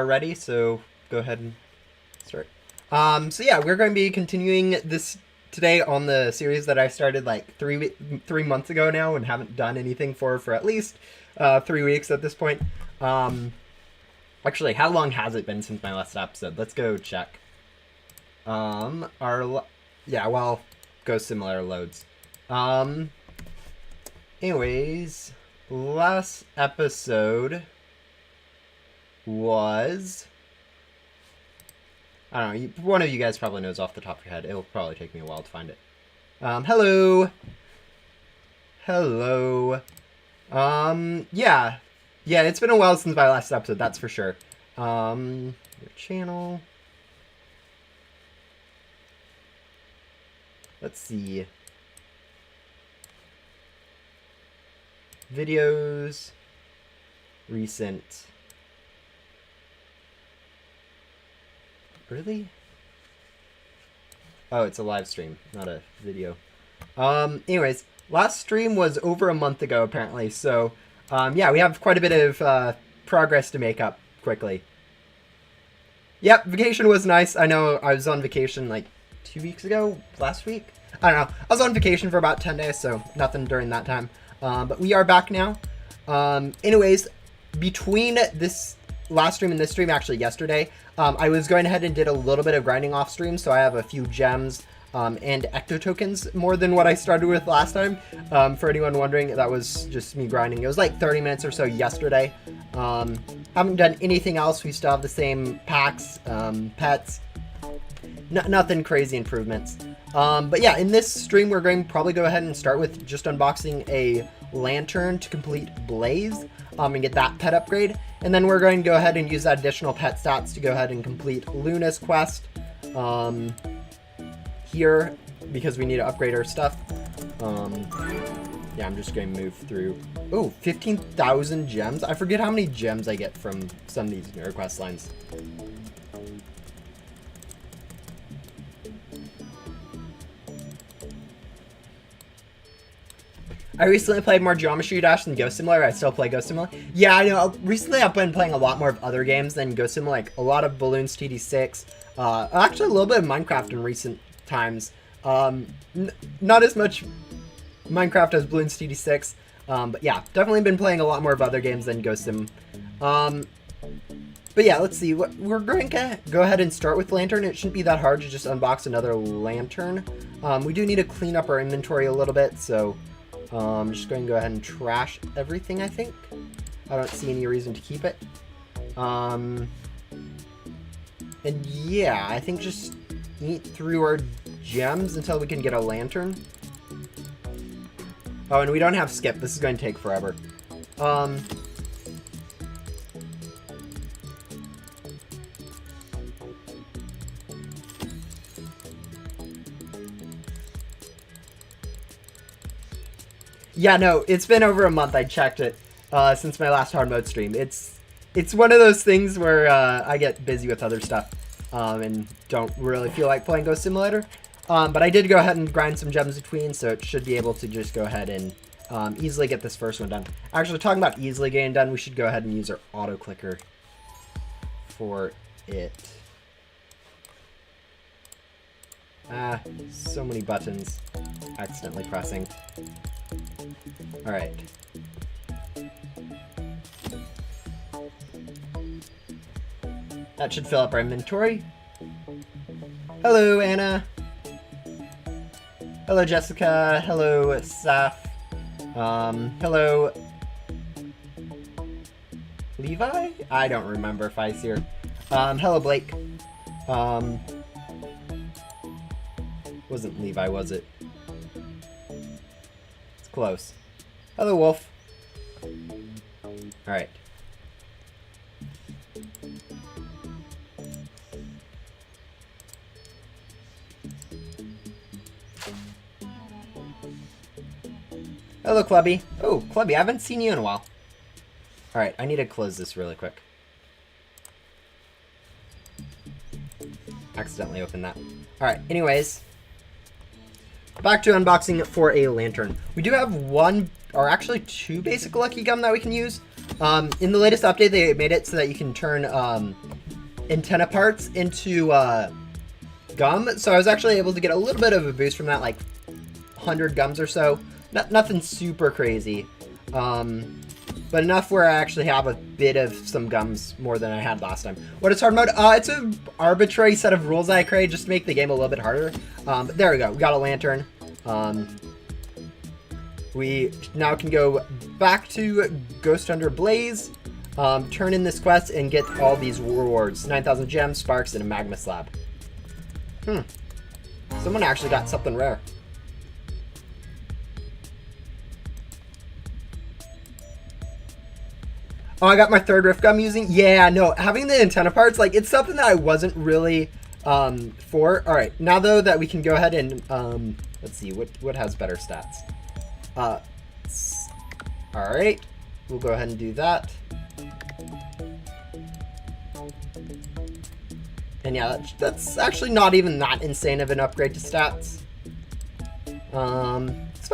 Ready, so go ahead and start. So yeah, we're going to be continuing this today on the series that I started like 3 months ago now and haven't done anything for at least 3 weeks at this point. Actually, how long has it been since my last episode? Let's go check. Yeah, well, go similar loads. Anyways, last episode was, I don't know, one of you guys probably knows off the top of your head. It'll probably take me a while to find it. Hello. Yeah, it's been a while since my last episode, that's for sure. Your channel. Let's see. Videos. Recent. Really? Oh, it's a live stream, not a video. Anyways, last stream was over a month ago, apparently, so, yeah, we have quite a bit of, progress to make up quickly. Yep, vacation was nice. I know I was on vacation, like, 2 weeks ago? Last week? I don't know. I was on vacation for about 10 days, so nothing during that time. But we are back now. Anyways, between this last stream and this stream, actually yesterday, I was going ahead and did a little bit of grinding off stream, so I have a few gems and ecto tokens, more than what I started with last time. For anyone wondering, that was just me grinding. It was like 30 minutes or so yesterday. Haven't done anything else. We still have the same packs, pets. Nothing crazy improvements. But yeah, in this stream, we're going to probably go ahead and start with just unboxing a lantern to complete Blaze and get that pet upgrade. And then we're going to go ahead and use that additional pet stats to go ahead and complete Luna's quest here, because we need to upgrade our stuff. Yeah, I'm just going to move through. Oh, 15,000 gems. I forget how many gems I get from some of these request lines. I recently played more Geometry Dash than Ghost Simulator. I still play Ghost Simulator. Yeah, I know. Recently, I've been playing a lot more of other games than Ghost Simulator, like a lot of Balloons TD6. Actually, a little bit of Minecraft in recent times. Not as much Minecraft as Balloons TD6. But yeah, definitely been playing a lot more of other games than Ghost Sim. But yeah, let's see. We're going to go ahead and start with Lantern. It shouldn't be that hard to just unbox another Lantern. We do need to clean up our inventory a little bit, so I'm just going to go ahead and trash everything, I think. I don't see any reason to keep it. And yeah, I think just eat through our gems until we can get a lantern. Oh, and we don't have skip. This is going to take forever. Yeah, no, it's been over a month. I checked it since my last hard mode stream. It's one of those things where I get busy with other stuff and don't really feel like playing Ghost Simulator. But I did go ahead and grind some gems between, so it should be able to just go ahead and easily get this first one done. Actually, talking about easily getting done, we should go ahead and use our auto clicker for it. Ah, so many buttons accidentally pressing. Alright. That should fill up our inventory. Hello, Anna. Hello, Jessica. Hello, Saf. Hello, Levi? I don't remember if I see her. Hello, Blake. Wasn't Levi, was it? It's close. Hello, Wolf. Alright. Hello, Clubby. Oh, Clubby, I haven't seen you in a while. Alright, I need to close this really quick. Accidentally opened that. Alright, anyways. Back to unboxing for a lantern. We do have one, or actually two basic lucky gum that we can use. In the latest update, they made it so that you can turn antenna parts into gum, so I was actually able to get a little bit of a boost from that, like 100 gums or so. Nothing super crazy, but enough where I actually have a bit of some gums more than I had last time. What is hard mode? It's an arbitrary set of rules that I created just to make the game a little bit harder. But there we go. We got a lantern. We now can go back to Ghost Under Blaze, turn in this quest, and get all these rewards. 9,000 gems, sparks, and a magma slab. Someone actually got something rare. Oh, I got my third rift gum using? Yeah, no, having the antenna parts, like, it's something that I wasn't really for. All right, now, though, that we can go ahead and, let's see, what has better stats? All right, we'll go ahead and do that. And yeah, that's actually not even that insane of an upgrade to stats. It's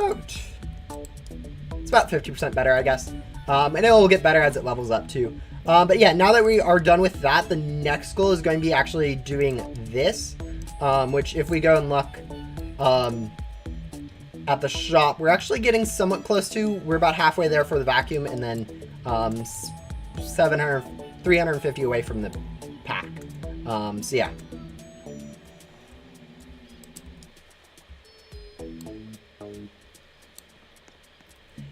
about 50% better, I guess. And it will get better as it levels up too. But yeah, now that we are done with that, the next goal is going to be actually doing this, which if we go and look at the shop, we're actually getting somewhat close to. We're about halfway there for the vacuum, and then 350 away from the pack. So yeah.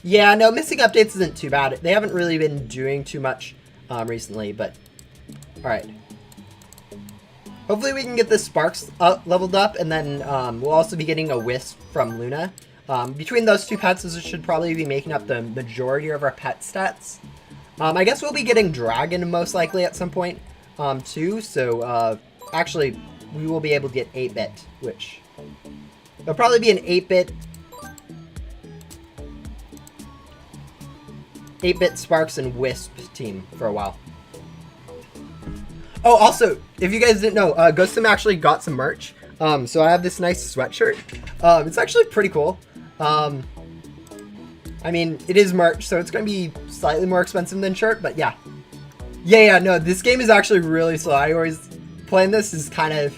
Yeah, no, missing updates isn't too bad. They haven't really been doing too much recently, but alright. Hopefully we can get the sparks leveled up, and then we'll also be getting a wisp from Luna. Between those two pets, this should probably be making up the majority of our pet stats. I guess we'll be getting Dragon most likely at some point too, so actually we will be able to get 8-bit, which it'll probably be an 8-bit Sparks and Wisp team for a while. Oh, also, if you guys didn't know, Ghostim actually got some merch. So I have this nice sweatshirt. It's actually pretty cool. I mean, it is merch, so it's going to be slightly more expensive than shirt, but yeah. Yeah, no, this game is actually really slow. I always playing this is kind of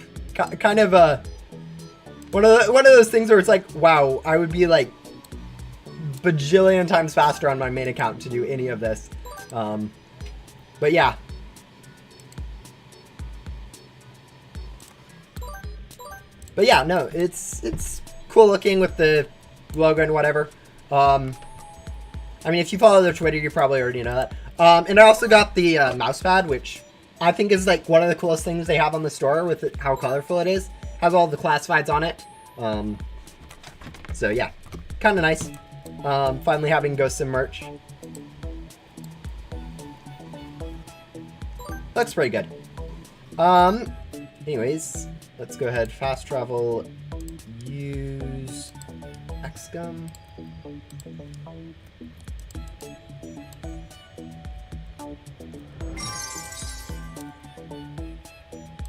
one of those things where it's like, wow, I would be like bajillion times faster on my main account to do any of this. But yeah. But yeah, no, it's cool looking with the logo and whatever. I mean, if you follow their Twitter, you probably already know that. And I also got the mouse pad, which I think is like one of the coolest things they have on the store with it, how colorful it is. Has all the classifieds on it. So yeah, kind of nice. Finally having Ghostim merch. Looks pretty good. Anyways, let's go ahead, fast travel, use XGum.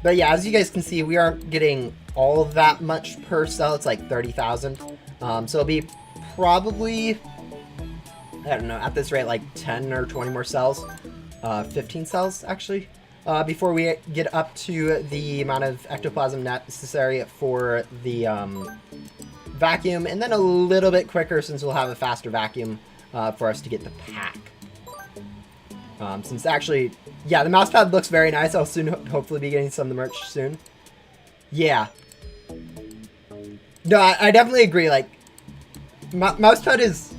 But yeah, as you guys can see, we aren't getting all of that much per cell. It's like 30,000. So it'll be probably, I don't know, at this rate, like 10 or 20 more cells. 15 cells, actually. Before we get up to the amount of ectoplasm necessary for the vacuum. And then a little bit quicker since we'll have a faster vacuum for us to get the pack. Since actually, yeah, the mouse pad looks very nice. I'll soon hopefully be getting some of the merch soon. Yeah. No, I definitely agree. Like, mouse pad is...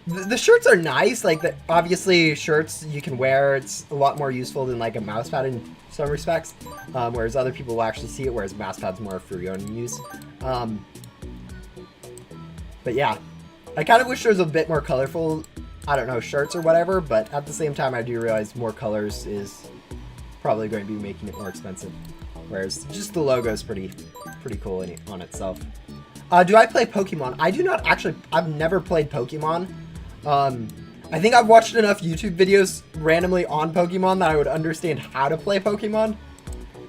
The shirts are nice. Like, obviously, shirts you can wear. It's a lot more useful than, like, a mouse pad in some respects. Whereas other people will actually see it, whereas mouse pad's more for your own use. But yeah. I kind of wish there was a bit more colorful, I don't know, shirts or whatever, but at the same time, I do realize more colors is probably going to be making it more expensive. Whereas just the logo is pretty cool on itself. Do I play Pokemon? I do not actually. I've never played Pokemon. I think I've watched enough YouTube videos randomly on Pokemon that I would understand how to play Pokemon.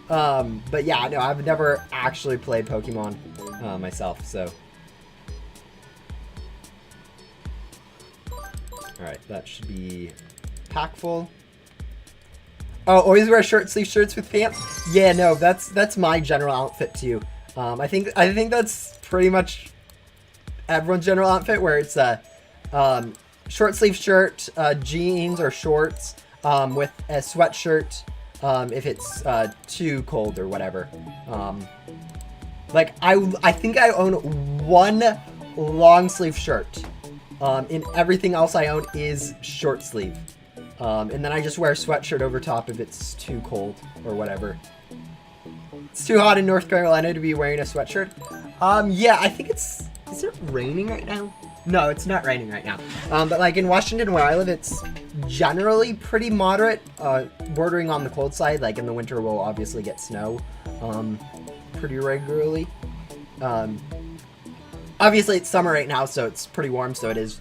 But yeah, no, I've never actually played Pokemon myself, so. Alright, that should be pack full. Oh, always wear short sleeve shirts with pants? Yeah, no, that's my general outfit too. I think that's pretty much everyone's general outfit, where it's a short sleeve shirt, jeans or shorts, with a sweatshirt, if it's too cold or whatever. Like I think I own one long sleeve shirt. And everything else I own is short sleeve. And then I just wear a sweatshirt over top if it's too cold or whatever. It's too hot in North Carolina to be wearing a sweatshirt. Yeah, I think it's... Is it raining right now? No, it's not raining right now. But like in Washington where I live, it's generally pretty moderate, bordering on the cold side. Like in the winter, we'll obviously get snow pretty regularly. Obviously, it's summer right now, so it's pretty warm. So it is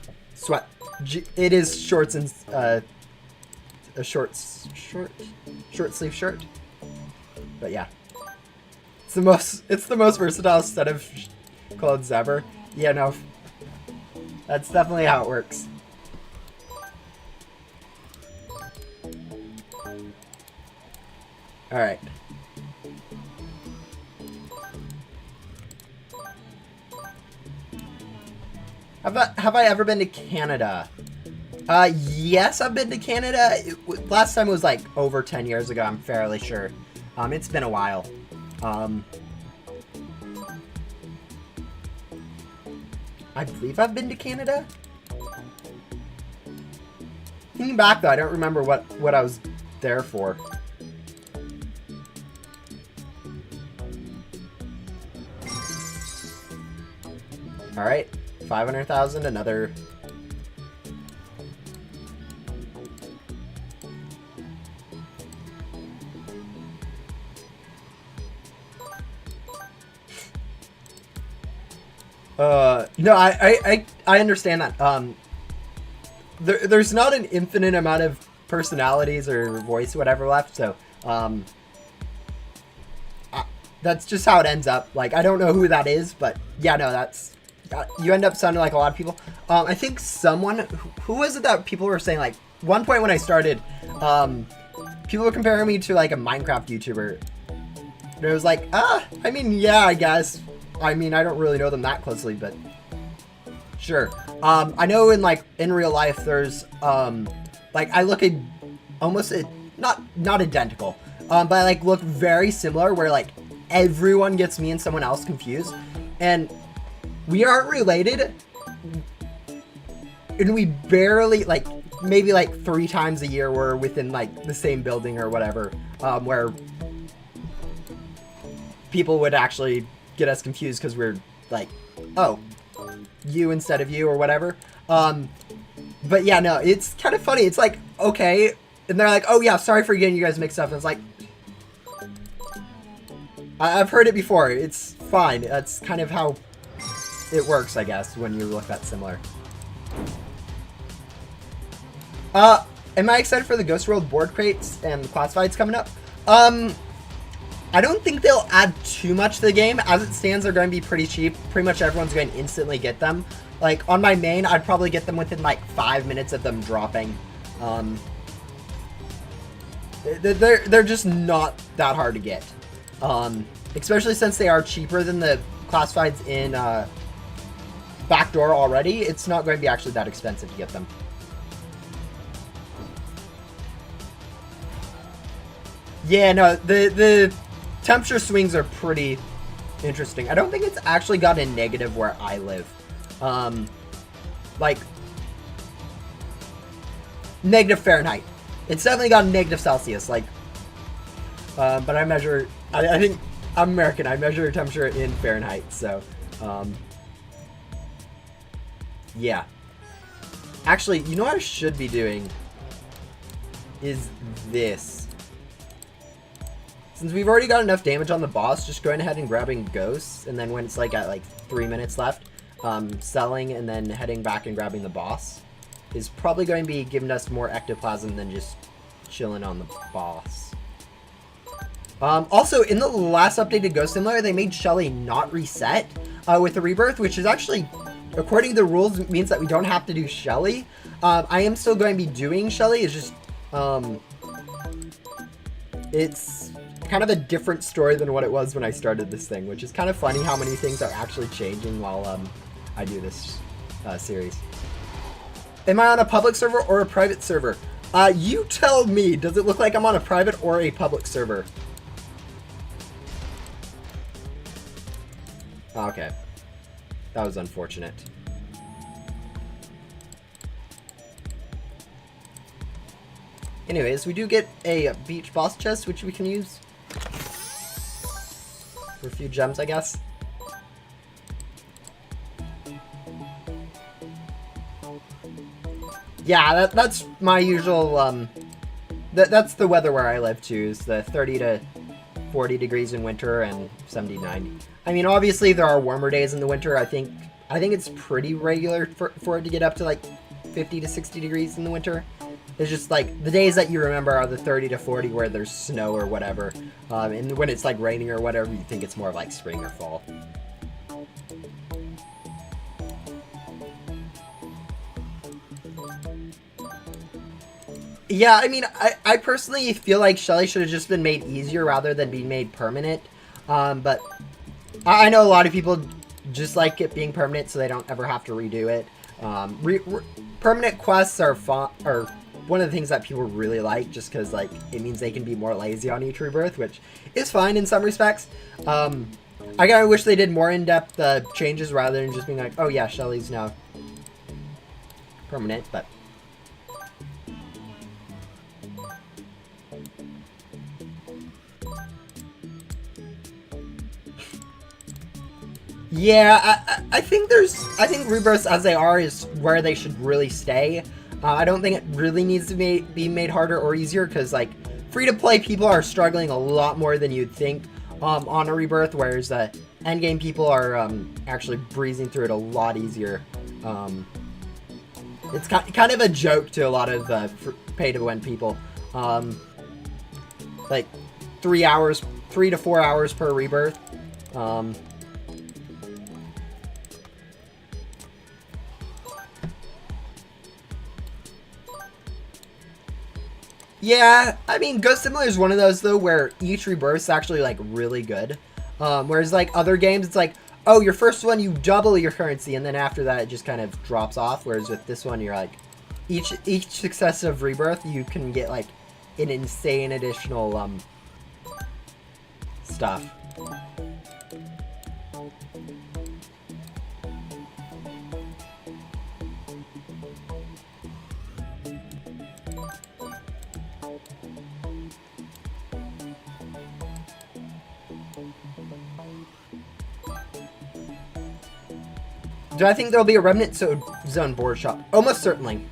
It is shorts and a short sleeve shirt. But yeah, it's the most versatile set of clothes ever. Yeah, no, that's definitely how it works. All right. Have I ever been to Canada? Yes, I've been to Canada. Last time was like over 10 years ago, I'm fairly sure. It's been a while. I believe I've been to Canada. Thinking back though, I don't remember what I was there for. All right, 500,000, another. No, I understand that. There's not an infinite amount of personalities or voice, whatever, left, so, that's just how it ends up. Like, I don't know who that is, but yeah, no, that's, you end up sounding like a lot of people. I think someone, who was it that people were saying, like, one point when I started, people were comparing me to, like, a Minecraft YouTuber. And it was like, I mean, yeah, I guess. I mean, I don't really know them that closely, but sure. I know in real life, there's, like, I look at almost, not identical, but I, like, look very similar, where, like, everyone gets me and someone else confused. And we aren't related, and we barely, like, maybe, like, 3 times a year we're within, like, the same building or whatever, where people would actually get us confused because we're like, oh, you instead of you or whatever. But yeah, no, it's kind of funny. It's like, okay, and they're like, oh yeah, sorry for getting you guys mixed up. And it's like, I've heard it before. It's fine. That's kind of how it works, I guess, when you look that similar. Am I excited for the Ghost World board crates and the classifieds coming up? I don't think they'll add too much to the game. As it stands, they're going to be pretty cheap. Pretty much everyone's going to instantly get them. Like, on my main, I'd probably get them within, like, 5 minutes of them dropping. They're just not that hard to get. Especially since they are cheaper than the classifieds in Backdoor already. It's not going to be actually that expensive to get them. Yeah, no, the temperature swings are pretty interesting. I don't think it's actually got a negative where I live. Like, negative Fahrenheit. It's definitely got negative Celsius, like, but I measure, I think, I'm American, I measure temperature in Fahrenheit, so, yeah. Actually, you know what I should be doing? Is this. Since we've already got enough damage on the boss, just going ahead and grabbing ghosts, and then when it's like at like 3 minutes left, selling and then heading back and grabbing the boss is probably going to be giving us more ectoplasm than just chilling on the boss. Also, in the last updated Ghost Simulator, they made Shelly not reset with the Rebirth, which is actually, according to the rules, means that we don't have to do Shelly. I am still going to be doing Shelly. It's just, it's kind of a different story than what it was when I started this thing, which is kind of funny how many things are actually changing while I do this series. Am I on a public server or a private server? You tell me. Does it look like I'm on a private or a public server? Okay. That was unfortunate. Anyways, we do get a beach boss chest, which we can use for a few gems, I guess. Yeah, that's my usual, that's the weather where I live too, is the 30 to 40 degrees in winter and 70 to 90. I mean, obviously there are warmer days in the winter. I think it's pretty regular for it to get up to like 50 to 60 degrees in the winter. It's just like the days that you remember are the 30 to 40 where there's snow or whatever. And when it's like raining or whatever, you think it's more of like spring or fall. Yeah, I mean, I personally feel like Shelly should have just been made easier rather than being made permanent. But I know a lot of people just like it being permanent so they don't ever have to redo it. Permanent quests are one of the things that people really like, just because like it means they can be more lazy on each rebirth, which is fine in some respects. I kind of wish they did more in-depth changes rather than just being like, oh yeah, Shelly's now permanent, but... Yeah, I think rebirths as they are is where they should really stay. I don't think it really needs to be made harder or easier, because like free-to-play people are struggling a lot more than you'd think on a rebirth, whereas endgame people are actually breezing through it a lot easier. It's kind of a joke to a lot of pay-to-win people. Like 3 to 4 hours per rebirth. Yeah, I mean, Ghost Simulator is one of those, though, where each rebirth's actually, like, really good. Whereas, like, other games, it's like, oh, your first one, you double your currency, and then after that, it just kind of drops off. Whereas with this one, you're like, each successive rebirth, you can get, like, an insane additional, stuff. Do I think there'll be a Remnant Zone board shop? Almost certainly.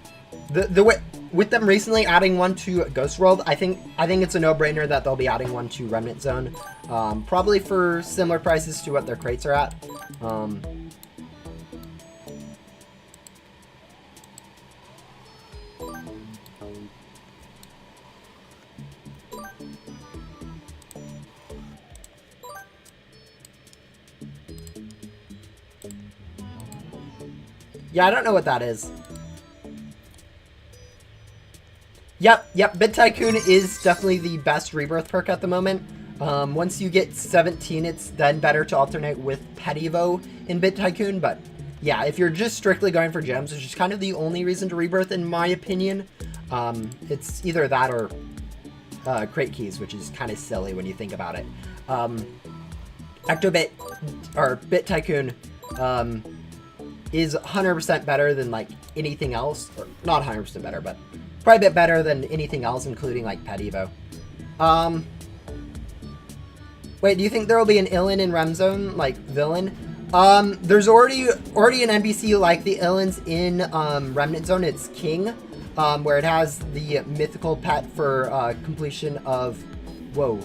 The way, with them recently adding one to Ghost World, I think it's a no-brainer that they'll be adding one to Remnant Zone. Probably for similar prices to what their crates are at. Yeah, I don't know what that is. Yep, Bit Tycoon is definitely the best rebirth perk at the moment. Once you get 17, it's then better to alternate with Pet Evo in Bit Tycoon, but yeah, if you're just strictly going for gems, which is kind of the only reason to rebirth in my opinion, it's either that or crate keys, which is kind of silly when you think about it. Ectobit, or Bit Tycoon, is 100% better than like anything else, or not 100% better, but probably a bit better than anything else, including like Pet Evo. Wait, do you think there will be an Illin in Remzone, like villain? There's already an NPC like the Illins in Remnant Zone. It's King, where it has the mythical pet for completion of. Whoa.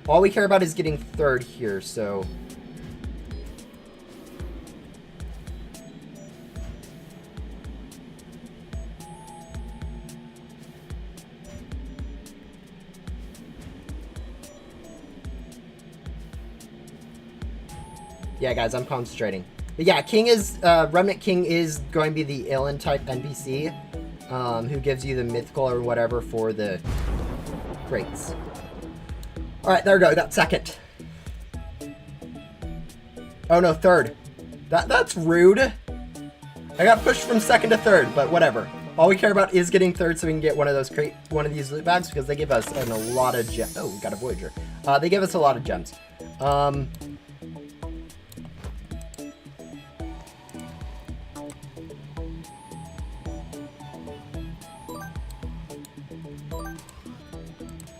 All we care about is getting third here, so. Yeah, guys, I'm concentrating. But yeah, King is, Remnant King is going to be the Illin type NPC. who gives you the mythical or whatever for the crates. Alright, there we go. Got second. Oh no, third. That's rude. I got pushed from second to third, but whatever. All we care about is getting third so we can get one of these loot bags because they give us a lot of gems. Oh, we got a Voyager. They give us a lot of gems.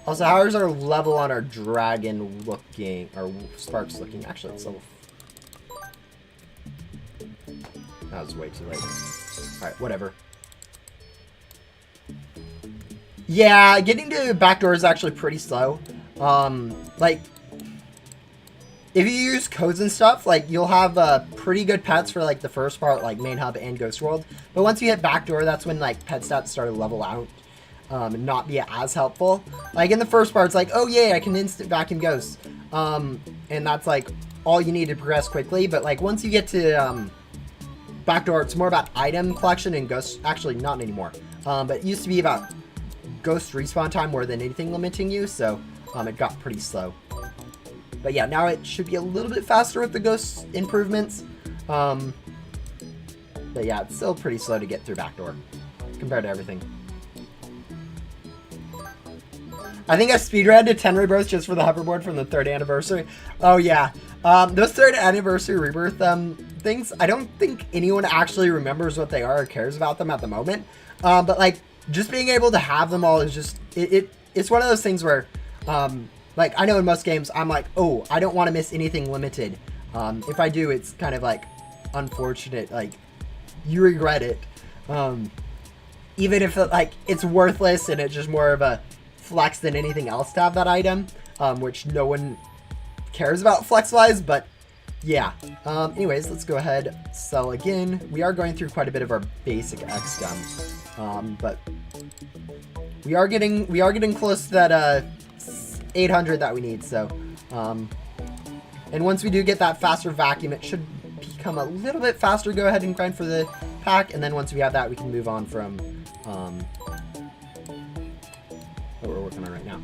Also, how's our level on our dragon looking? Or Sparks looking? Actually, it's level. That was way too late. Alright, whatever. Yeah, getting to Backdoor is actually pretty slow. Like, if you use codes and stuff, like, you'll have pretty good pets for, like, the first part, like, Main Hub and Ghost World. But once you hit Backdoor, that's when, like, pet stats start to level out. And not be as helpful. Like, in the first part, it's like, oh, yeah, I can instant vacuum ghosts. And that's, like, all you need to progress quickly. But, like, once you get to, Backdoor, it's more about item collection and ghosts. Actually, not anymore. But it used to be about ghost respawn time more than anything limiting you, so it got pretty slow. But yeah, now it should be a little bit faster with the ghost improvements. But yeah, it's still pretty slow to get through Backdoor compared to everything. I think I speedread to 10 Rebirths just for the hoverboard from the 3rd anniversary. Oh yeah, those 3rd anniversary Rebirth things, I don't think anyone actually remembers what they are or cares about them at the moment. But like, just being able to have them all is just, it's one of those things where, like, I know in most games, I'm like, oh, I don't want to miss anything limited. If I do, it's kind of like unfortunate, like, you regret it. Even if like it's worthless and it's just more of a flex than anything else to have that item, which no one cares about flex-wise, but yeah. Anyways, let's go ahead, sell again. We are going through quite a bit of our basic XCOM, but we are getting close to that 800 that we need. So, and once we do get that faster vacuum, it should become a little bit faster. Go ahead and grind for the pack, and then once we have that, we can move on from what we're working on right now.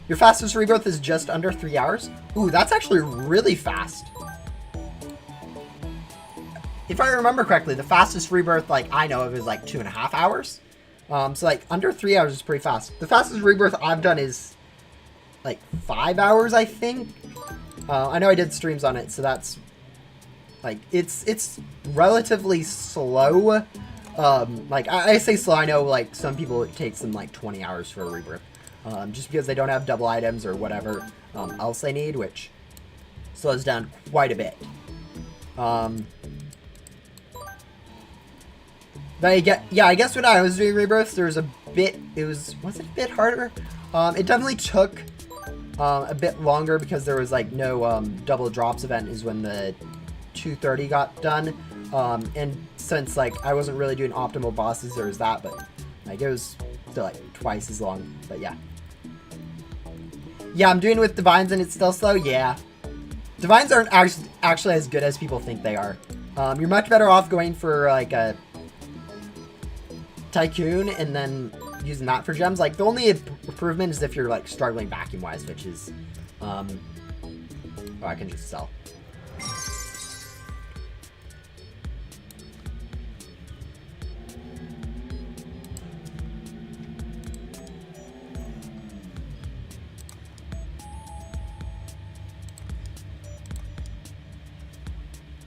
Your fastest rebirth is just under 3 hours. Ooh, that's actually really fast. If I remember correctly, the fastest rebirth like I know of is like 2.5 hours. So like under 3 hours is pretty fast. The fastest rebirth I've done is like 5 hours, I think. I know I did streams on it, so that's like it's relatively slow. Like I say slow, I know like some people it takes them like 20 hours for a rebirth. Just because they don't have double items or whatever else they need, which slows down quite a bit. But I guess when I was doing rebirths, there was a bit, was it a bit harder? It definitely took a bit longer because there was like no double drops event is when the 230 got done. And since like I wasn't really doing optimal bosses, there was that, but like it was still like twice as long. But yeah. Yeah, I'm doing it with Divines and it's still slow. Yeah. Divines aren't actually as good as people think they are. You're much better off going for like a Tycoon and then using that for gems. Like the only improvement is if you're like struggling vacuum wise, which is oh, I can just sell.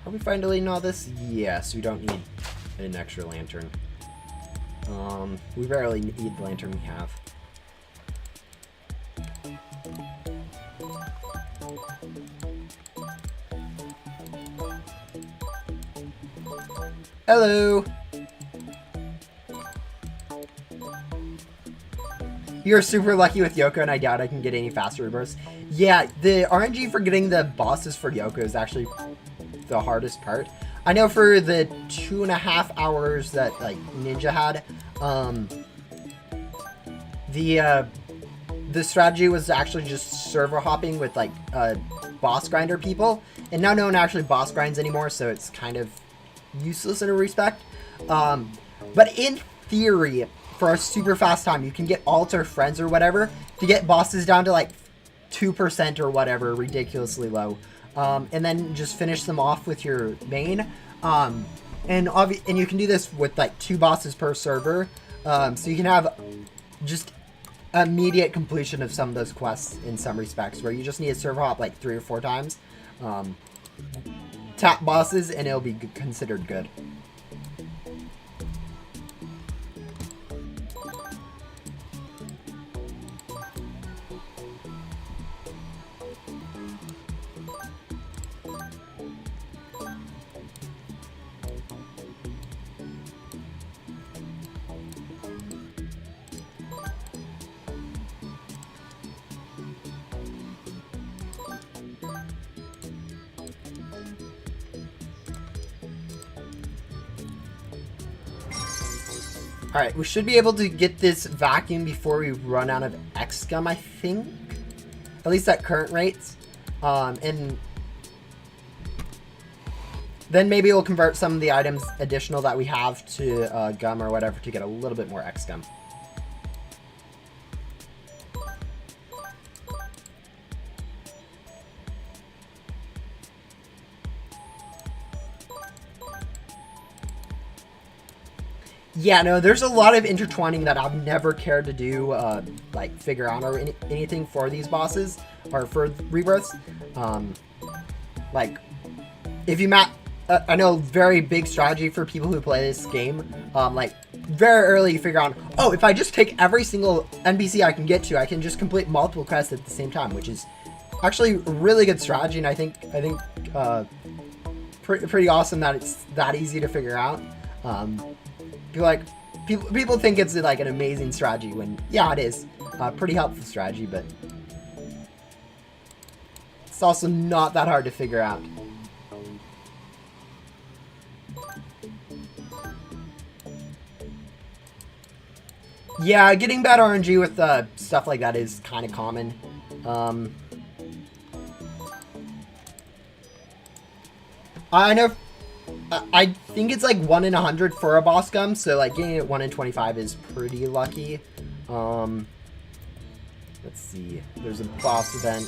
Are we fine deleting all this? Yes, we don't need an extra lantern. We barely need the lantern we have. Hello! You're super lucky with Yoko, and I doubt I can get any faster rebirths. Yeah, the RNG for getting the bosses for Yoko is actually the hardest part. I know for the 2.5 hours that like Ninja had, the strategy was actually just server hopping with like boss grinder people, and now no one actually boss grinds anymore, so it's kind of useless in a respect. But in theory, for a super fast time, you can get alts or friends or whatever to get bosses down to like 2% or whatever, ridiculously low. And then just finish them off with your main. And you can do this with like 2 bosses per server. So you can have just immediate completion of some of those quests in some respects, where you just need to server hop like 3 or 4 times. Tap bosses and it'll be considered good. Alright, we should be able to get this vacuum before we run out of XCOM, I think. At least at current rates. And then maybe we'll convert some of the items additional that we have to gum or whatever to get a little bit more XCOM. Yeah, no, there's a lot of intertwining that I've never cared to do, like, figure out or anything for these bosses, or for rebirths. Like, if you I know very big strategy for people who play this game, like, very early you figure out, oh, if I just take every single NPC I can get to, I can just complete multiple quests at the same time, which is actually a really good strategy, and I think pretty awesome that it's that easy to figure out. People think it's like an amazing strategy when, yeah, it is pretty helpful strategy, but it's also not that hard to figure out. Yeah, getting bad RNG with stuff like that is kind of common. I know. I think it's like 1 in 100 for a boss gum, so like getting it 1 in 25 is pretty lucky. Let's see. There's a boss event.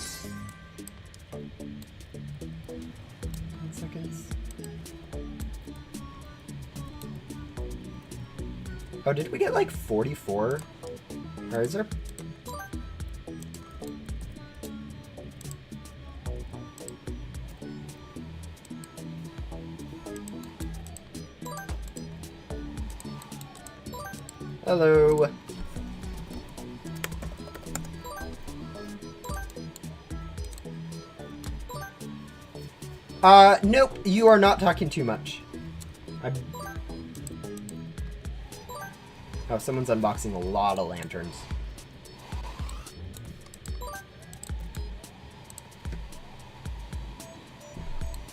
1 second. Oh, did we get like 44? Or is there? Hello. Nope, you are not talking too much. Oh, someone's unboxing a lot of lanterns.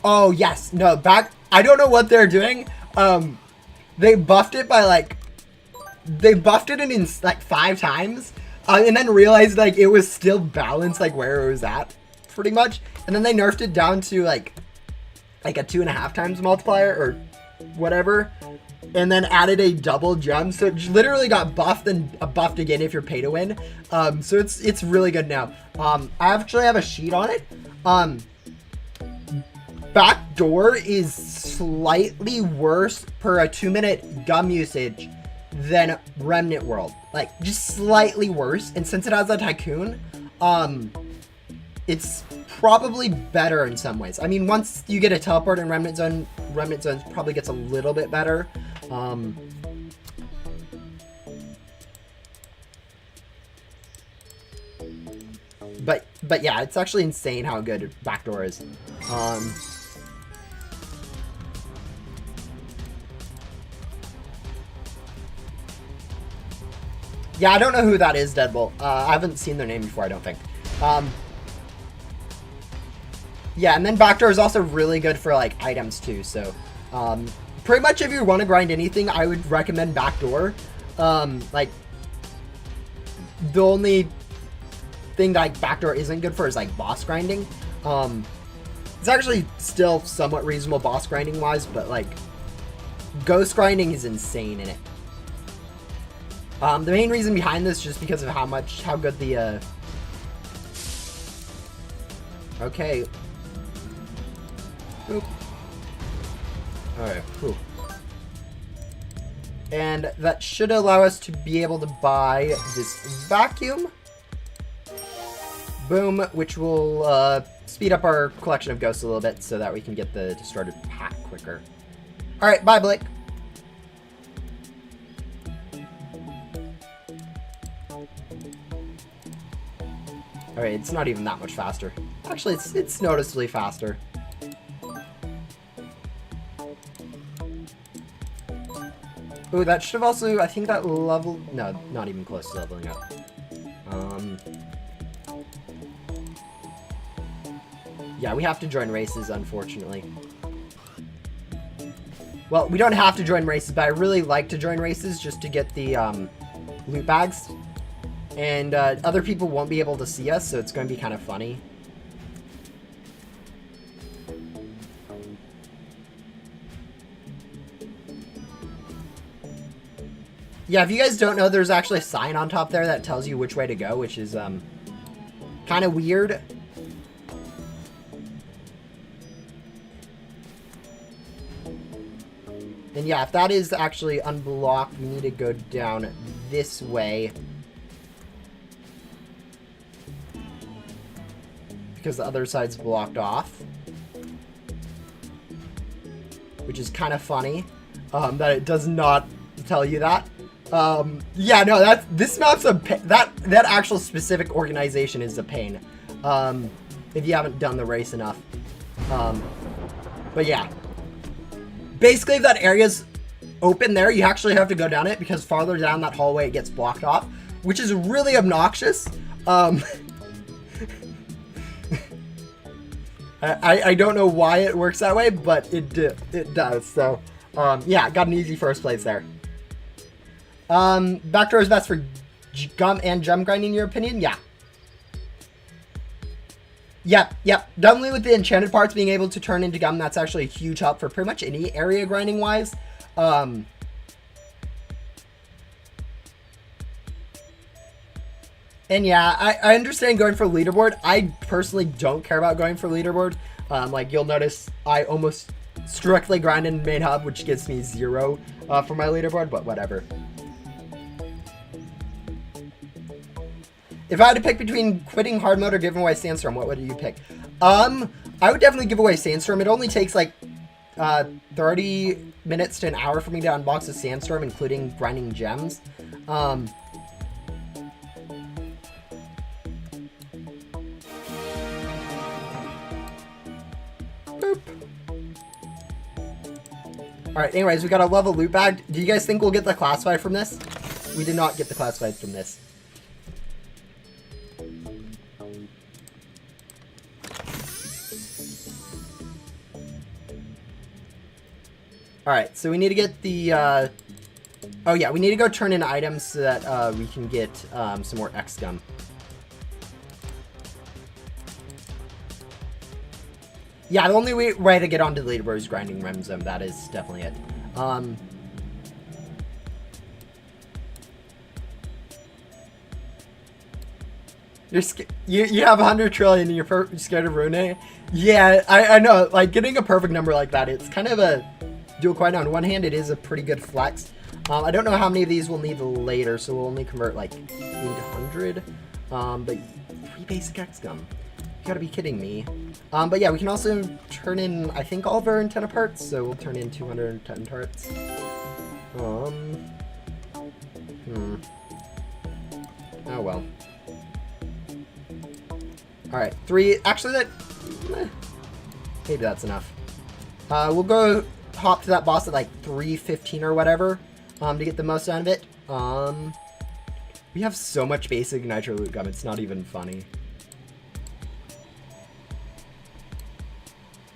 Oh, yes. No, I don't know what they're doing. They buffed it by like... They buffed it in like 5 times, and then realized like it was still balanced like where it was at, pretty much. And then they nerfed it down to like a 2.5 times multiplier or whatever, and then added a double jump, so it literally got buffed and buffed again if you're pay to win. So it's really good now. I actually have a sheet on it. Backdoor is slightly worse per a 2-minute gum usage than Remnant World, like just slightly worse. And since it has a tycoon, it's probably better in some ways. I mean, once you get a teleport in Remnant Zone probably gets a little bit better. But yeah, it's actually insane how good Backdoor is. Yeah, I don't know who that is, Deadbolt. I haven't seen their name before, I don't think. Yeah, and then Backdoor is also really good for, like, items, too. So, pretty much if you want to grind anything, I would recommend Backdoor. Like, the only thing that like, Backdoor isn't good for is, like, boss grinding. It's actually still somewhat reasonable boss grinding-wise, but, like, ghost grinding is insane in it. The main reason behind this is just because of how good the, okay. Boop. Alright, whew. And that should allow us to be able to buy this vacuum. Boom, which will speed up our collection of ghosts a little bit so that we can get the distorted pack quicker. Alright, bye, Blake. Alright, it's not even that much faster. Actually, it's noticeably faster. Ooh, that should have also, I think that level, no, not even close to leveling up. Yeah, we have to join races, unfortunately. Well, we don't have to join races, but I really like to join races just to get the loot bags. And other people won't be able to see us, so it's going to be kind of funny. Yeah, if you guys don't know, there's actually a sign on top there that tells you which way to go, which is kind of weird. And yeah, if that is actually unblocked, we need to go down this way. Because the other side's blocked off. Which is kind of funny, that it does not tell you that. Yeah, no, this map's that actual specific organization is a pain. If you haven't done the race enough. But yeah. Basically, if that area's open there, you actually have to go down it because farther down that hallway it gets blocked off, which is really obnoxious. I don't know why it works that way, but it does. So, yeah, got an easy first place there. Backdoor is best for gum and gem grinding, in your opinion? Yeah. Yep. Definitely with the enchanted parts being able to turn into gum, that's actually a huge help for pretty much any area grinding wise. And yeah, I understand going for leaderboard. I personally don't care about going for leaderboard. Like you'll notice I almost strictly grind in main hub, which gives me 0 for my leaderboard, but whatever. If I had to pick between quitting hard mode or giving away Sandstorm, what would you pick? I would definitely give away Sandstorm. It only takes like 30 minutes to an hour for me to unbox a Sandstorm, including grinding gems. Boop. Alright, anyways, we got a level loot bag. Do you guys think we'll get the classified from this? We did not get the classified from this. Alright, so we need to get the, oh yeah, we need to go turn in items so that, we can get, some more X gum. Yeah, the only way to get onto the leaderboard is grinding Remzone. That is definitely it. You have 100 trillion and you're scared of ruining it? Yeah, I know. Like, getting a perfect number like that, it's kind of a dual coin. On one hand, it is a pretty good flex. I don't know how many of these we'll need later, so we'll only convert like 800. But 3 basic X gum. You gotta be kidding me. But yeah, we can also turn in, I think, all of our antenna parts, so we'll turn in 210 parts. Oh well. Alright, 3, actually that, maybe that's enough. We'll go hop to that boss at like 3:15 or whatever, to get the most out of it. We have so much basic nitro loot gum, it's not even funny.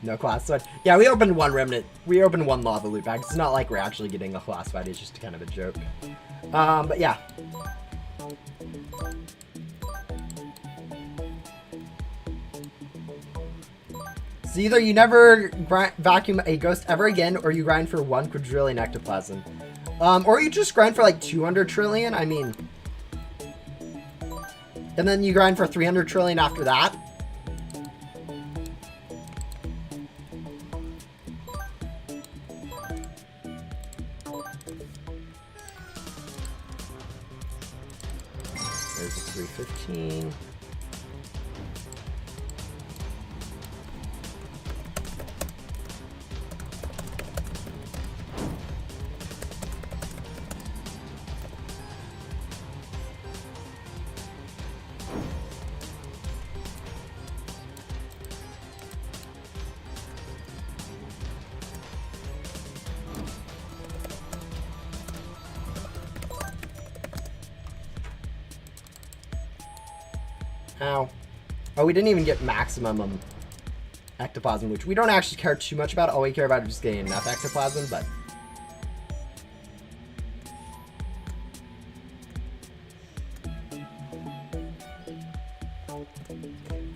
No classified. Yeah, we opened one remnant. We opened one lava loot bag. It's not like we're actually getting a classified. It's just kind of a joke. But yeah. So either you never vacuum a ghost ever again, or you grind for 1 quadrillion ectoplasm. Or you just grind for like 200 trillion, I mean. And then you grind for 300 trillion after that. There's a 315. Ow. Oh, we didn't even get maximum ectoplasm, which we don't actually care too much about. All we care about is just getting enough ectoplasm, but...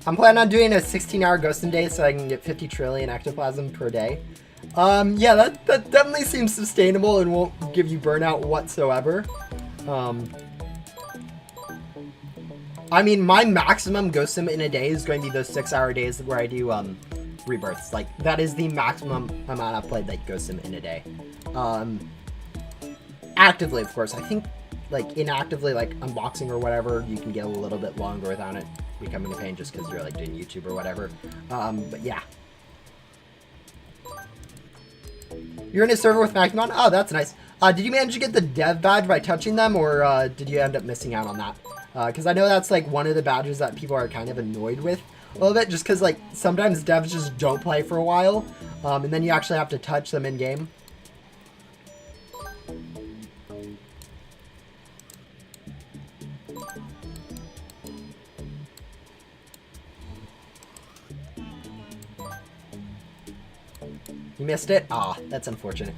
I'm planning on doing a 16-hour ghosting day so I can get 50 trillion ectoplasm per day. Yeah, that definitely seems sustainable and won't give you burnout whatsoever. I mean, my maximum ghost sim in a day is going to be those 6-hour days where I do rebirths. Like, that is the maximum amount I've played like ghost sim in a day. Actively, of course. I think like inactively, like unboxing or whatever, you can get a little bit longer without it becoming a pain just because you're like doing YouTube or whatever. But yeah. You're in a server with Maximon? Oh, that's nice. Did you manage to get the dev badge by touching them, or did you end up missing out on that? Because I know that's like one of the badges that people are kind of annoyed with a little bit, just because like sometimes devs just don't play for a while, and then you actually have to touch them in game. You missed it? Ah, that's unfortunate.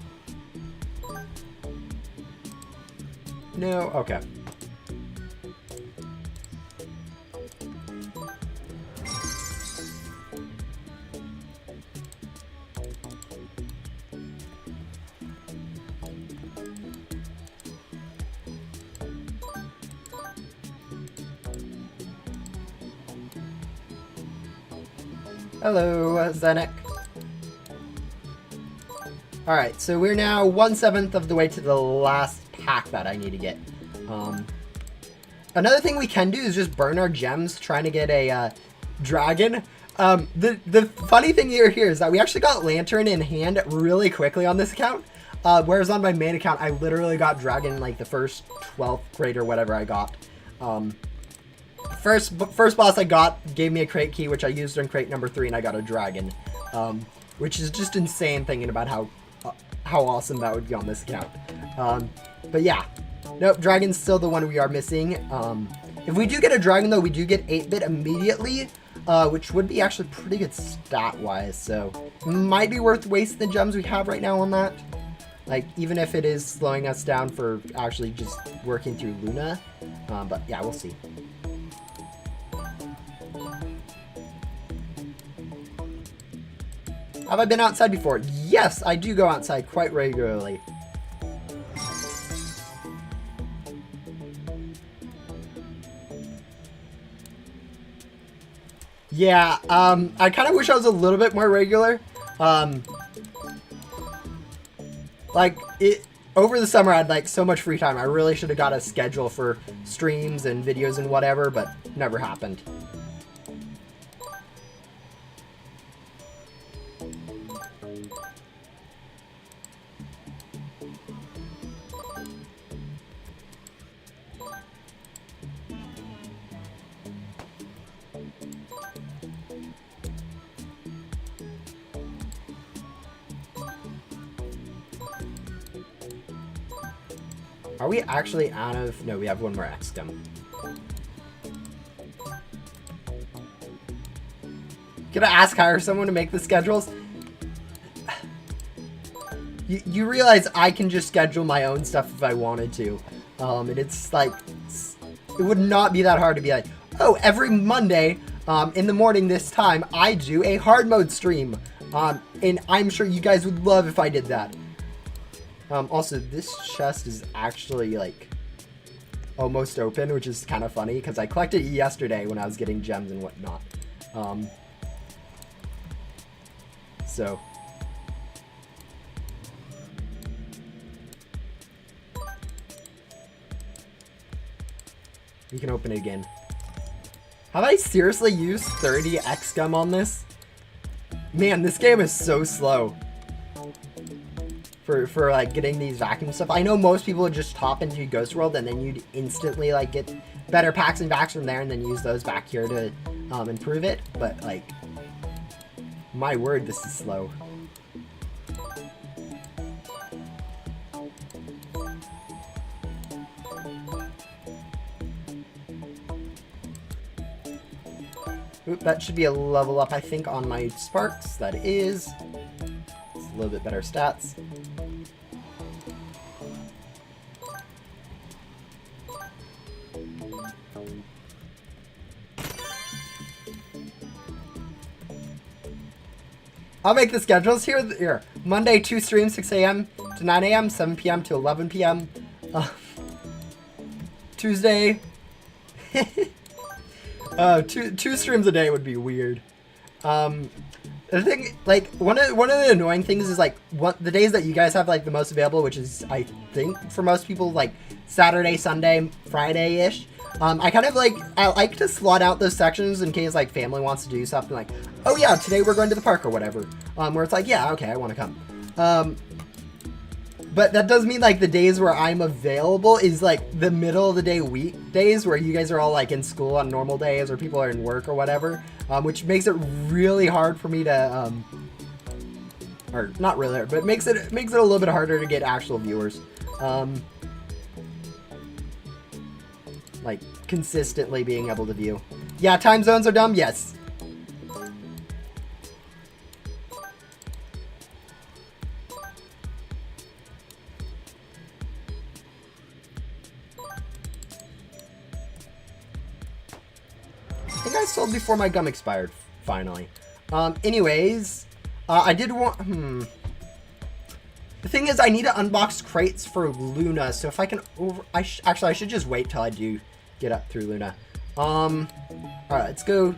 No, okay. Hello, Zenek. Alright, so we're now 1/7 of the way to the last pack that I need to get. Another thing we can do is just burn our gems trying to get a dragon. The funny thing here is that we actually got Lantern in hand really quickly on this account. Whereas on my main account, I literally got dragon like the first 12th crate or whatever I got. First boss I got gave me a crate key, which I used in crate number 3, and I got a dragon. Which is just insane thinking about how awesome that would be on this account. But yeah, nope, dragon's still the one we are missing. If we do get a dragon though, we do get 8-bit immediately, which would be actually pretty good stat-wise, so might be worth wasting the gems we have right now on that. Like, even if it is slowing us down for actually just working through Luna. But yeah, we'll see. Have I been outside before? Yes, I do go outside quite regularly. Yeah, I kind of wish I was a little bit more regular. Like, over the summer I had like so much free time. I really should have got a schedule for streams and videos and whatever, but never happened. Are we actually out of... No, we have one more XCOM. Can I hire someone to make the schedules? You realize I can just schedule my own stuff if I wanted to. And it's like... It would not be that hard to be like, oh, every Monday in the morning this time, I do a hard mode stream. And I'm sure you guys would love if I did that. Also, this chest is actually, like, almost open, which is kind of funny, because I collected it yesterday when I was getting gems and whatnot. So... we can open it again. Have I seriously used 30 XGum on this? Man, this game is so slow. For like getting these vacuum stuff. I know most people would just hop into Ghost World and then you'd instantly like get better packs and vacs from there and then use those back here to improve it. But like, my word, this is slow. Oop, that should be a level up, I think, on my sparks. That is. It's a little bit better stats. I'll make the schedules here. Monday, 2 streams, 6 a.m. to 9 a.m., 7 p.m. to 11 p.m. Tuesday. Two streams a day would be weird. The thing, like, one of the annoying things is, like, the days that you guys have, like, the most available, which is, I think, for most people, like, Saturday, Sunday, Friday-ish. I kind of, like, I like to slot out those sections in case, like, family wants to do something like, oh, yeah, today we're going to the park or whatever. Where it's like, yeah, okay, I want to come. But that does mean, like, the days where I'm available is, like, the middle of the day weekdays where you guys are all, like, in school on normal days or people are in work or whatever, which makes it really hard for me to, or not really hard, but it makes it a little bit harder to get actual viewers. Like, consistently being able to view. Yeah, time zones are dumb? Yes. I think I sold before my gum expired, finally. Anyways, I did want... The thing is, I need to unbox crates for Luna, so if I can actually, I should just wait till I do get up through Luna. Alright, let's go.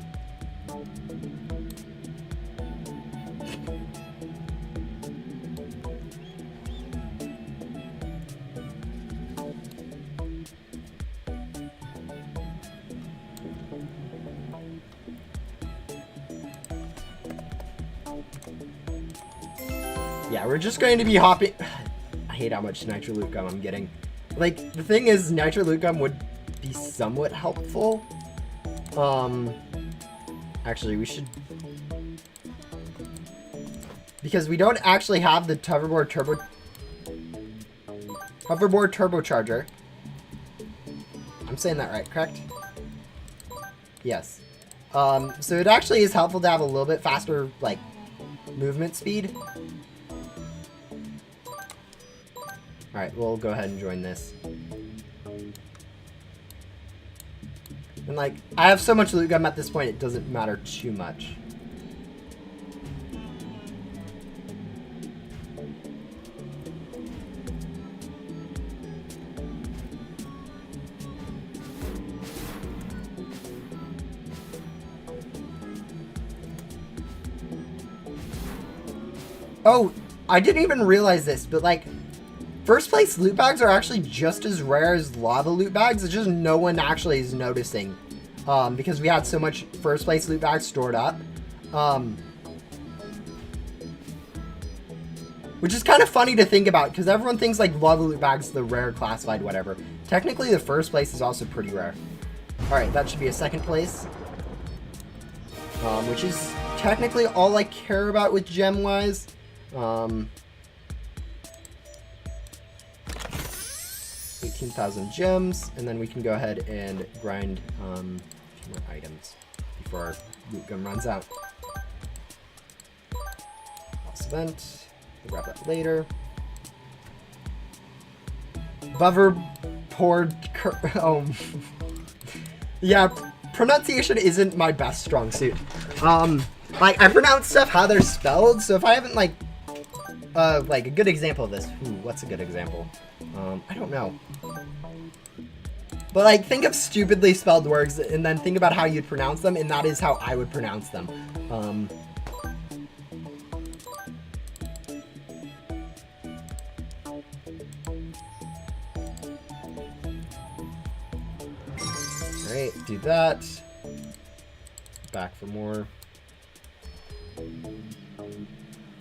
Yeah, we're just going to be hopping. I hate how much nitro loot gum I'm getting. Like, the thing is, nitro loot gum would be somewhat helpful. Actually, we should... Because we don't actually have the hoverboard turbocharger. I'm saying that right, correct? Yes. So it actually is helpful to have a little bit faster, like, movement speed. Alright, we'll go ahead and join this. And, like, I have so much loot gum at this point, it doesn't matter too much. Oh, I didn't even realize this, but, like, first place loot bags are actually just as rare as lava loot bags. It's just no one actually is noticing. Because we had so much first place loot bags stored up. Which is kind of funny to think about, because everyone thinks like lava loot bags the rare classified whatever. Technically the first place is also pretty rare. Alright, that should be a second place. Which is technically all I care about with gem wise. 18,000 gems, and then we can go ahead and grind 2 more items before our loot gum runs out. Boss event. We'll grab that later. Yeah, pronunciation isn't my best strong suit. Like, I pronounce stuff how they're spelled, so if I haven't, like a good example of this. what's a good example? I don't know. But, like, think of stupidly spelled words and then think about how you'd pronounce them, and that is how I would pronounce them. Alright, do that. Back for more.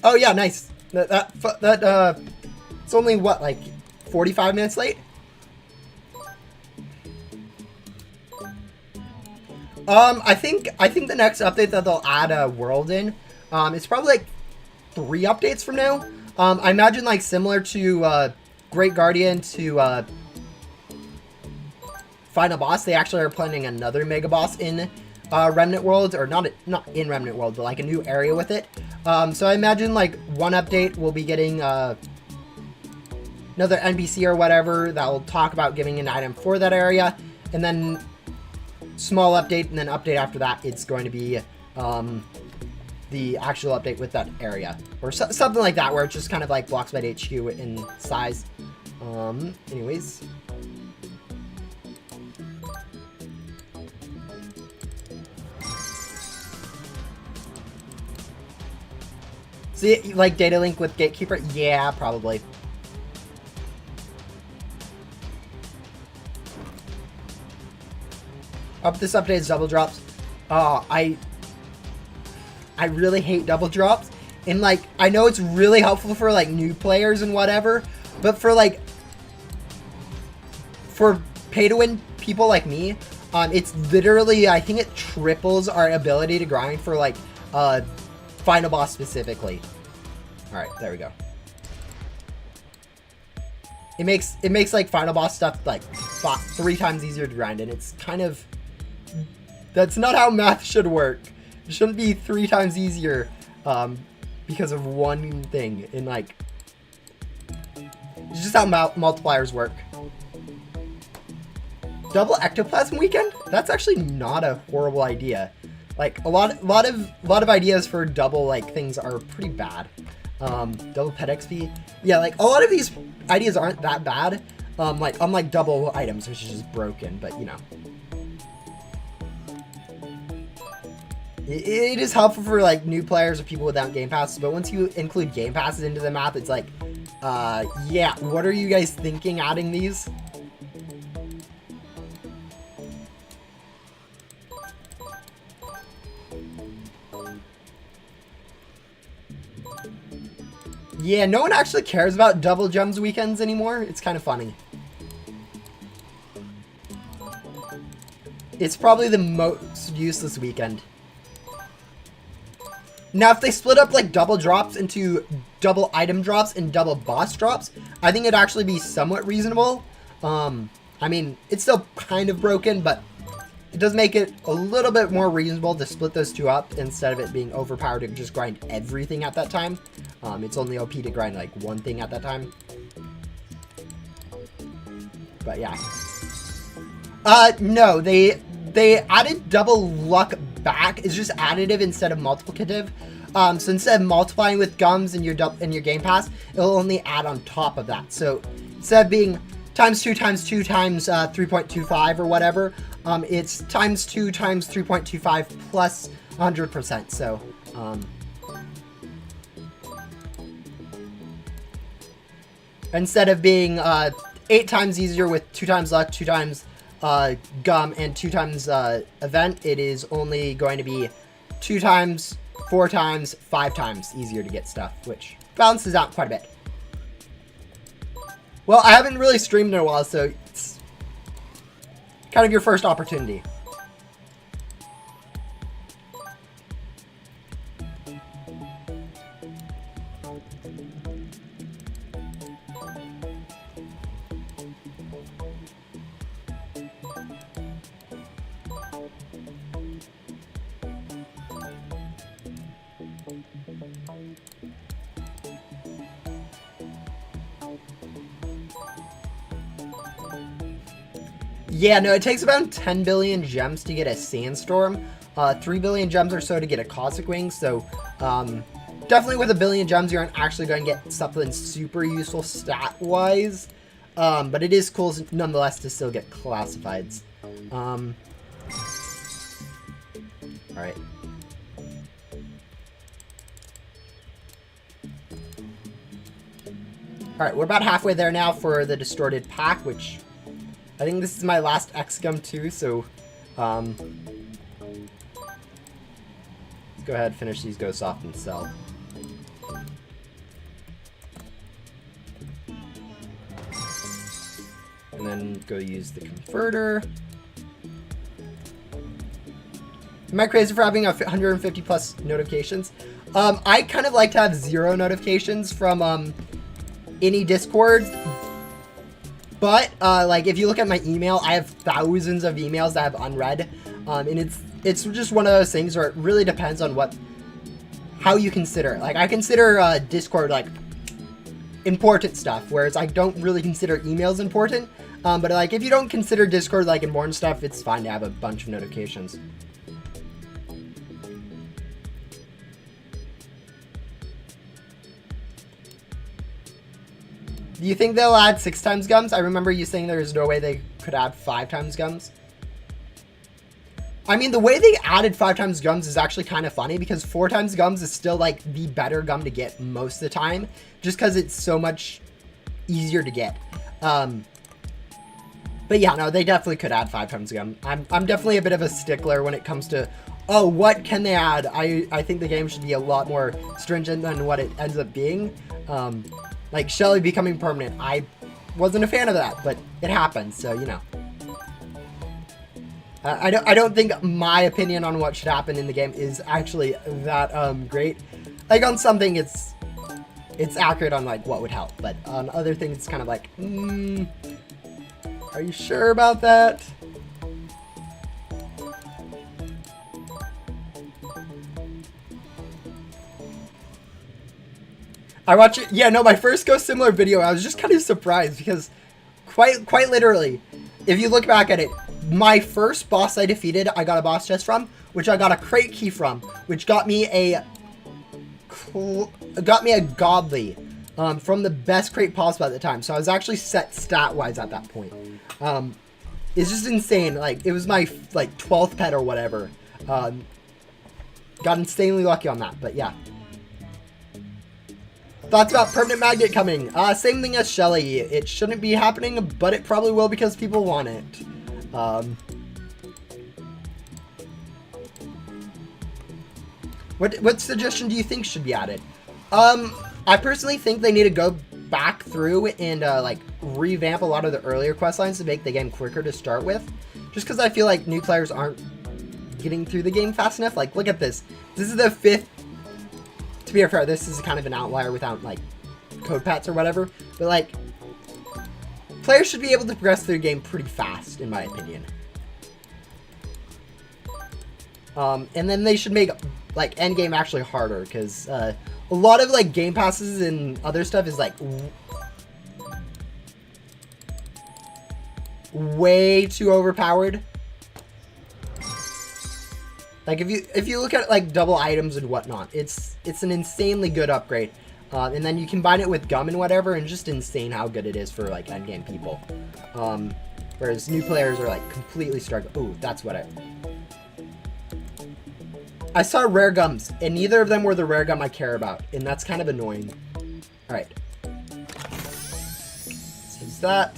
Oh, yeah, nice. It's only, what, like, 45 minutes late? I think the next update that they'll add a world in, it's probably like 3 updates from now. I imagine like similar to Great Guardian to Final Boss, they actually are planning another Mega Boss in Remnant World, or not in Remnant World, but like a new area with it. So I imagine like one update will be getting another NPC or whatever that will talk about giving an item for that area, and then small update, and then update after that, it's going to be the actual update with that area, or something like that, where it's just kind of like Bloxbed HQ in size. Anyways. See, like data link with Gatekeeper? Yeah, probably. This update is double drops. I really hate double drops. And like, I know it's really helpful for like new players and whatever, but for like, for pay to win people like me, it's literally, I think it triples our ability to grind for like, Final Boss specifically. Alright, there we go. It makes like Final Boss stuff like 3 times easier to grind, and it's kind of, that's not how math should work. It shouldn't be 3 times easier because of one thing. And like, it's just how multipliers work. Double Ectoplasm Weekend? That's actually not a horrible idea. Like a lot of ideas for double like things are pretty bad. Double pet XP. Yeah, like a lot of these ideas aren't that bad. Like unlike double items, which is just broken, but you know. It is helpful for like new players or people without game passes, but once you include game passes into the map, it's like, yeah, what are you guys thinking adding these? Yeah, no one actually cares about double gems weekends anymore. It's kind of funny. It's probably the most useless weekend. Now, if they split up like double drops into double item drops and double boss drops, I think it'd actually be somewhat reasonable. I mean, it's still kind of broken, but it does make it a little bit more reasonable to split those two up instead of it being overpowered to just grind everything at that time. It's only OP to grind like one thing at that time. But yeah. No, they added double luck back. It's just additive instead of multiplicative. So instead of multiplying with gums in your game pass, it'll only add on top of that. So instead of being times 2 times 2 times 3.25 or whatever, it's times 2 times 3.25 plus 100%. So instead of being 8 times easier with 2 times luck, 2 times gum, and 2 times event, it is only going to be 2 times, 4 times, 5 times easier to get stuff, which balances out quite a bit. Well, I haven't really streamed in a while, so it's kind of your first opportunity. Yeah, no, it takes about 10 billion gems to get a Sandstorm, 3 billion gems or so to get a Cosmic Wing, so definitely with a billion gems, you aren't actually going to get something super useful stat-wise. But it is cool nonetheless to still get classifieds. Alright. Alright, we're about halfway there now for the distorted pack, which I think this is my last X gum too, so let's go ahead, finish these ghosts off and sell. And then go use the converter. Am I crazy for having 150 plus notifications? I kind of like to have 0 notifications from any Discord, but like if you look at my email, I have thousands of emails that I have unread, and it's just one of those things where it really depends on how you consider it. Like I consider Discord like important stuff, whereas I don't really consider emails important. But like if you don't consider Discord like important stuff, it's fine to have a bunch of notifications. Do you think they'll add 6 times gums? I remember you saying there's no way they could add 5 times gums. I mean, the way they added 5 times gums is actually kind of funny because 4 times gums is still like the better gum to get most of the time, just because it's so much easier to get. But yeah, no, they definitely could add 5 times gum. I'm definitely a bit of a stickler when it comes to, oh, what can they add? I think the game should be a lot more stringent than what it ends up being. Like Shelly becoming permanent, I wasn't a fan of that, but it happened, so you know. I don't think my opinion on what should happen in the game is actually that great. Like on something, it's accurate on like what would help, but on other things, it's kind of like, are you sure about that? I watch it. Yeah, no, my first Ghost Similar video, I was just kind of surprised because quite literally, if you look back at it, my first boss I defeated, I got a boss chest from, which I got a crate key from, which got me a godly from the best crate possible at the time. So I was actually set stat-wise at that point. It's just insane. Like, it was my, like, 12th pet or whatever. Got insanely lucky on that, but yeah. Thoughts about permanent magnet coming? Same thing as Shelly. It shouldn't be happening, but it probably will because people want it. What suggestion do you think should be added? I personally think they need to go back through and like revamp a lot of the earlier quest lines to make the game quicker to start with. Just because I feel like new players aren't getting through the game fast enough. Like, look at this. This is the 5th. To be fair, this is kind of an outlier without like code pats or whatever. But like, players should be able to progress through the game pretty fast, in my opinion. And then they should make like endgame actually harder, because a lot of like game passes and other stuff is like way too overpowered. Like if you look at like double items and whatnot, it's an insanely good upgrade. And then you combine it with gum and whatever, and just insane how good it is for like endgame people. Whereas new players are like completely struggling. Ooh, that's what I saw rare gums, and neither of them were the rare gum I care about, and that's kind of annoying. All right, let's use that.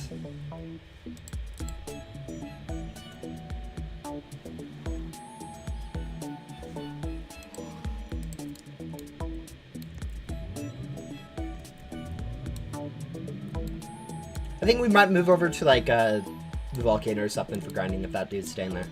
I think we might move over to like the volcano or something for grinding if that dude's staying there.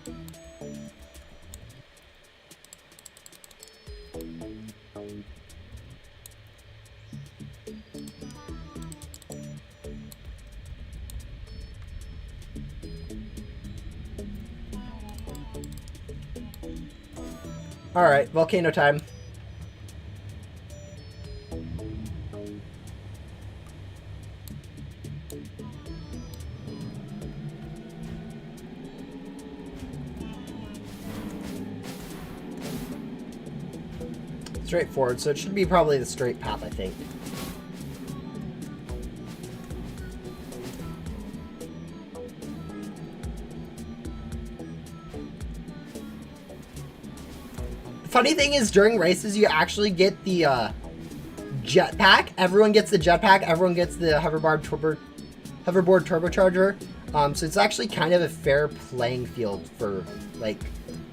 All right, volcano time. straightforward, so it should be probably the straight path, I think. Funny thing is, during races, you actually get the jetpack. Everyone gets the jetpack. Everyone gets the hoverboard turbocharger. So it's actually kind of a fair playing field for, like,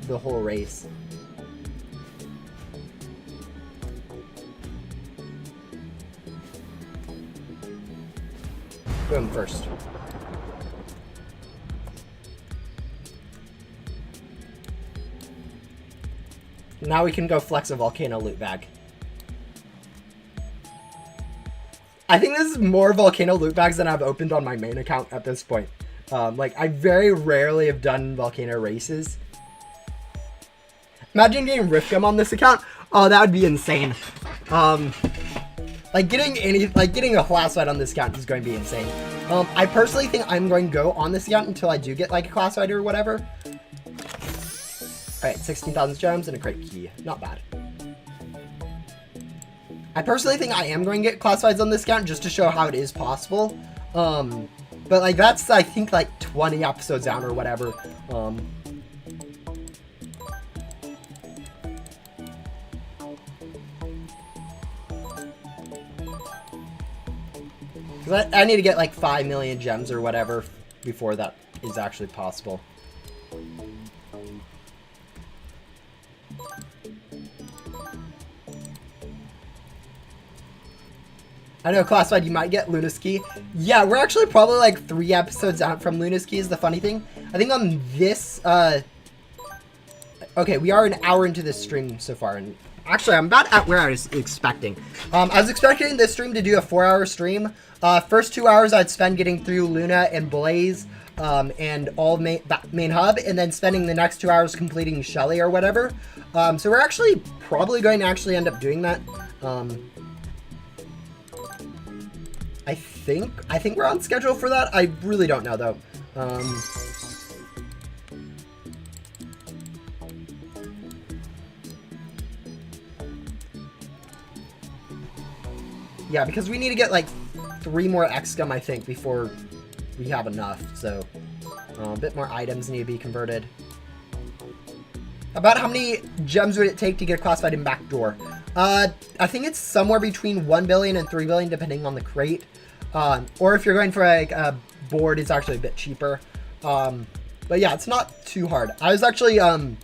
the whole race. Boom, first. Now we can go flex a volcano loot bag. I think this is more volcano loot bags than I've opened on my main account at this point. Like, I very rarely have done volcano races. Imagine getting Rift Gum on this account. Oh, that would be insane. Like, getting a classified on this account is going to be insane. I personally think I'm going to go on this account until I do get, like, a classified or whatever. Alright, 16,000 gems and a crate key. Not bad. I personally think I am going to get classifieds on this account just to show how it is possible. But, like, that's, I think, like, 20 episodes down or whatever. Because I need to get, like, 5 million gems or whatever before that is actually possible. I know, classified, you might get Lunaski. Yeah, we're actually probably like 3 episodes out from Lunaski is the funny thing. I think on this, okay, we are an hour into this stream so far, and actually I'm about at where I was expecting. I was expecting this stream to do a 4-hour stream. First 2 hours I'd spend getting through Luna and Blaze, and all main hub, and then spending the next 2 hours completing Shelly or whatever. So we're actually probably going to actually end up doing that. I think we're on schedule for that. I really don't know though. Yeah, because we need to get like 3 more XCOM, I think, before we have enough. So a bit more items need to be converted. About how many gems would it take to get classified in Backdoor? I think it's somewhere between 1 billion and 3 billion, depending on the crate. Or if you're going for like a board, it's actually a bit cheaper. But yeah, it's not too hard. I was actually, I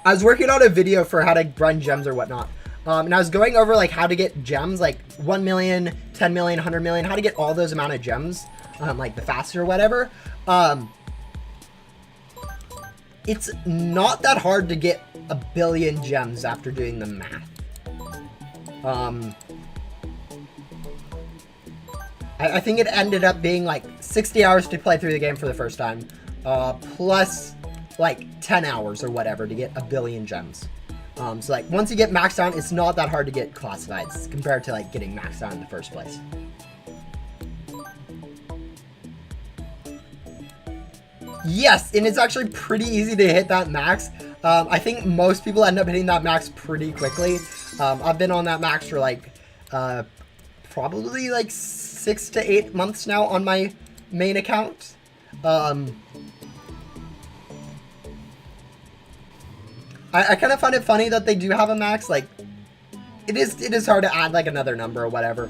was working on a video for how to grind gems or whatnot. And I was going over like how to get gems, like 1 million, 10 million, 100 million, how to get all those amount of gems, like the faster or whatever. It's not that hard to get 1 billion gems after doing the math. I think it ended up being like 60 hours to play through the game for the first time, plus like 10 hours or whatever to get 1 billion gems. So like once you get maxed out, it's not that hard to get classifieds compared to like getting maxed out in the first place. Yes, and it's actually pretty easy to hit that max. I think most people end up hitting that max pretty quickly. I've been on that max for like probably like 6 to 8 months now on my main account. I kind of find it funny that they do have a max. Like, it is hard to add like another number or whatever.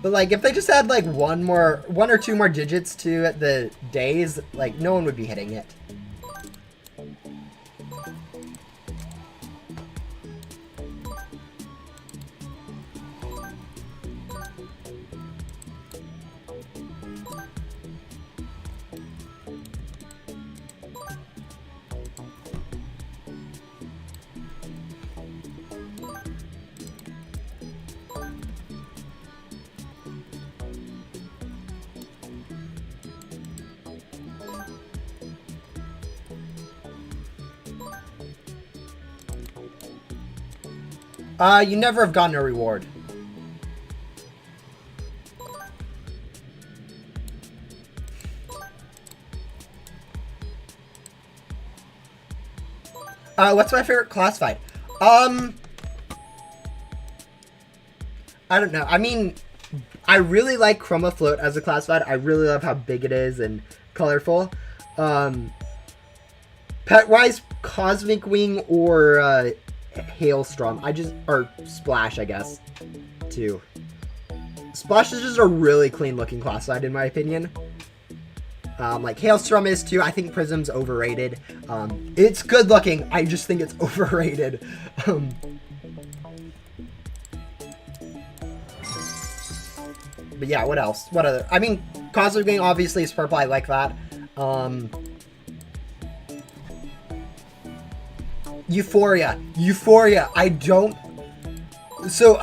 But like, if they just add like one or two more digits to the days, like no one would be hitting it. You never have gotten a reward. What's my favorite classified? I don't know. I mean, I really like Chroma Float as a classified. I really love how big it is and colorful. Pet-wise, Cosmic Wing or Hailstorm. Or Splash, I guess, too. Splash is just a really clean-looking classified, in my opinion. Like Hailstorm is too. I think Prism's overrated. It's good looking. I just think it's overrated. But yeah, what else? What other? I mean, Cosmic Wing obviously is purple. I like that. Euphoria. I don't. So,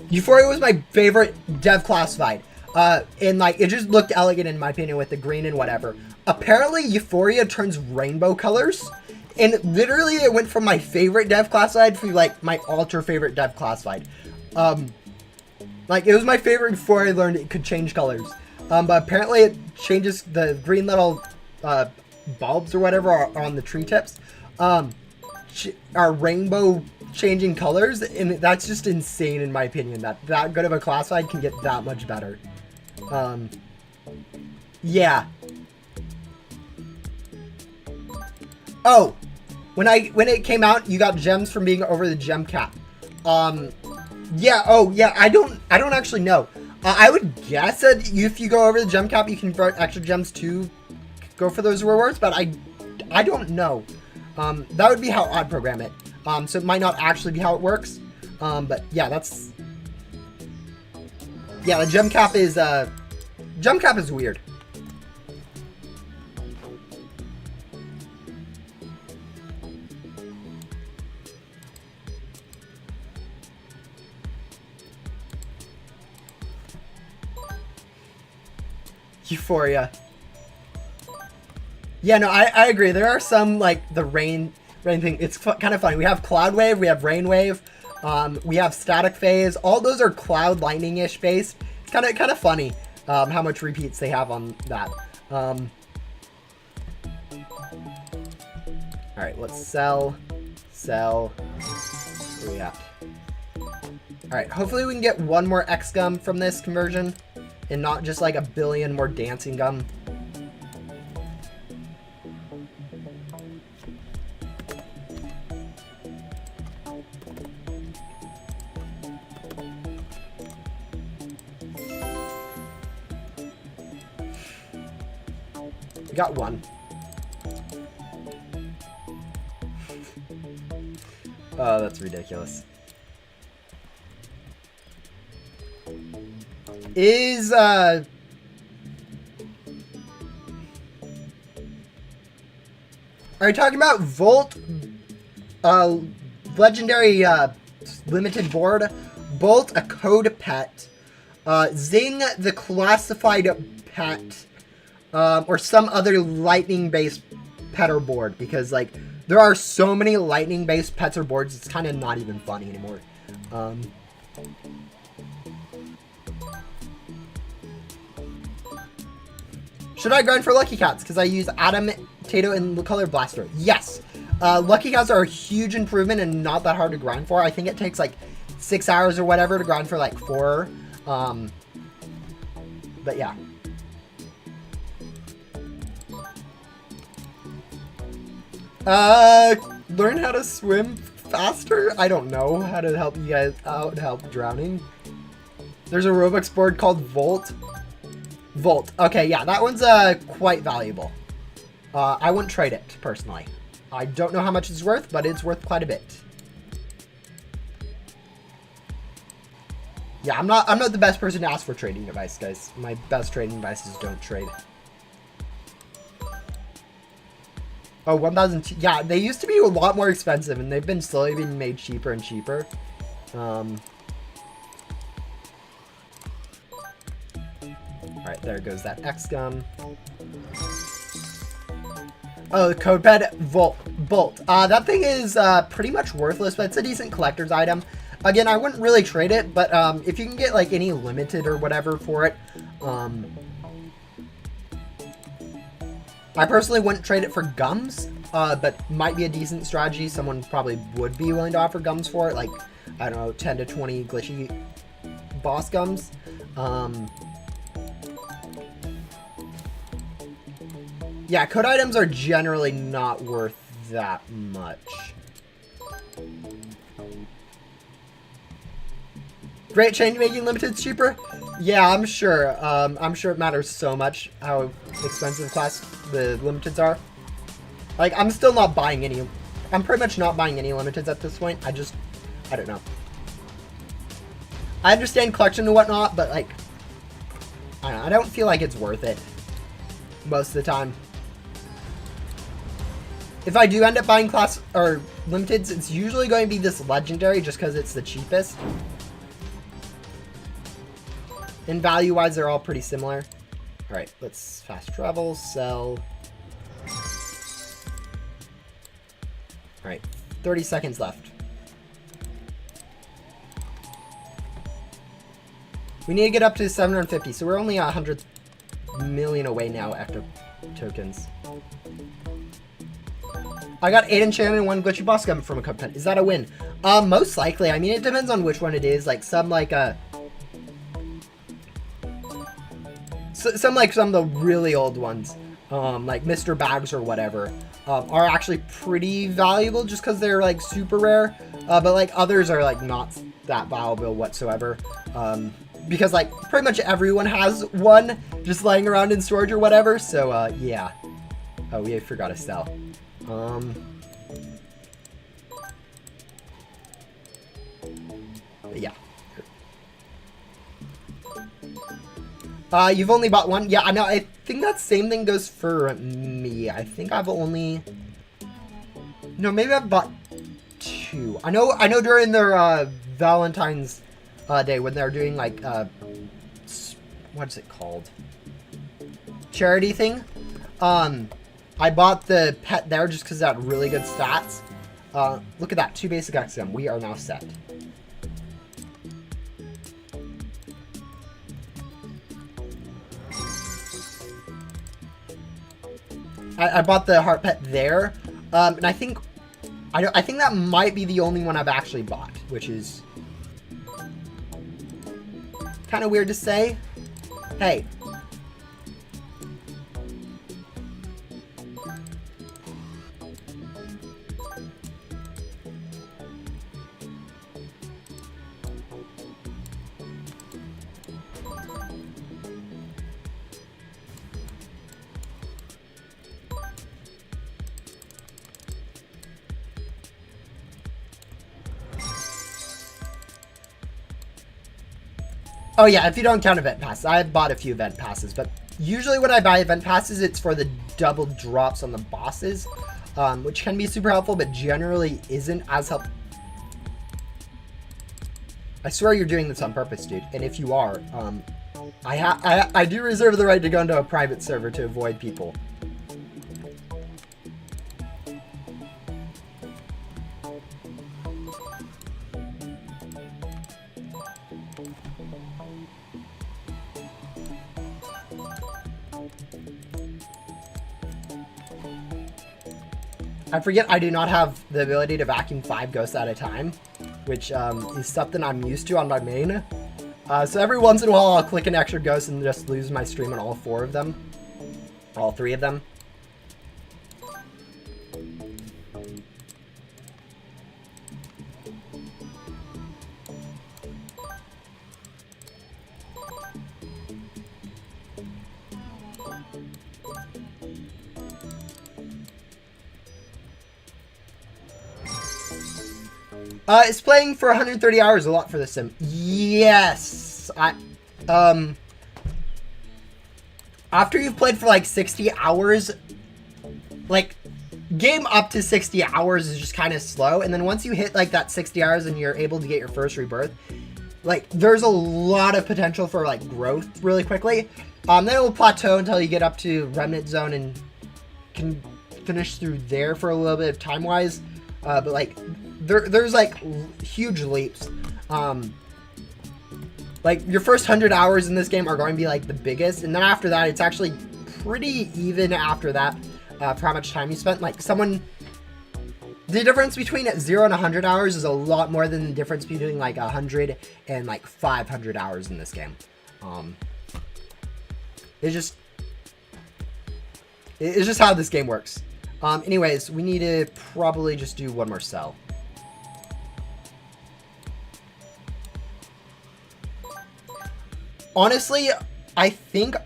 Euphoria was my favorite dev classified. And like, it just looked elegant in my opinion with the green and whatever. Apparently, Euphoria turns rainbow colors. And literally, it went from my favorite dev classified to like my ultra favorite dev classified. Like, it was my favorite before I learned it could change colors. But apparently it changes the green little bulbs or whatever are on the tree tips. Are rainbow changing colors. And that's just insane in my opinion. That good of a classified can get that much better. Yeah. Oh, when it came out, you got gems from being over the gem cap. Yeah. Oh, yeah. I don't actually know. I would guess that if you go over the gem cap, you can convert extra gems to go for those rewards, but I don't know. That would be how I'd program it. So it might not actually be how it works. But yeah, yeah, the gem cap is weird. Euphoria. Yeah, no, I agree. There are some, like, the rain thing. It's kind of funny. We have Cloud Wave, we have Rain Wave, we have Static Phase. All those are Cloud Lightning-ish based. It's kind of funny how much repeats they have on that. Alright, let's sell. Where we at? Alright, hopefully we can get one more X Gum from this conversion. And not just like a billion more dancing gum. We got one. Oh, that's ridiculous. Are you talking about Volt? Legendary limited board. Bolt, a code pet. Zing, the classified pet. Or some other lightning-based pet or board. Because, like, there are so many lightning-based pets or boards, it's kind of not even funny anymore. Should I grind for Lucky Cats? Because I use Atom, Tato, and Color Blaster. Yes. Lucky Cats are a huge improvement and not that hard to grind for. I think it takes like 6 hours or whatever to grind for like 4. But yeah. Learn how to swim faster? I don't know how to help you guys out, help drowning. There's a Robux board called Volt. Okay, yeah, that one's quite valuable. I wouldn't trade it, personally. I don't know how much it's worth, but it's worth quite a bit. Yeah, I'm not the best person to ask for trading advice, guys. My best trading advice is don't trade. Oh, 1,000. Yeah, they used to be a lot more expensive, and they've been slowly being made cheaper and cheaper. Alright, there goes that X Gum. Oh, the code pad Bolt. That thing is pretty much worthless, but it's a decent collector's item. Again, I wouldn't really trade it, but if you can get like any limited or whatever for it, I personally wouldn't trade it for gums. but might be a decent strategy. Someone probably would be willing to offer gums for it, like, I don't know, 10 to 20 glitchy boss gums. Yeah, code items are generally not worth that much. Great change making limiteds cheaper? Yeah, I'm sure. I'm sure it matters so much how expensive class the limiteds are. Like, I'm still not buying any. I'm pretty much not buying any limiteds at this point. I don't know. I understand collection and whatnot, but like, I don't know, I don't feel like it's worth it most of the time. If I do end up buying class or limiteds, it's usually going to be this legendary just because it's the cheapest. And value-wise, they're all pretty similar. All right, let's fast travel, sell. All right, 30 seconds left. We need to get up to 750, so we're only 100 million away now after tokens. I got 8 enchantment and 1 glitchy boss gum from a cup pen. Is that a win? Most likely. I mean, it depends on which one it is. Like some some of the really old ones, like Mr. Bags or whatever, are actually pretty valuable just because they're like super rare. But like others are like not that valuable whatsoever. Because like pretty much everyone has one just laying around in storage or whatever. So yeah. Oh, we forgot to sell. Yeah. You've only bought one? Yeah, I know. I think that same thing goes for me. I think I've only... No, maybe I've bought 2. I know during their Valentine's Day when they're doing like what is it called? Charity thing. I bought the pet there just because it had really good stats. Look at that, 2 basic XM. We are now set. I bought the heart pet there, and I think that might be the only one I've actually bought, which is kind of weird to say. Hey. Oh yeah, if you don't count event passes. I've bought a few event passes, but usually when I buy event passes, it's for the double drops on the bosses, which can be super helpful, but generally isn't as helpful. I swear you're doing this on purpose, dude. And if you are, I do reserve the right to go into a private server to avoid people. I forget I do not have the ability to vacuum 5 ghosts at a time, which is something I'm used to on my main. So every once in a while I'll click an extra ghost and just lose my stream on all 4 of them. All 3 of them. It's playing for 130 hours, a lot for this sim. Yes! After you've played for like 60 hours, like, game up to 60 hours is just kind of slow, and then once you hit like that 60 hours and you're able to get your first rebirth, like, there's a lot of potential for like growth really quickly. Then it will plateau until you get up to Remnant Zone and can finish through there for a little bit of time-wise. But like, there's like huge leaps. Like your first 100 hours in this game are going to be like the biggest, and then after that it's actually pretty even after that. for how much time you spent. Like someone, the difference between 0 and 100 hours is a lot more than the difference between like 100 and like 500 hours in this game. It's just how this game works. Anyways, we need to probably just do one more cell. Honestly, I think,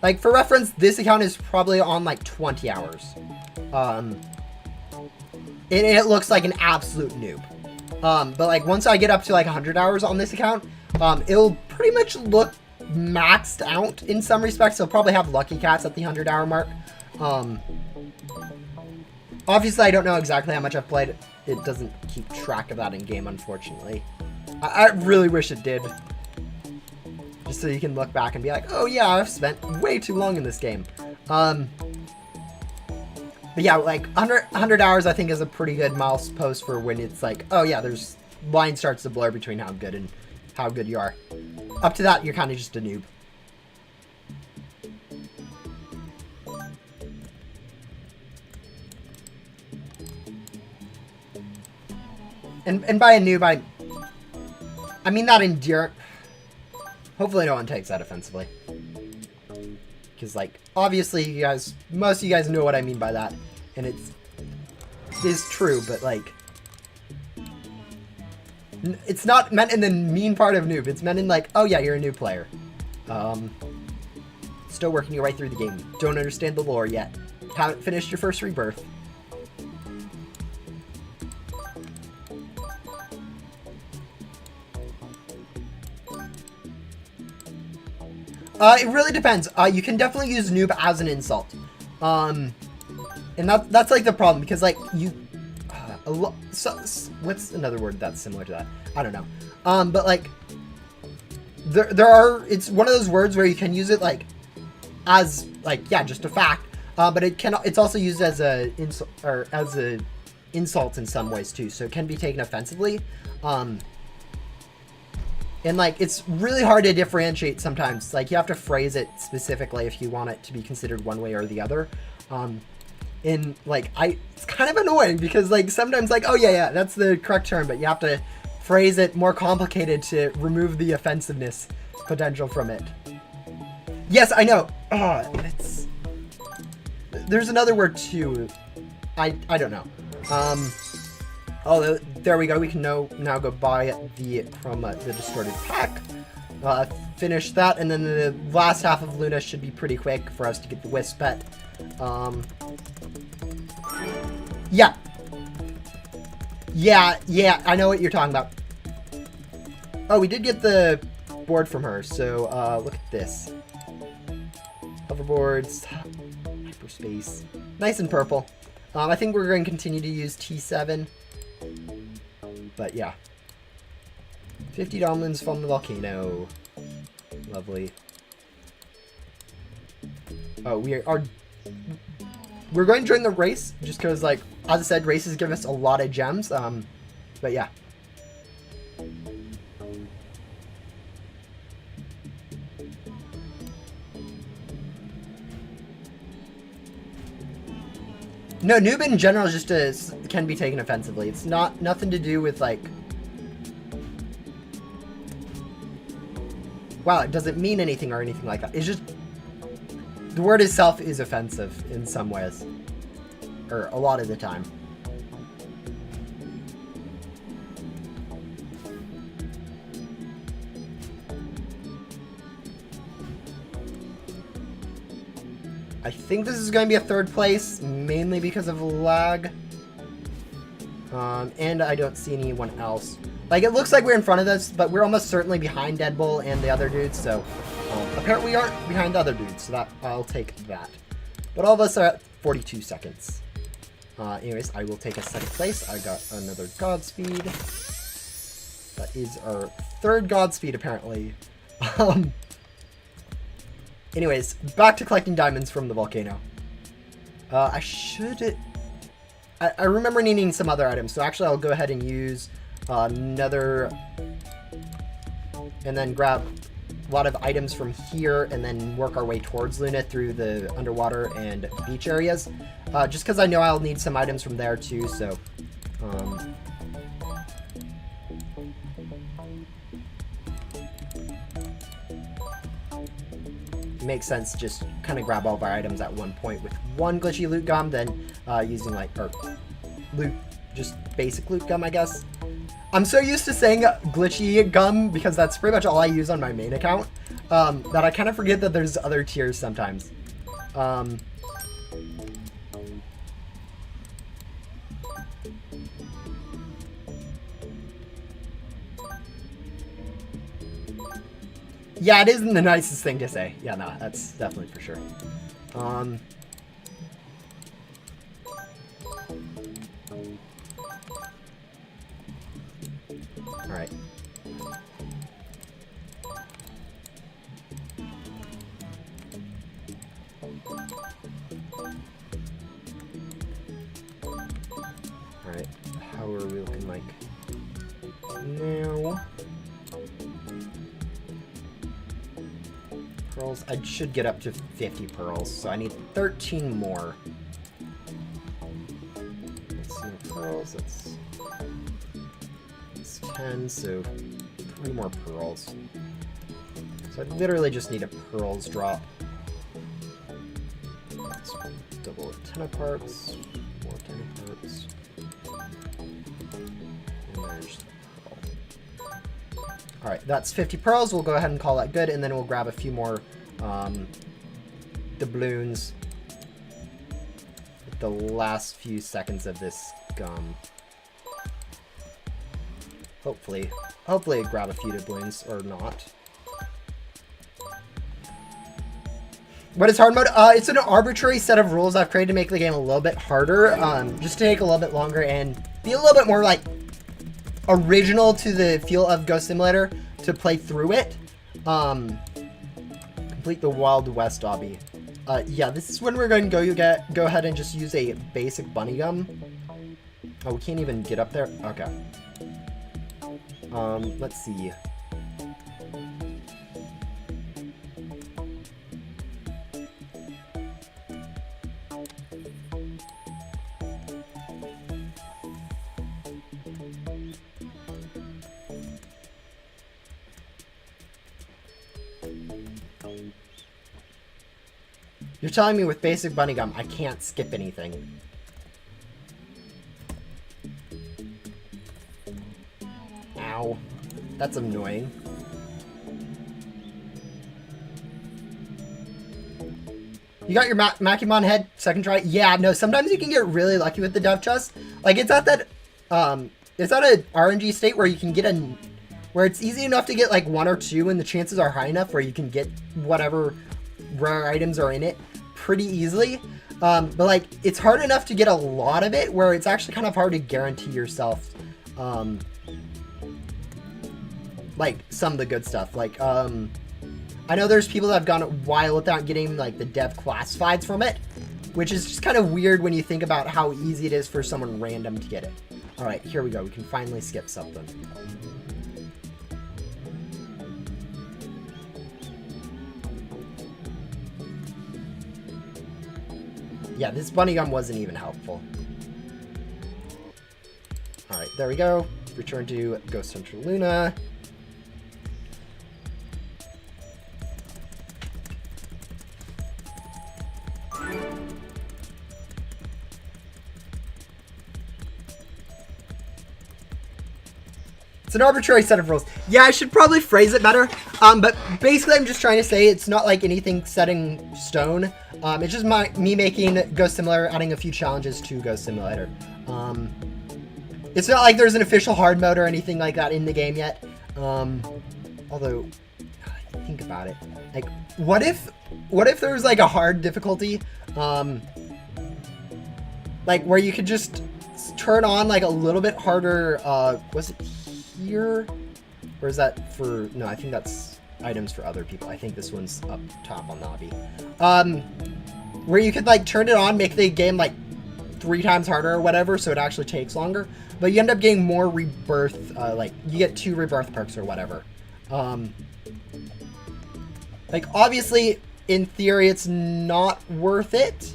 like, for reference, this account is probably on like 20 hours. It looks like an absolute noob. But like once I get up to like 100 hours on this account, it'll pretty much look maxed out in some respects. It'll probably have lucky cats at the 100-hour mark. Obviously, I don't know exactly how much I've played. It doesn't keep track of that in game, unfortunately. I really wish it did. Just so you can look back and be like, oh yeah, I've spent way too long in this game. But yeah, like 100 hours I think is a pretty good milepost for when it's like, oh yeah, there's line starts to blur between how good and how good you are. Up to that, you're kind of just a noob. And by a noob, I mean not endurant. Hopefully no one takes that offensively. Because, like, obviously you guys, most of you guys know what I mean by that. And it is true, but, like, it's not meant in the mean part of noob. It's meant in, like, oh yeah, you're a new player. Still working your way through the game. Don't understand the lore yet. Haven't finished your first Rebirth. It really depends. You can definitely use noob as an insult. And that's like the problem, because like you, what's another word that's similar to that? I don't know. But like it's one of those words where you can use it like as like, yeah, just a fact. But it's also used as a insult in some ways too. So it can be taken offensively. And, like, it's really hard to differentiate sometimes. Like, you have to phrase it specifically if you want it to be considered one way or the other. And, like, it's kind of annoying because, like, sometimes, like, oh, yeah, that's the correct term, but you have to phrase it more complicated to remove the offensiveness potential from it. Yes, I know. There's another word, too. I don't know. Oh, there we go. We can now go buy from the distorted pack. Finish that, and then the last half of Luna should be pretty quick for us to get the Wisp pet. Yeah, I know what you're talking about. Oh, we did get the board from her, so look at this. Hoverboards, hyperspace, nice and purple. I think we're going to continue to use T7. But yeah, 50 diamonds from the volcano. Lovely. Oh, we're going to join the race just because, like, as I said, races give us a lot of gems. But yeah. No, noob in general just can be taken offensively. It's nothing to do with, like... Wow, it doesn't mean anything or anything like that. It's just... The word itself is offensive in some ways. Or a lot of the time. I think this is going to be a third place, mainly because of lag. And I don't see anyone else. Like, it looks like we're in front of this, but we're almost certainly behind Deadbull and the other dudes, so... apparently we aren't behind the other dudes, so that I'll take that. But all of us are at 42 seconds. Anyways, I will take a second place. I got another Godspeed. That is our third Godspeed, apparently. Anyways, back to collecting diamonds from the volcano. I remember needing some other items, so actually I'll go ahead and use another... And then grab a lot of items from here and then work our way towards Luna through the underwater and beach areas. Just because I know I'll need some items from there too, so... it makes sense to just kind of grab all of our items at one point with one glitchy loot gum, then using like, or loot, just basic loot gum, I guess. I'm so used to saying glitchy gum because that's pretty much all I use on my main account, that I kind of forget that there's other tiers sometimes. Yeah, it isn't the nicest thing to say. Yeah, no, that's definitely for sure. Alright. Alright, how are we looking like now? Pearls. I should get up to 50 pearls, so I need 13 more. That's no pearls. That's 10, so 3 more pearls. So I literally just need a pearls drop. Let's double 10 of parts, more 10 of parts. And there's Alright, that's 50 pearls. We'll go ahead and call that good, and then we'll grab a few more doubloons with the last few seconds of this gum. Hopefully grab a few doubloons, or not. What is hard mode? It's an arbitrary set of rules I've created to make the game a little bit harder, just to take a little bit longer and be a little bit more, like, original to the feel of Ghost Simulator to play through it. Complete the Wild West obby. Yeah, this is when we're going to go ahead and just use a basic bunny gum. Oh, we can't even get up there? Okay. Let's see. You're telling me with basic bunny gum, I can't skip anything. Ow. That's annoying. You got your Makimon head, second try? Yeah, no, sometimes you can get really lucky with the dev chest. Like, it's at that, it's at a RNG state where you can get where it's easy enough to get, like, 1 or 2, and the chances are high enough where you can get whatever rare items are in it pretty easily. But, like, it's hard enough to get a lot of it where it's actually kind of hard to guarantee yourself, like, some of the good stuff. Like, I know there's people that have gone a while without getting, like, the dev classifieds from it, which is just kind of weird when you think about how easy it is for someone random to get it. All right, here we go. We can finally skip something. Yeah, this bunny gum wasn't even helpful. All right, there we go. Return to Ghost Hunter Luna. It's an arbitrary set of rules. Yeah, I should probably phrase it better. But basically, I'm just trying to say it's not like anything set in stone. It's just me making Ghost Simulator, adding a few challenges to Ghost Simulator. It's not like there's an official hard mode or anything like that in the game yet. Although, think about it. Like, what if there was like a hard difficulty, like where you could just turn on like a little bit harder? Was it here, or is that for? No, I think that's items for other people. I think this one's up top on the hobby. Where you could like turn it on, make the game like 3 times harder or whatever, so it actually takes longer. But you end up getting more rebirth, like you get 2 rebirth perks or whatever. Like, obviously, in theory, it's not worth it.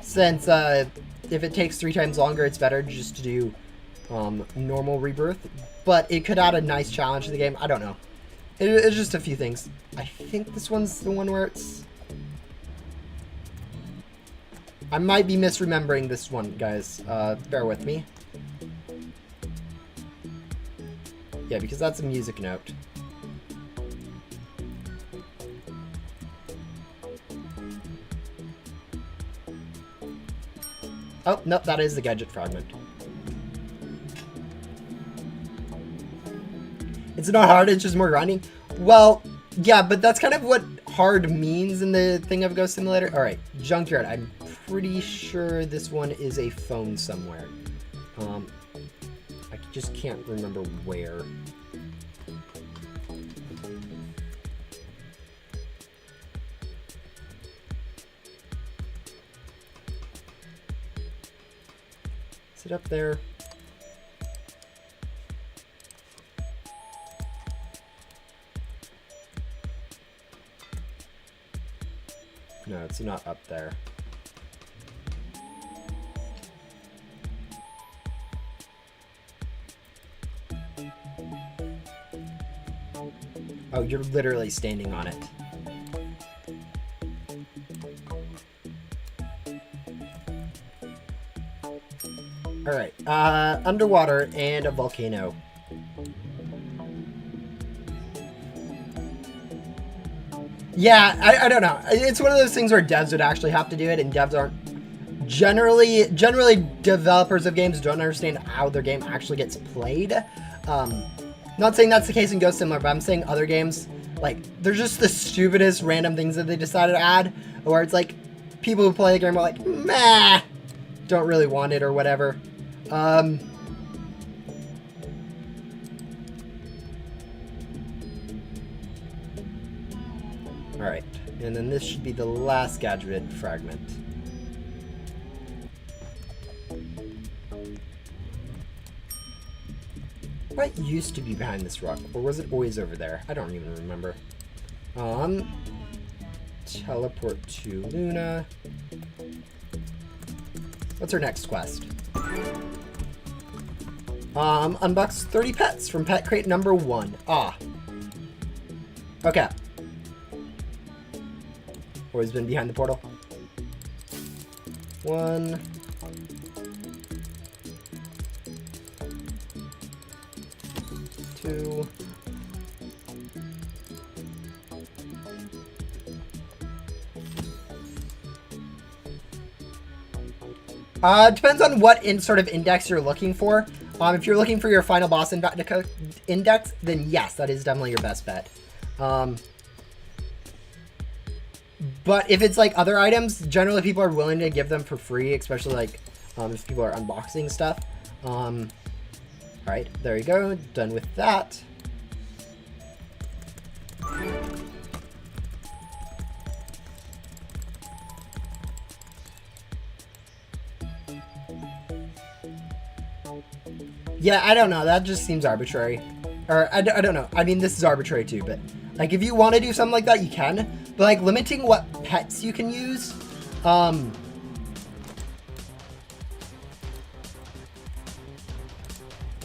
Since, if it takes 3 times longer, it's better just to do normal Rebirth. But it could add a nice challenge to the game. I don't know. It's just a few things. I think this one's the one where it's... I might be misremembering this one, guys. Bear with me. Yeah, because that's a music note. Oh, nope, that is the gadget fragment. It's not hard, it's just more grinding. Well, yeah, but that's kind of what hard means in the thing of Ghost Simulator. Alright, Junkyard. I'm pretty sure this one is a phone somewhere. I just can't remember where. Is it up there? No, it's not up there. Oh, you're literally standing on it. Alright, underwater and a volcano. Yeah, I don't know. It's one of those things where devs would actually have to do it, and devs aren't... Generally, developers of games don't understand how their game actually gets played. Not saying that's the case in Ghost Simulator, but I'm saying other games, like, they're just the stupidest random things that they decided to add, where it's like, people who play the game are like, meh, don't really want it or whatever. Alright, and then this should be the last gadget fragment. What used to be behind this rock? Or was it always over there? I don't even remember. Teleport to Luna. What's our next quest? Unbox 30 pets from pet crate number 1. Ah. Okay. Always been behind the portal. 1. 2. Depends on what sort of index you're looking for. If you're looking for your final boss index, then yes, that is definitely your best bet. But if it's like other items, generally people are willing to give them for free, especially like if people are unboxing stuff. Alright, there you go. Done with that. Yeah, I don't know. That just seems arbitrary. Or, I don't know. I mean, this is arbitrary too, but... Like, if you want to do something like that, you can. But, like, limiting what pets you can use...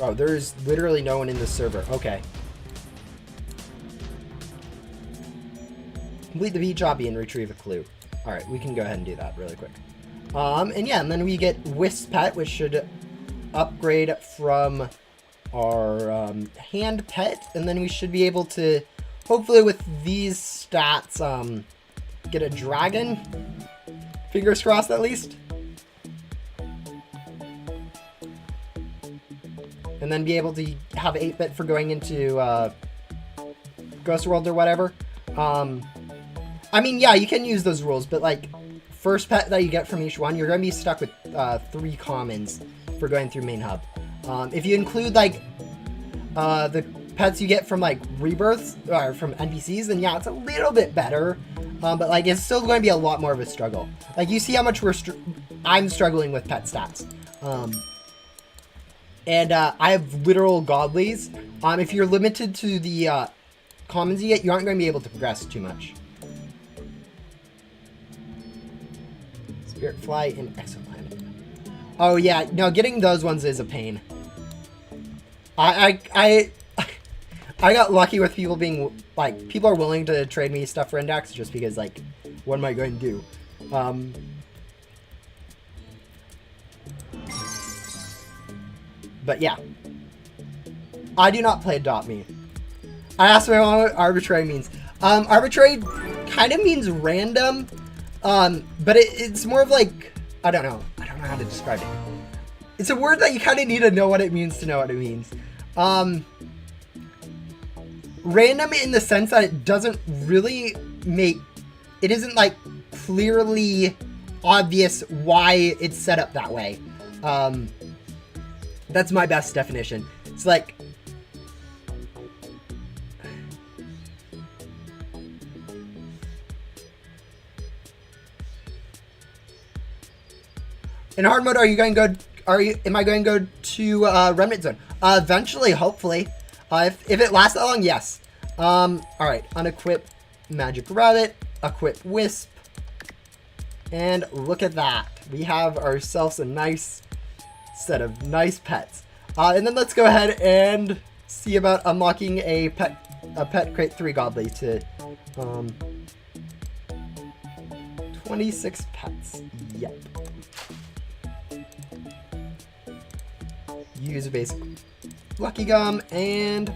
Oh, there's literally no one in this server. Okay. Complete the beach hobby and retrieve a clue. Alright, we can go ahead and do that really quick. And yeah, and then we get Wisp Pet, which should upgrade from our hand pet. And then we should be able to, hopefully with these stats, get a dragon. Fingers crossed, at least. And then be able to have 8-bit for going into Ghost World or whatever. I mean, yeah, you can use those rules, but like, first pet that you get from each one, you're going to be stuck with 3 commons for going through main hub. If you include like the pets you get from like rebirths or from NPCs, then yeah, it's a little bit better. But like, it's still going to be a lot more of a struggle. Like, you see how much I'm struggling with pet stats. And I have literal godlies. If you're limited to the commons you get, you aren't going to be able to progress too much. Spirit Fly and Exoplanet. Oh yeah, no, getting those ones is a pain. I got lucky with people being, like, people are willing to trade me stuff for index just because, like, what am I going to do? But yeah. I do not play Adopt Me. I asked what arbitrary means. Arbitrary kind of means random, but it's more of like, I don't know how to describe it. It's a word that you kind of need to know what it means to know what it means. Random in the sense that it doesn't really it isn't like clearly obvious why it's set up that way. That's my best definition. It's like, in hard mode, am I going to go to Remnant Zone? Eventually, hopefully. If it lasts that long, yes. Alright, unequip Magic Rabbit, equip Wisp, and look at that. We have ourselves a nice set of nice pets. And then let's go ahead and see about unlocking a pet crate 3 godly to 26 pets. Yep. Use a basic Lucky Gum and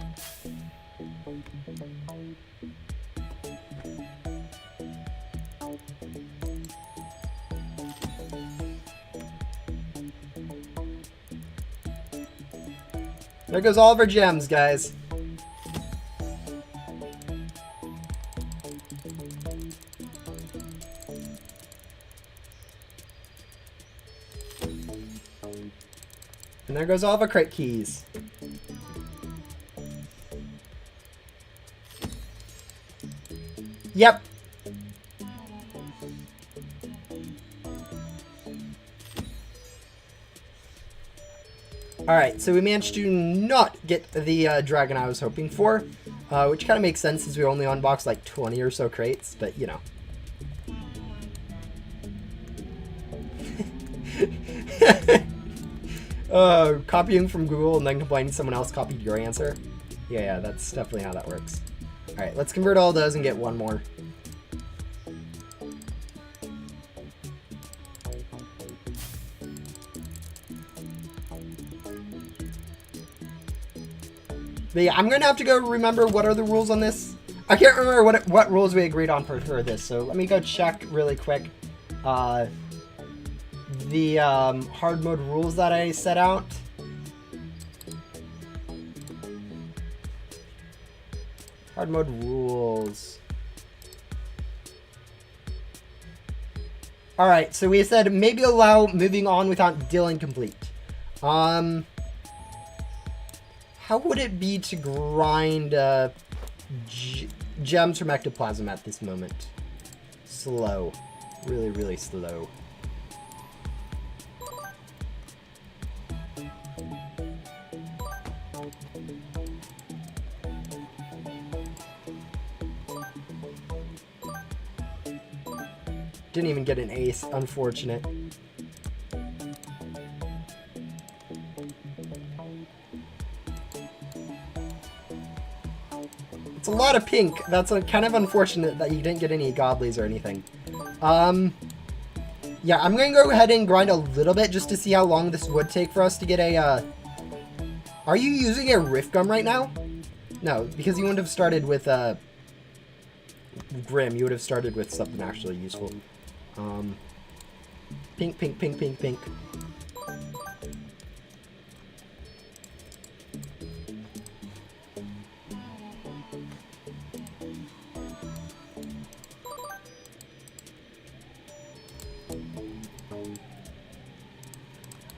there goes all of our gems, guys. And there goes all of our crate keys. Yep. Alright, so we managed to not get the dragon I was hoping for, which kind of makes sense since we only unboxed like 20 or so crates, but you know. Copying from Google and then complaining someone else copied your answer. Yeah, that's definitely how that works. Alright, let's convert all those and get one more. But yeah, I'm gonna have to go remember what are the rules on this. I can't remember what rules we agreed on for this, so let me go check really quick. The hard mode rules that I set out. Hard mode rules. Alright, so we said maybe allow moving on without dealing complete. How would it be to grind gems from ectoplasm at this moment? Slow. Really, really slow. Didn't even get an ace, unfortunate. It's a lot of pink. That's kind of unfortunate that you didn't get any godlies or anything. Yeah, I'm going to go ahead and grind a little bit just to see how long this would take for us to get a, Are you using a Rift Gum right now? No, because you wouldn't have started with, Grim. You would have started with something actually useful. Pink, pink, pink, pink, pink.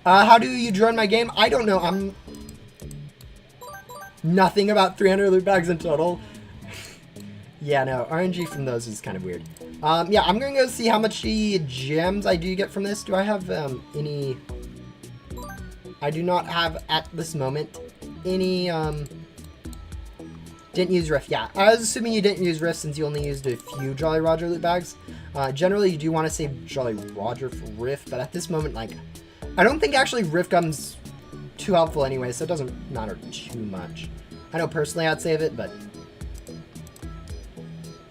How do you join my game? I don't know. I'm nothing about 300 loot bags in total. Yeah, no, RNG from those is kind of weird. Yeah, I'm gonna go see how much gems I do get from this. Do I have any? I do not have at this moment any Didn't use Rift. Yeah, I was assuming you didn't use Rift since you only used a few Jolly Roger loot bags. Generally, you do want to save Jolly Roger for Rift, but at this moment, like, I don't think actually Rift Gum's too helpful anyway, so it doesn't matter too much. I know personally I'd save it, but...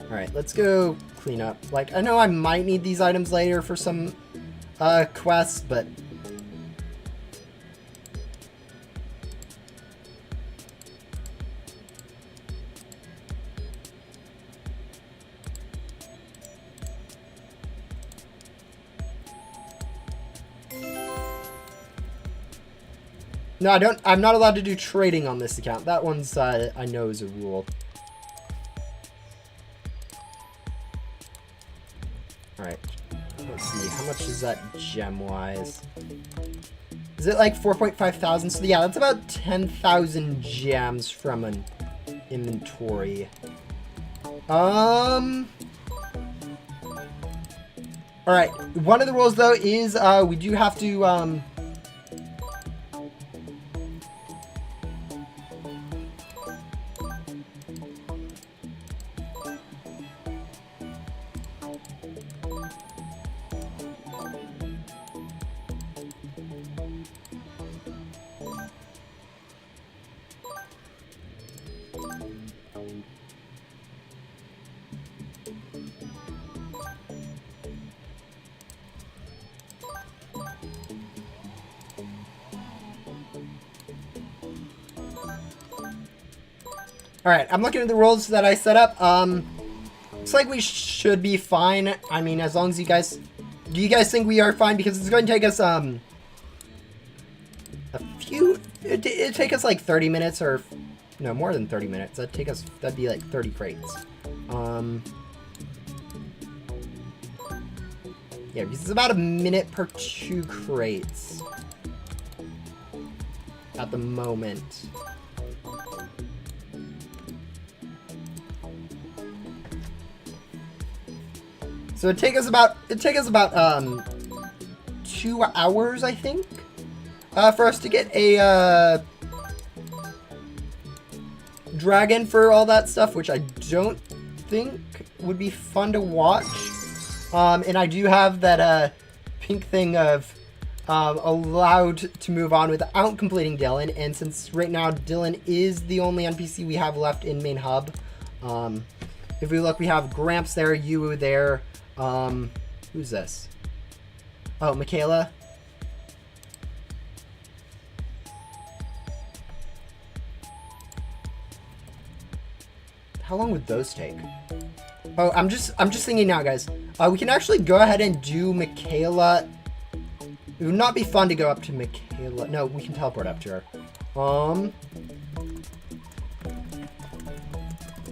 Alright, let's go clean up. Like, I know I might need these items later for some quests, but... No, I don't. I'm not allowed to do trading on this account. That one's, I know, is a rule. Alright. Let's see. How much is that gem-wise? Is it like 4.5 thousand? So, yeah, that's about 10,000 gems from an inventory. Alright. One of the rules, though, is we do have to, Alright, I'm looking at the rules that I set up. Looks like we should be fine. I mean, as long as you guys... Do you guys think we are fine? Because it's going to take us, a few... It'd take us like 30 minutes or... No, more than 30 minutes. That'd be like 30 crates. Yeah, because it's about a minute per 2 crates. At the moment. So it'd take us about 2 hours, I think, for us to get a dragon for all that stuff, which I don't think would be fun to watch. And I do have that pink thing of allowed to move on without completing Dylan, and since right now Dylan is the only NPC we have left in main hub, if we look, we have Gramps there, Yu there. Who's this? Oh, Michaela. How long would those take? Oh, I'm just thinking now, guys. We can actually go ahead and do Michaela. It would not be fun to go up to Michaela. No, we can teleport up to her.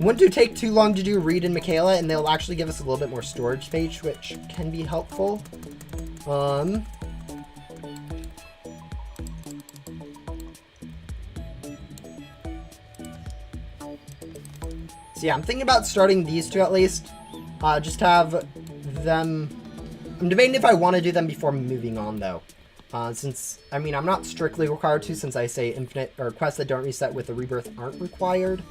Wouldn't it take too long to do Reed and Michaela, and they'll actually give us a little bit more storage space, which can be helpful. So yeah, I'm thinking about starting these two at least. Just have them... I'm debating if I want to do them before moving on, though. Since, I mean, I'm not strictly required to, since I say infinite, or quests that don't reset with the rebirth aren't required.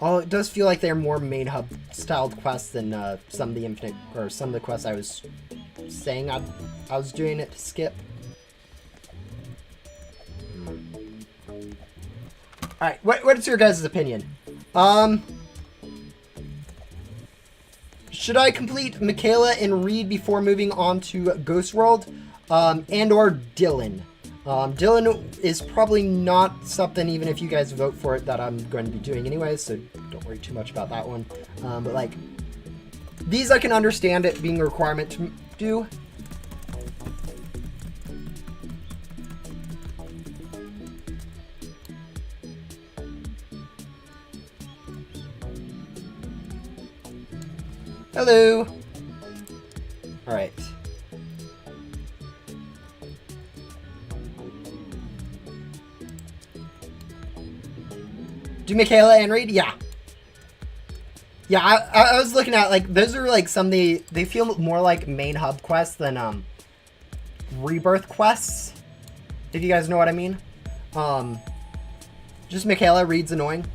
Oh, it does feel like they're more main hub styled quests than some of the infinite, or some of the quests I was saying I was doing it to skip. Alright, what's your guys' opinion? Should I complete Michaela and Reed before moving on to Ghost World? And or Dylan? Dylan is probably not something, even if you guys vote for it, that I'm going to be doing anyways, so don't worry too much about that one. But like, these I can understand it being a requirement to do. Hello! Alright. Do Michaela and Reed? Yeah. Yeah, I was looking at, like, those are, like, some of the... They feel more like main hub quests than, Rebirth quests. If you guys know what I mean. Just Michaela. Reed's annoying.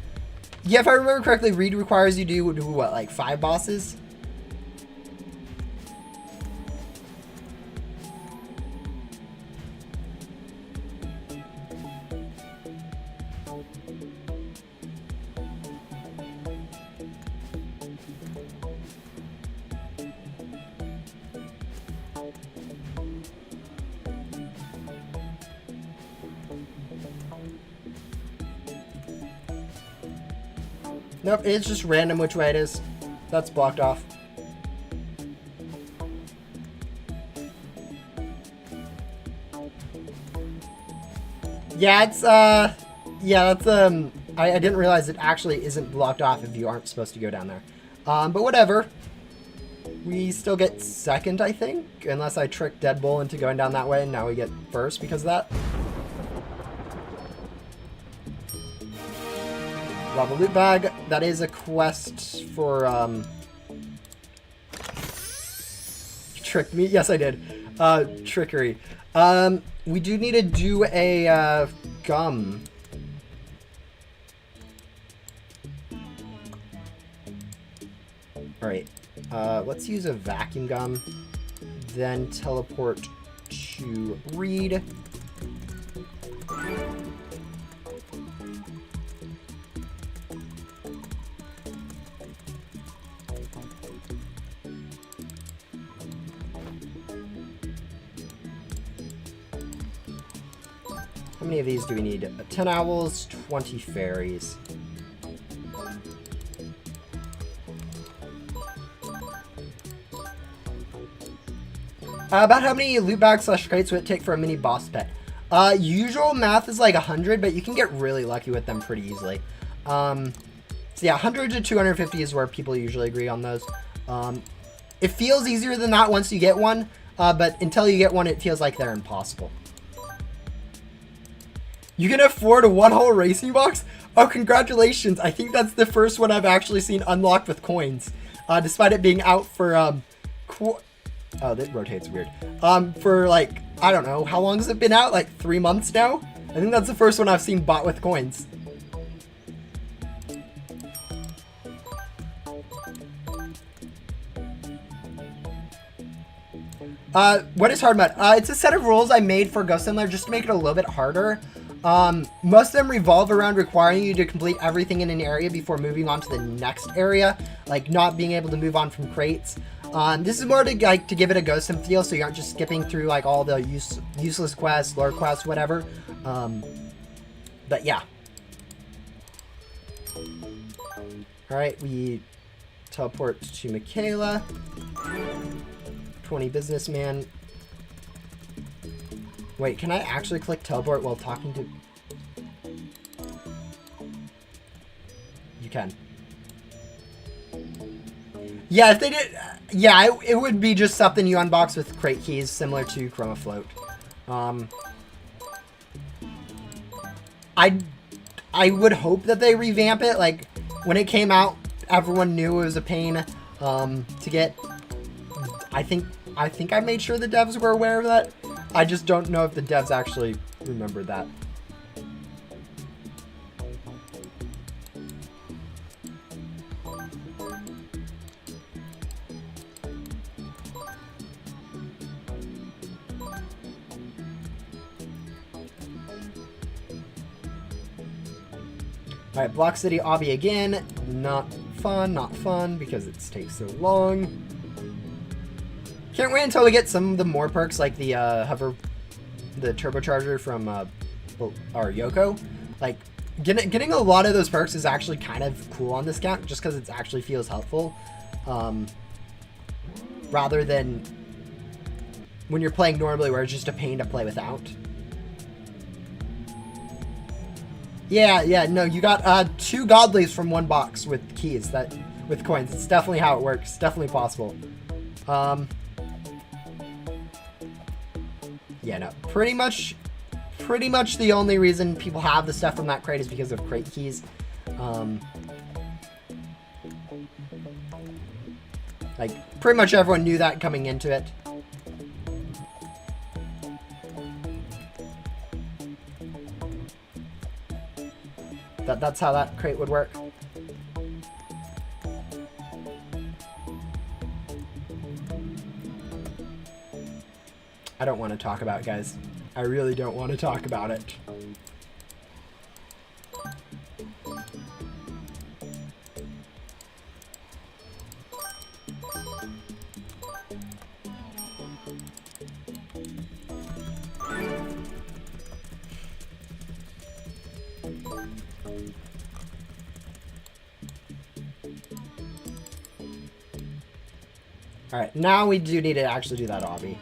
Yeah, if I remember correctly, Reed requires you to do what, like 5 bosses? Nope, it's just random which way it is. That's blocked off. Yeah, it's, yeah, that's, I didn't realize it actually isn't blocked off if you aren't supposed to go down there. But whatever. We still get second, I think, unless I tricked Deadbull into going down that way, and now we get first because of that. Lava loot bag. That is a quest for, tricked me? Yes, I did. Trickery. We do need to do a, gum. Alright. Let's use a vacuum gum. Then teleport to Reed. How many of these do we need? 10 owls, 20 fairies. About how many loot bags / crates would it take for a mini boss pet? Usual math is like 100, but you can get really lucky with them pretty easily. So yeah, 100 to 250 is where people usually agree on those. It feels easier than that once you get one, but until you get one, it feels like they're impossible. You can afford a 1 whole racing box? Oh, congratulations. I think that's the first one I've actually seen unlocked with coins. Despite it being out for, oh, that rotates weird. For like, I don't know, how long has it been out? Like 3 months now? I think that's the first one I've seen bought with coins. What is hard mode? It's a set of rules I made for Ghost Simulator just to make it a little bit harder. Most of them revolve around requiring you to complete everything in an area before moving on to the next area, like not being able to move on from crates. This is more to like to give it a Ghost Sim feel, so you aren't just skipping through like all the useless quests, lore quests, whatever. But yeah. All right, we teleport to Michaela. 20 businessman. Wait, can I actually click teleport while talking to... You can. Yeah, if they did... Yeah, it would be just something you unbox with crate keys, similar to Chroma Float. I would hope that they revamp it. Like, when it came out, everyone knew it was a pain to get. I think I made sure the devs were aware of that. I just don't know if the devs actually remembered that. Alright, Block City Obby again. Not fun, because it takes so long. Can't wait until we get some of the more perks, like the the turbocharger from our Yoko. Like, getting a lot of those perks is actually kind of cool on this account, just because it actually feels helpful. Rather than when you're playing normally, where it's just a pain to play without. Yeah, no, you got 2 godlies from 1 box with keys, with coins. It's definitely how it works. It's definitely possible. Yeah, no, pretty much the only reason people have the stuff from that crate is because of crate keys. Like, pretty much everyone knew that coming into it. That's how that crate would work. I don't want to talk about it, guys. I really don't want to talk about it. Alright, now we do need to actually do that obby.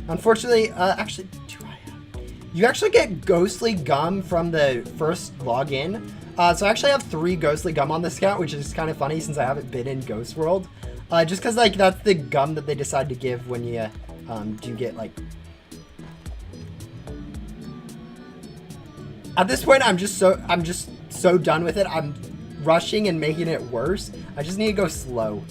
Unfortunately, actually, you actually get ghostly gum from the first login. So I actually have 3 ghostly gum on this account, which is kind of funny since I haven't been in Ghost World. Just because, like, that's the gum that they decide to give when you do get, like... At this point, I'm just so done with it. I'm rushing and making it worse. I just need to go slow.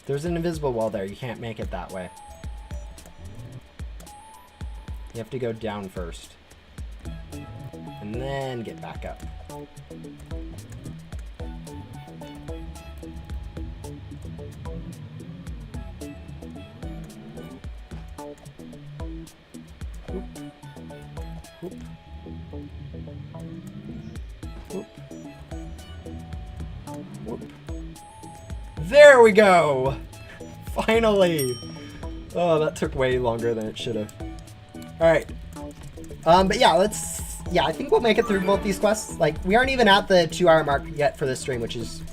There's an invisible wall there. You can't make it that way. You have to go down first. And then get back up. Whoop. Whoop. Whoop. There we go! Finally! Oh, that took way longer than it should have. Alright. But yeah, I think we'll make it through both these quests. Like, we aren't even at the 2-hour mark yet for this stream, which is,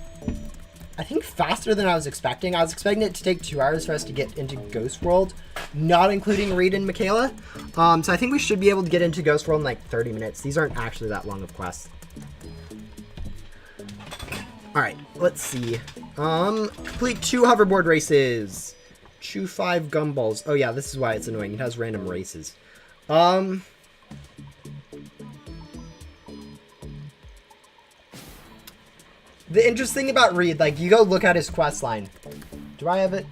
I think, faster than I was expecting. I was expecting it to take 2 hours for us to get into Ghost World, not including Reed and Michaela. So I think we should be able to get into Ghost World in like 30 minutes. These aren't actually that long of quests. Alright, let's see. Complete 2 hoverboard races. Chew 5 gumballs. Oh yeah, this is why it's annoying. It has random races. The interesting thing about Reed, like, you go look at his quest line. Do I have it?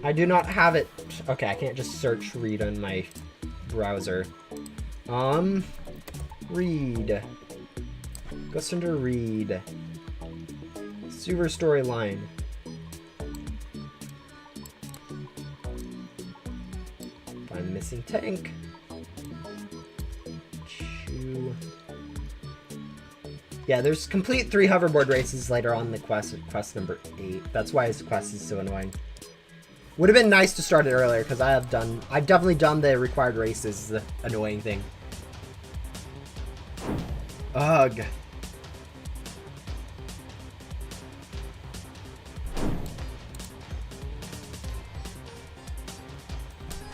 I do not have it. Okay, I can't just search Reed on my browser. Reed. Goes under Reed. Sewer storyline. Find missing tank. Chew. Yeah, there's complete 3 hoverboard races later on in the quest number 8. That's why his quest is so annoying. Would have been nice to start it earlier, because I've definitely done the required races, the annoying thing. Ugh.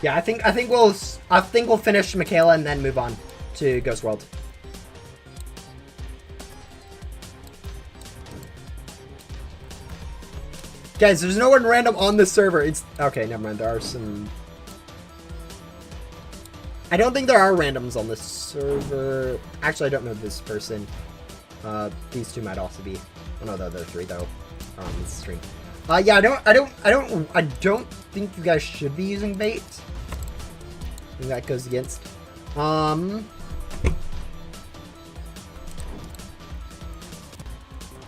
Yeah, I think we'll finish Michaela and then move on to Ghost World. Guys, there's no one random on the server. It's okay, never mind. There are some. I don't think there are randoms on the server. Actually, I don't know this person. These 2 might also be. Oh no, the other 3 though are on this stream. Yeah, I don't think you guys should be using bait. I think that goes against.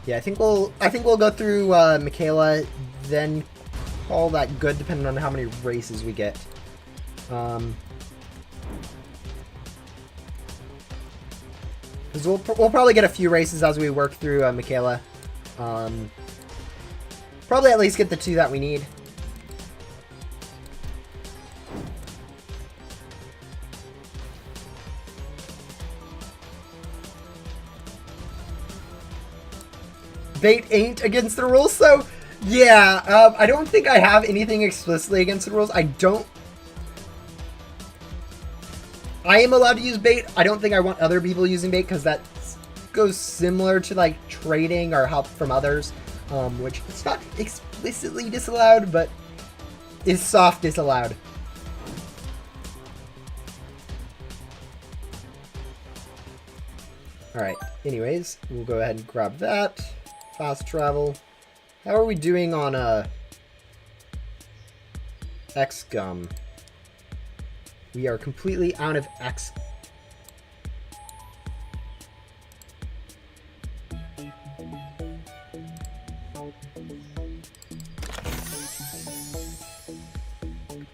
Yeah, I think we'll go through Michaela, then call that good, depending on how many races we get. Because we'll probably get a few races as we work through Michaela. Probably at least get the 2 that we need. Bait ain't against the rules, so yeah, I don't think I have anything explicitly against the rules. I don't I am allowed to use bait. I don't think I want other people using bait because that goes similar to like trading or help from others, which it's not explicitly disallowed, but is soft disallowed. Alright, anyways, we'll go ahead and grab that. Fast travel. How are we doing on X gum? We are completely out of X.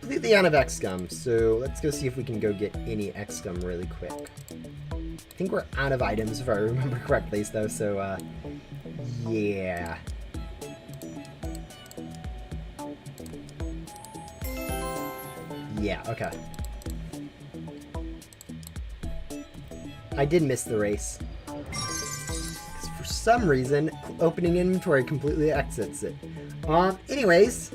Completely out of X gum, so let's go see if we can go get any X gum really quick. I think we're out of items if I remember correctly, though, so yeah. Yeah, okay. I did miss the race. For some reason, opening inventory completely exits it. Anyways.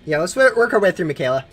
Yeah, let's work our way through Michaela.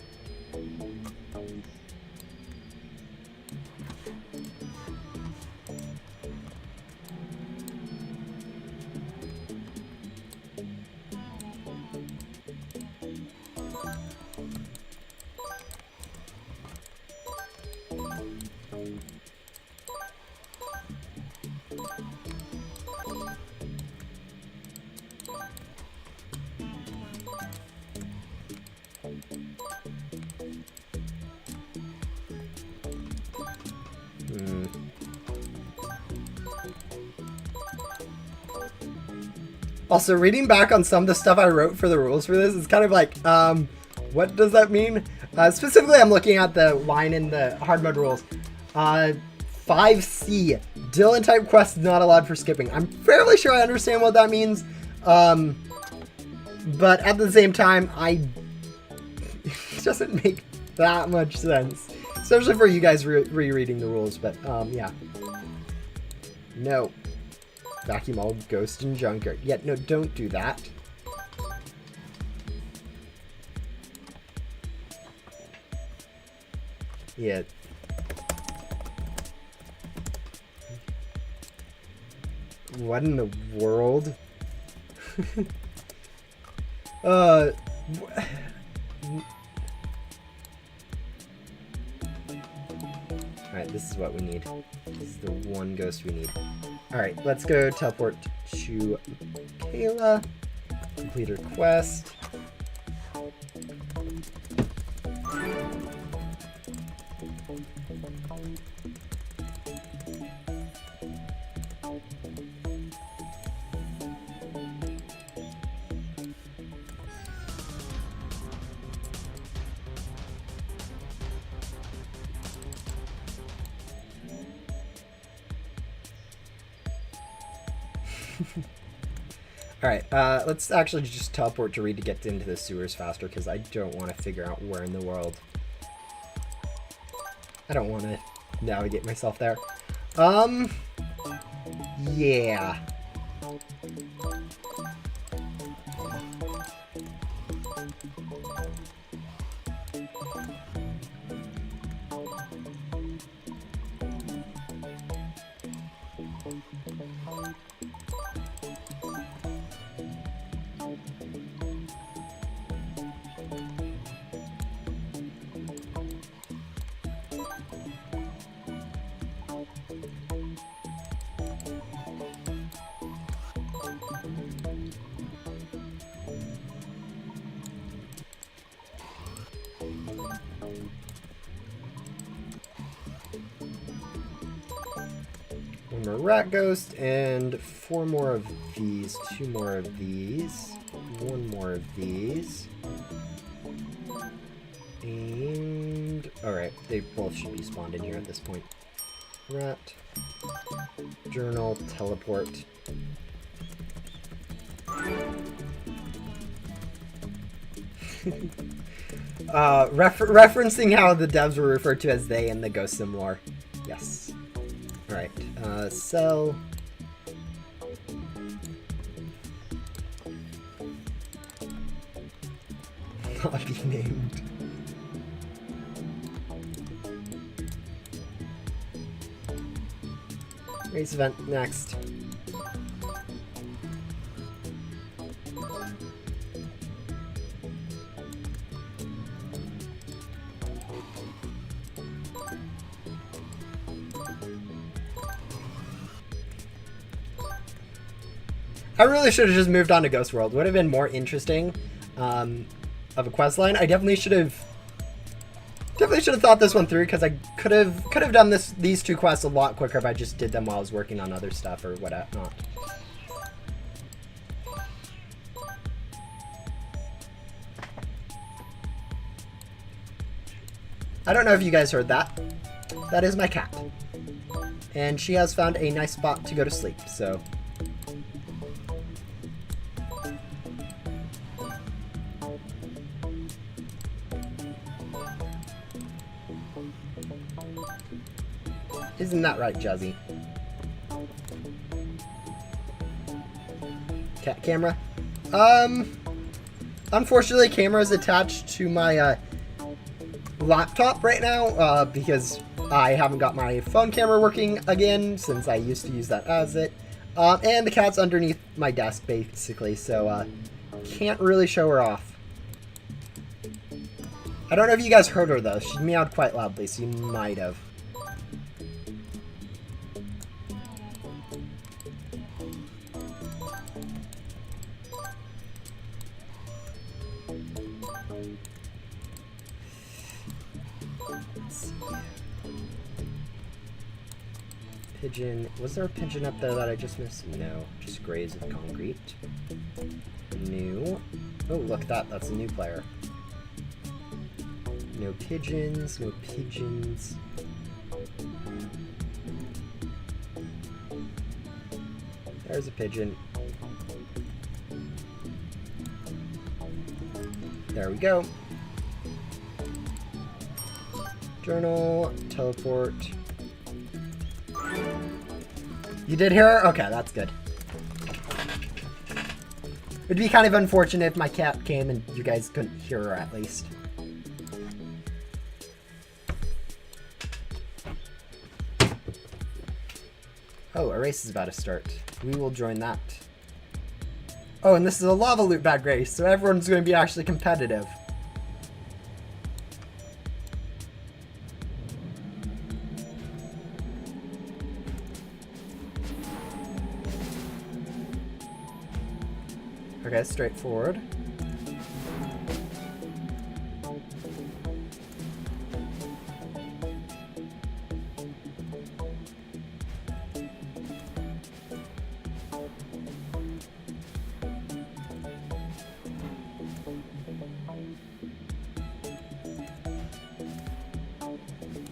Also, reading back on some of the stuff I wrote for the rules for this, it's kind of like, what does that mean? Specifically, I'm looking at the line in the hard mode rules. 5C, Dylan type quests not allowed for skipping. I'm fairly sure I understand what that means, but at the same time, it doesn't make that much sense, especially for you guys rereading the rules. But yeah, no. Vacuum all ghost and junkyard. Yeah, no, don't do that. Yeah. What in the world? Alright, this is what we need. This is the one ghost we need. Alright, let's go teleport to Michaela. Complete her quest. Alright, let's actually just teleport to Reed to get into the sewers faster, because I don't want to figure out where in the world. I don't want to navigate myself there. Yeah. One more rat ghost and 4 more of these, 2 more of these, 1 more of these, and alright, they both should be spawned in here at this point. Rat, journal, teleport. Referencing how the devs were referred to as they in the Ghost Sim lore. Yes. Alright, sell. Not be named. Race event next. I really should have just moved on to Ghost World. Would have been more interesting of a quest line. I definitely should have thought this one through, because I could have done these two quests a lot quicker if I just did them while I was working on other stuff or whatnot. I don't know if you guys heard that. That is my cat. And she has found a nice spot to go to sleep, so... Isn't that right, Juzzy? Cat camera? Unfortunately, camera is attached to my laptop right now because I haven't got my phone camera working again since I used to use that as it. And the cat's underneath my desk, basically, so can't really show her off. I don't know if you guys heard her, though. She meowed quite loudly, so you might have. Pigeon. Was there a pigeon up there that I just missed? No. Just grays of concrete. New. Oh, look at that. That's a new player. No pigeons. No pigeons. There's a pigeon. There we go. Journal. Teleport. You did hear her? Okay, that's good. It'd be kind of unfortunate if my cat came and you guys couldn't hear her at least. Oh, a race is about to start. We will join that. Oh, and this is a lava loot bag race, so everyone's going to be actually competitive. Okay, straightforward.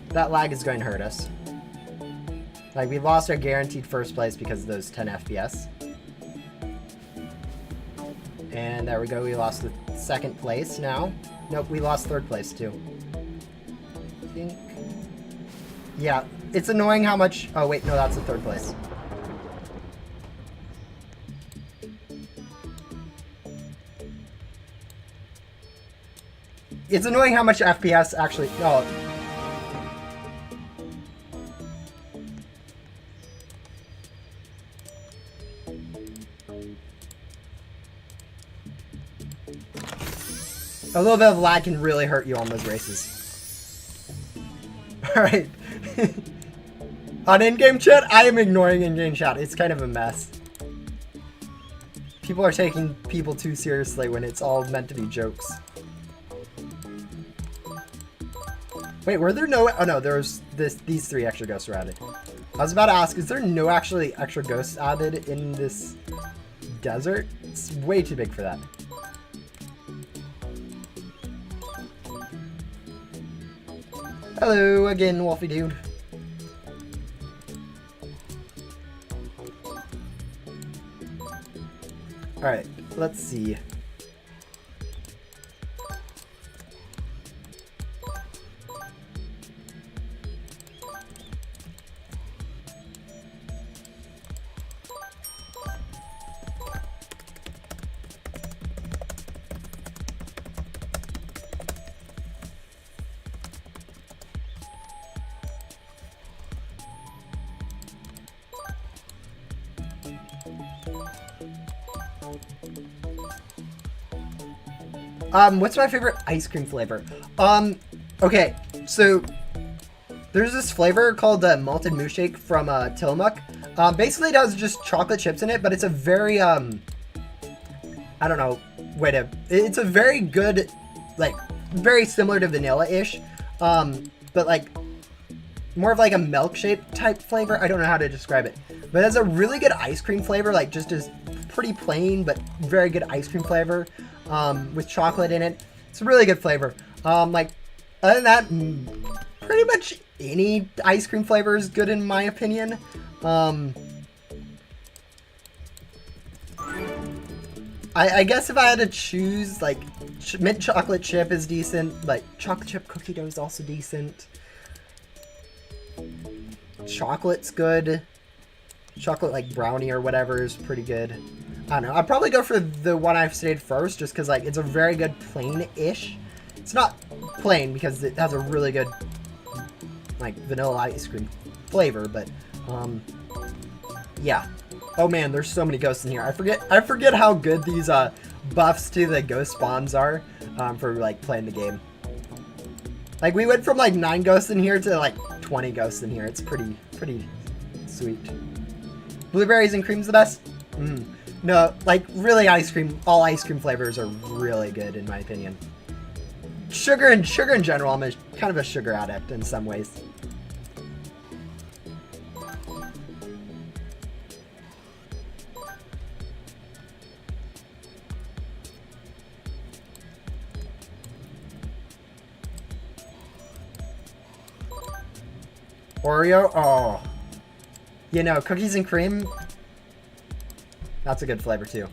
That lag is going to hurt us. Like, we lost our guaranteed first place because of those 10 FPS. And there we go, we lost the second place now. Nope, we lost third place too. I think. Yeah, it's annoying how much... Oh wait, no, that's the third place. It's annoying how much FPS actually... Oh. A little bit of lag can really hurt you on those races. Alright. On in-game chat, I am ignoring in-game chat. It's kind of a mess. People are taking people too seriously when it's all meant to be jokes. Wait, were there no... Oh no, there's these 3 extra ghosts were added. I was about to ask, is there no actually extra ghosts added in this desert? It's way too big for that. Hello again, Wolfie dude. Alright, let's see. What's my favorite ice cream flavor? Okay, so there's this flavor called the malted moose shake from Tillamook. Basically it has just chocolate chips in it, but it's a very I don't know, it's a very good, like, very similar to vanilla-ish, but like more of like a milkshake type flavor. I don't know how to describe it, but it has a really good ice cream flavor, like just as pretty plain but very good ice cream flavor, with chocolate in it. It's a really good flavor. Like, other than that, pretty much any ice cream flavor is good in my opinion. I guess if I had to choose, like, mint chocolate chip is decent, like chocolate chip cookie dough is also decent. Chocolate's good. Chocolate, like, brownie or whatever is pretty good. I don't know. I'd probably go for the one I've stated first, just because, like, it's a very good plain-ish. It's not plain because it has a really good, like, vanilla ice cream flavor, but, yeah. Oh man, there's so many ghosts in here. I forget how good these, buffs to the ghost spawns are, for, like, playing the game. Like, we went from, like, 9 ghosts in here to, like, 20 ghosts in here. It's pretty sweet. Blueberries and cream's the best? No, like, really all ice cream flavors are really good in my opinion. Sugar in general, I'm kind of a sugar addict in some ways. Oreo? Oh. You know, cookies and cream, that's a good flavor too.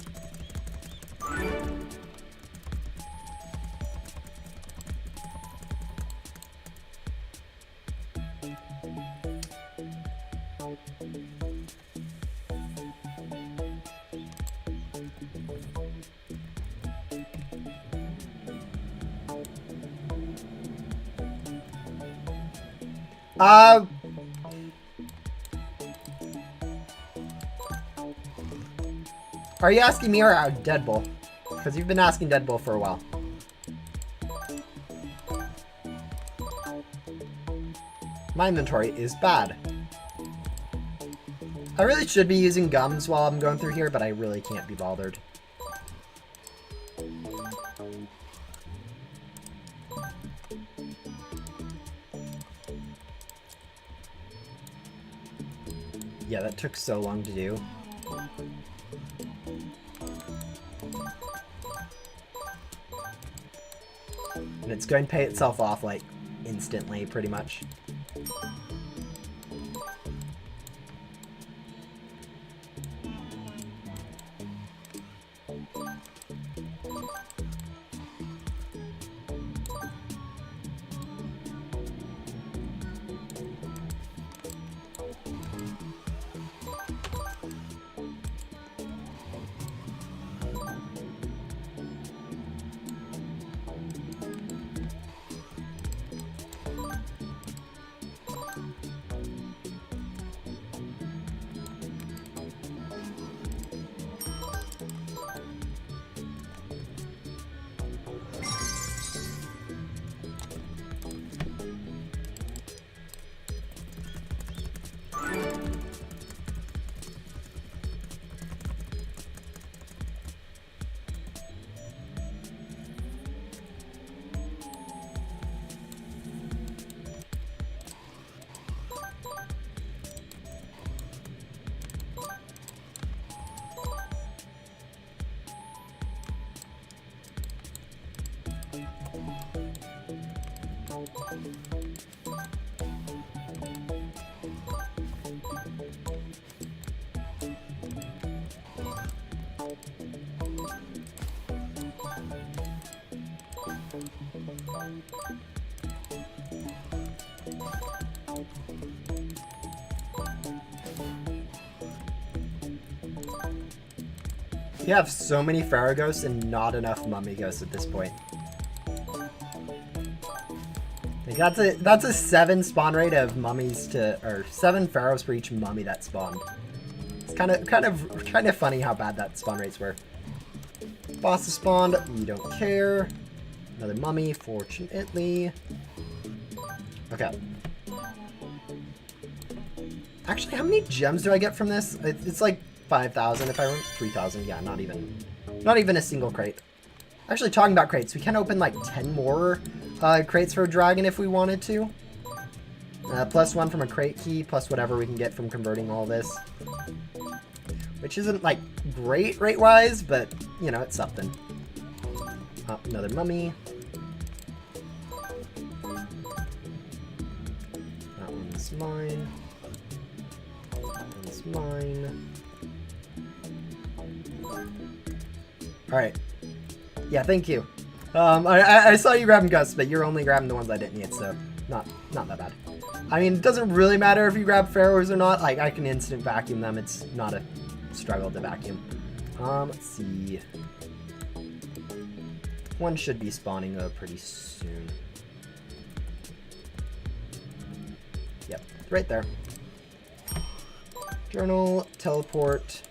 Are you asking me or Deadpool? Because you've been asking Deadpool for a while. My inventory is bad. I really should be using gums while I'm going through here, but I really can't be bothered. Yeah, that took so long to do. And it's going to pay itself off, like, instantly, pretty much. You have so many Pharaoh ghosts and not enough mummy ghosts at this point. Like, that's a 7 spawn rate of mummies or 7 pharaohs for each mummy that spawned. It's kind of funny how bad that spawn rates were. Bosses spawned, we don't care. Another mummy, fortunately. Okay. Actually, how many gems do I get from this? It's like 5,000 if I remember. 3,000, yeah, not even a single crate. Actually, talking about crates, we can open like 10 more crates for a dragon if we wanted to. Plus 1 from a crate key, plus whatever we can get from converting all this. Which isn't like great rate-wise, but you know, it's something. Oh, another mummy. That one's mine. That one's mine. Alright. Yeah, thank you. I saw you grabbing ghosts, but you're only grabbing the ones I didn't need, so not that bad. I mean, it doesn't really matter if you grab pharaohs or not. Like, I can instant vacuum them. It's not a struggle to vacuum. Let's see. One should be spawning though pretty soon. Yep, right there. Journal, teleport.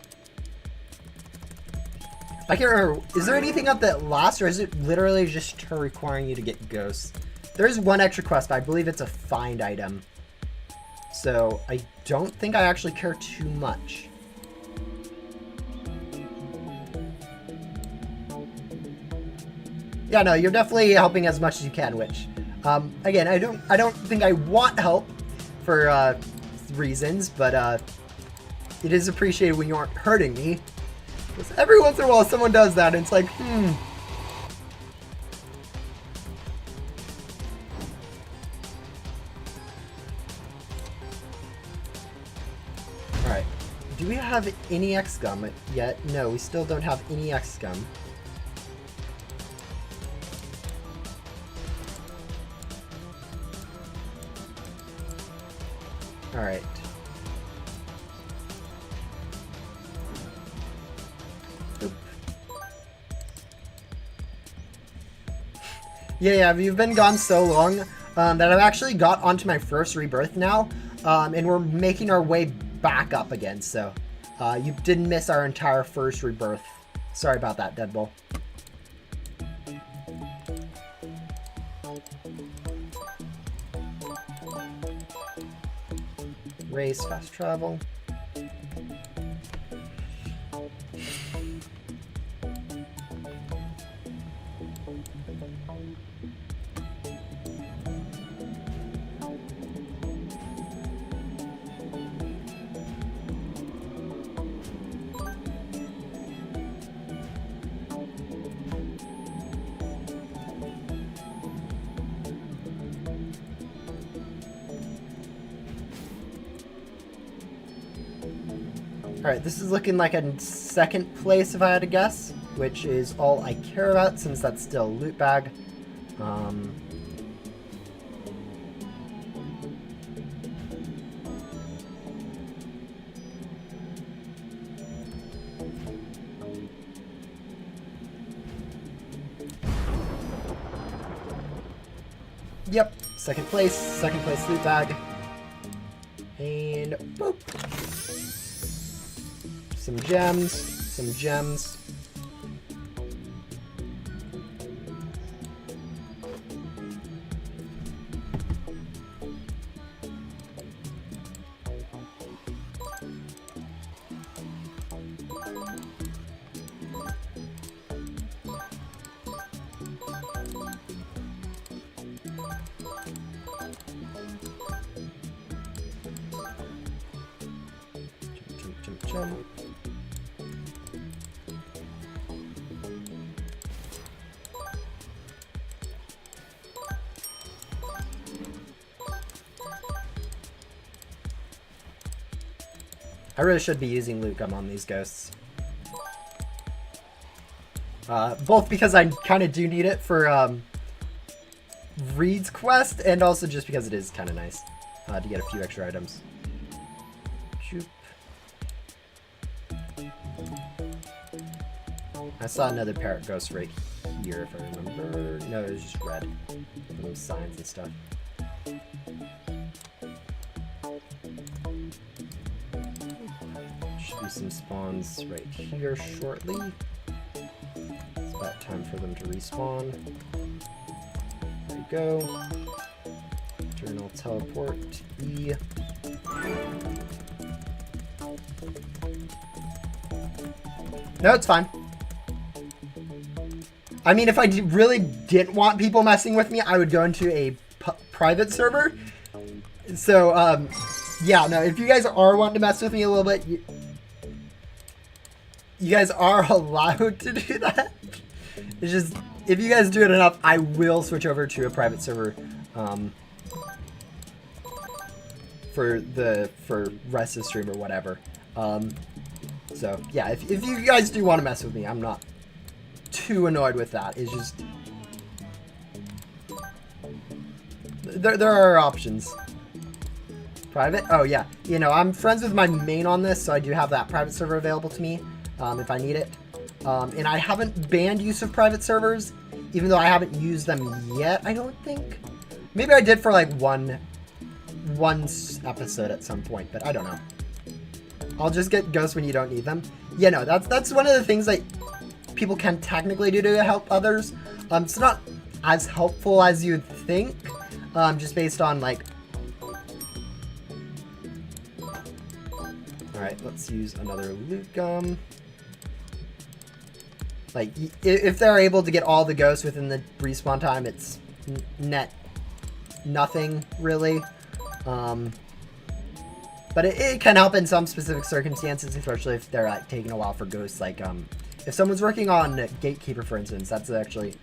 I can't remember. Is there anything up that lasts, or is it literally just her requiring you to get ghosts? There is one extra quest, but I believe it's a find item. So I don't think I actually care too much. Yeah, no, you're definitely helping as much as you can, which, again, I don't think I want help for, reasons, but, it is appreciated when you aren't hurting me. Because every once in a while someone does that, and it's like, Alright. Do we have any X-Gum yet? No, we still don't have any X-Gum. Alright. Yeah, we've been gone so long that I've actually got onto my first rebirth now, and we're making our way back up again, so you didn't miss our entire first rebirth. Sorry about that, Deadbull. Race, fast travel. Alright, this is looking like a second place if I had to guess, which is all I care about since that's still a loot bag. Yep, second place loot bag. And boop. Some gems. Jump. I really should be using loot gum on these ghosts. Both because I kind of do need it for Reed's quest, and also just because it is kind of nice to get a few extra items. Shoop. I saw another parrot ghost right here, if I remember. No, it was just red. Those signs and stuff. Should be some spawns right here shortly. It's about time for them to respawn. go. Journal teleport E. No, it's fine. I mean, if I really didn't want people messing with me, I would go into a private server. So, yeah, no, if you guys are wanting to mess with me a little bit, you guys are allowed to do that. It's just, if you guys do it enough, I will switch over to a private server for rest of the stream or whatever. So, yeah, if you guys do want to mess with me, I'm not too annoyed with that. It's just there are options. Private? Oh yeah, you know, I'm friends with my main on this, so I do have that private server available to me if I need it. And I haven't banned use of private servers, even though I haven't used them yet, I don't think. Maybe I did for like one episode at some point, but I don't know. I'll just get ghosts when you don't need them. Yeah, no, that's one of the things that people can technically do to help others. It's not as helpful as you'd think, just based on like. All right, let's use another loot gum. Like, if they're able to get all the ghosts within the respawn time, it's net nothing really. But it can help in some specific circumstances, especially if they're like taking a while for ghosts. Like, if someone's working on Gatekeeper, for instance, that's actually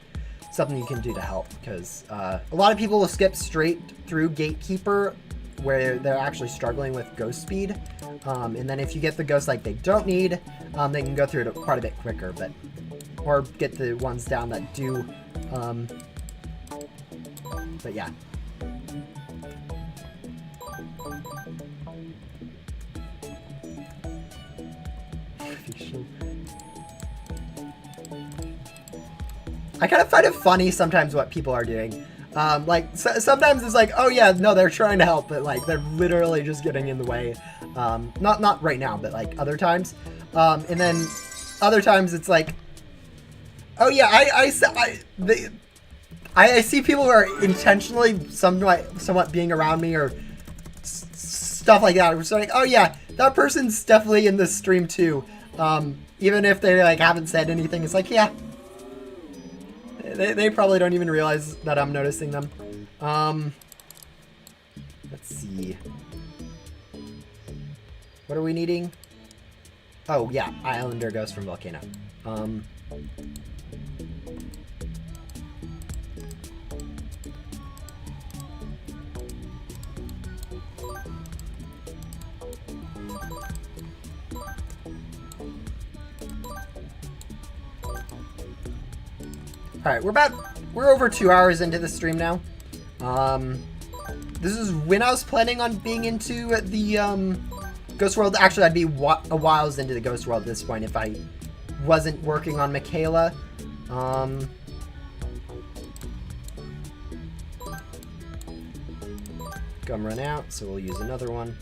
something you can do to help, because a lot of people will skip straight through Gatekeeper where they're actually struggling with ghost speed. And then if you get the ghosts like they don't need, they can go through it quite a bit quicker, or get the ones down that do. But yeah. I kind of find it funny sometimes what people are doing. Like, sometimes it's like, oh yeah, no, they're trying to help, but like, they're literally just getting in the way. Not right now, but like other times. And then other times it's like, oh yeah, I see people who are intentionally somewhat being around me or stuff like that. It's like, oh yeah, that person's definitely in this stream too. Even if they like haven't said anything, it's like, yeah. They probably don't even realize that I'm noticing them. Let's see. What are we needing? Oh, yeah. Islander Ghost from Volcano. Alright, we're over 2 hours into the stream now. This is when I was planning on being into the Ghost World. Actually, I'd be a while into the Ghost World at this point if I wasn't working on Michaela. Gum run out, so we'll use another one.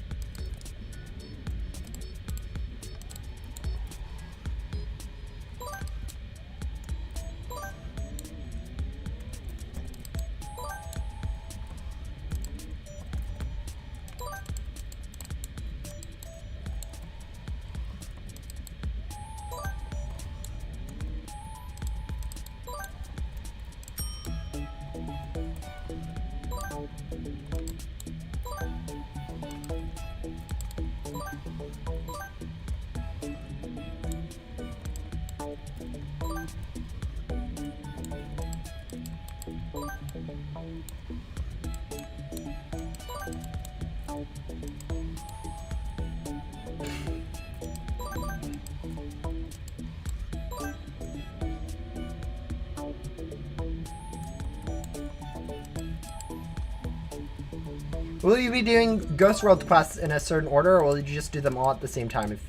Will you be doing Ghost World quests in a certain order, or will you just do them all at the same time if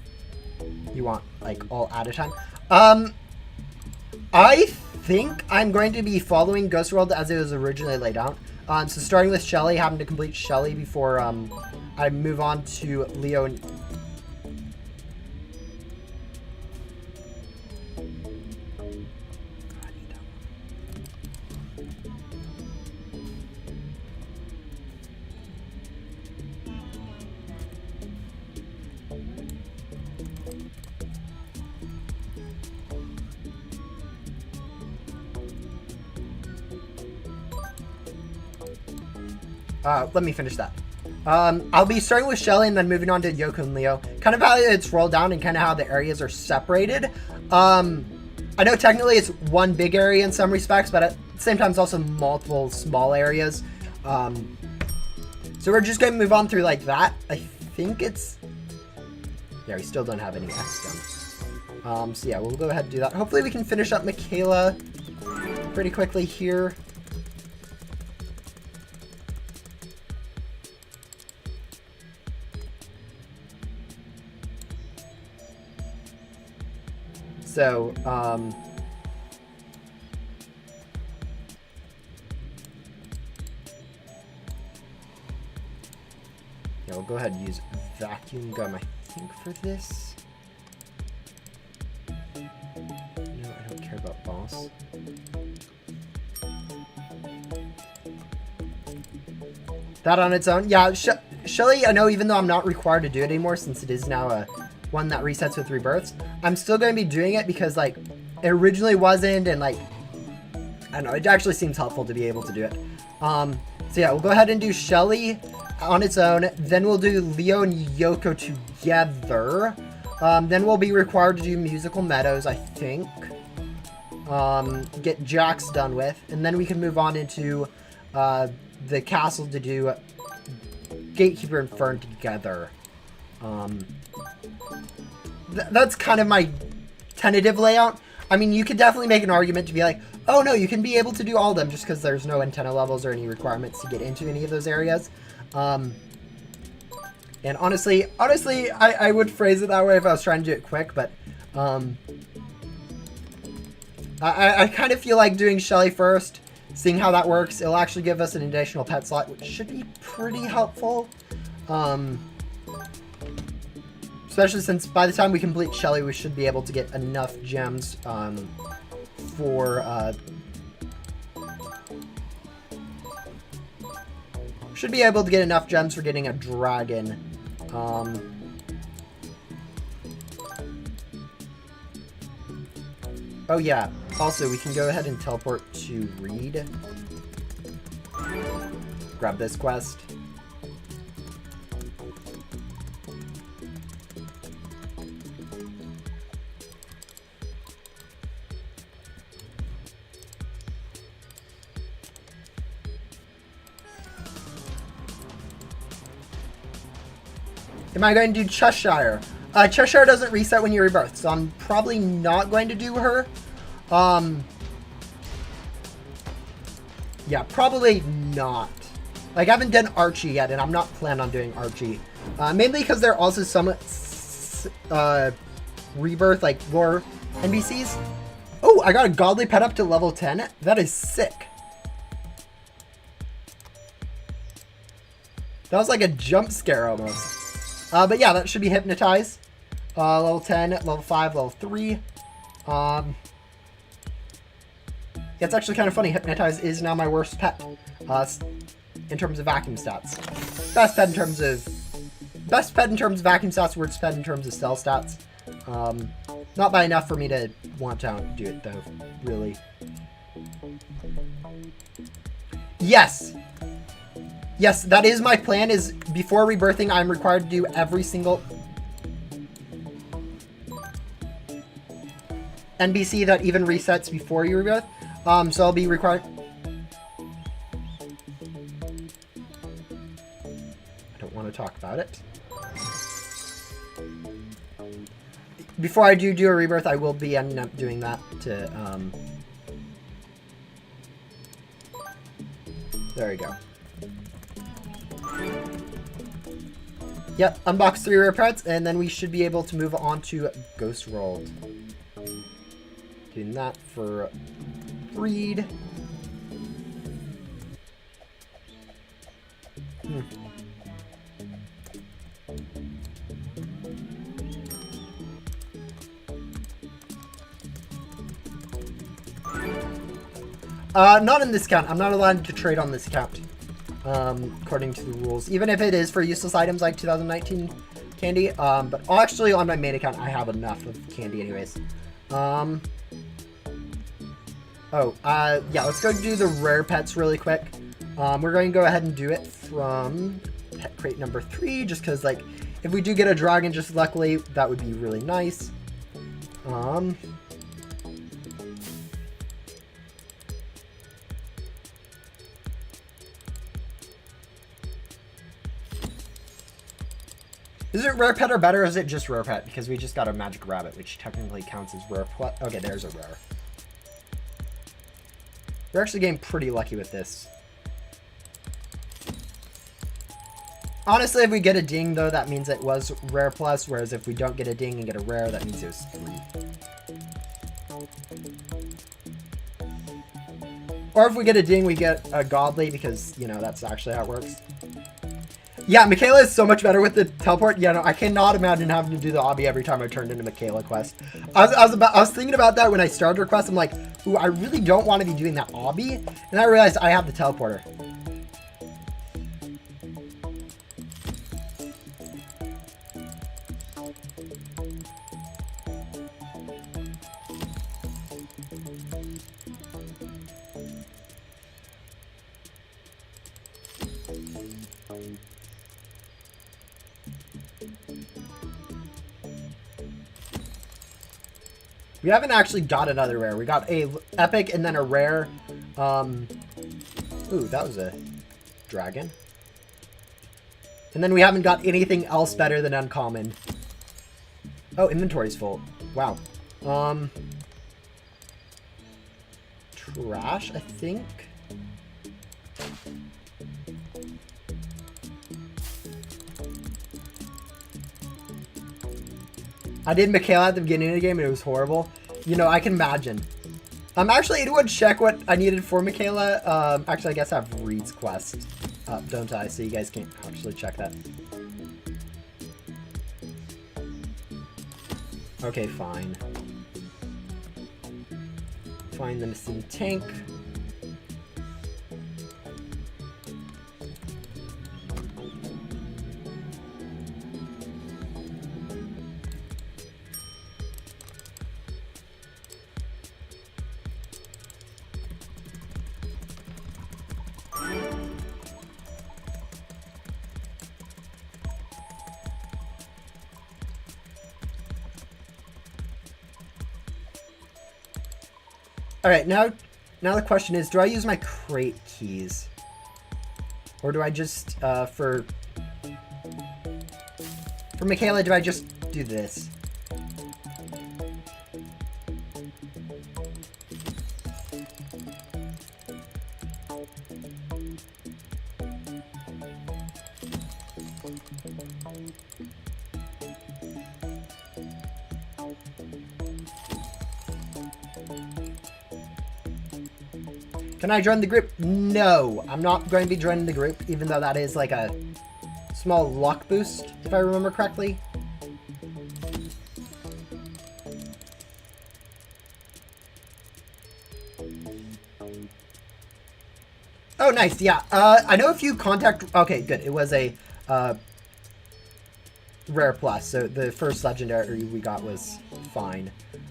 you want, like, all at a time? I think I'm going to be following Ghost World as it was originally laid out. So starting with Shelly, having to complete Shelly before I move on to Leo and... let me finish that. I'll be starting with Shelly and then moving on to Yoko and Leo. Kind of how it's rolled down and kind of how the areas are separated. I know technically it's one big area in some respects, but at the same time it's also multiple small areas. So we're just going to move on through like that. I think it's... Yeah, we still don't have any X done. So yeah, we'll go ahead and do that. Hopefully we can finish up Michaela pretty quickly here. So, yeah, we'll go ahead and use vacuum gum, I think, for this. No, I don't care about boss. That on its own. Yeah, Shelly, I know even though I'm not required to do it anymore since it is now a one that resets with rebirths, I'm still going to be doing it because, like, it originally wasn't, and, like, I don't know, it actually seems helpful to be able to do it. So yeah, we'll go ahead and do Shelly on its own, then we'll do Leo and Yoko together, then we'll be required to do Musical Meadows, I think, get Jax done with, and then we can move on into the castle to do Gatekeeper and Fern together. That's kind of my tentative layout. I mean, you could definitely make an argument to be like, oh no, you can be able to do all of them just because there's no antenna levels or any requirements to get into any of those areas. And honestly, I would phrase it that way if I was trying to do it quick, but I kind of feel like doing Shelly first, seeing how that works. It'll actually give us an additional pet slot, which should be pretty helpful. Especially since by the time we complete Shelly, we should be able to get enough gems for... should be able to get enough gems for getting a dragon. Oh yeah, also we can go ahead and teleport to Reed. Grab this quest. Am I going to do Cheshire? Cheshire doesn't reset when you rebirth, so I'm probably not going to do her. Yeah, probably not. Like, I haven't done Archie yet, and I'm not planning on doing Archie. Mainly because there are also some rebirth, like, lore NPCs. Oh, I got a godly pet up to level 10. That is sick. That was like a jump scare almost. But yeah, that should be Hypnotize. Level 10, level 5, level 3. Yeah, it's actually kind of funny. Hypnotize is now my worst pet. In terms of vacuum stats. Best pet in terms of vacuum stats, worst pet in terms of cell stats. Not by enough for me to want to do it though, really. Yes! Yes, that is my plan, is before rebirthing, I'm required to do every single NPC that even resets before you rebirth. So I'll be required... I don't want to talk about it. Before I do a rebirth, I will be ending up doing that to, There we go. Yep, unbox 3 rare pets, and then we should be able to move on to Ghost World. Doing that for Breed. Not in this account. I'm not allowed to trade on this account. According to the rules. Even if it is for useless items like 2019 candy. But actually on my main account I have enough of candy anyways. Yeah, let's go do the rare pets really quick. We're going to go ahead and do it from pet crate number 3, just because, like, if we do get a dragon, just luckily, that would be really nice. Is it rare pet or better, or is it just rare pet? Because we just got a magic rabbit, which technically counts as rare. Okay, there's a rare. We're actually getting pretty lucky with this. Honestly, if we get a ding, though, that means it was rare plus, whereas if we don't get a ding and get a rare, that means it was 3. Or if we get a ding, we get a godly, because, you know, that's actually how it works. Yeah, Michaela is so much better with the teleport. Yeah, no, I cannot imagine having to do the obby every time I turned into Michaela quest. I was thinking about that when I started her quest. I'm like, ooh, I really don't want to be doing that obby. And I realized I have the teleporter. We haven't actually got another rare. We got a epic and then a rare. Ooh, that was a dragon. And then we haven't got anything else better than uncommon. Oh, inventory's full. Wow. Trash, I think. I did Michaela at the beginning of the game and it was horrible. You know, I can imagine. Actually, anyone check what I needed for Michaela? Actually, I guess I have Reed's quest up, don't I? So you guys can't actually check that. Okay, fine. Find the missing tank. Alright, now the question is, do I use my crate keys? Or do I just, for Michaela, do I just do this? Can I join the group? No, I'm not going to be joining the group, even though that is like a small luck boost, if I remember correctly. Oh, nice, yeah. I know if you contact... Okay, good. It was a rare plus, so the first legendary we got was fine.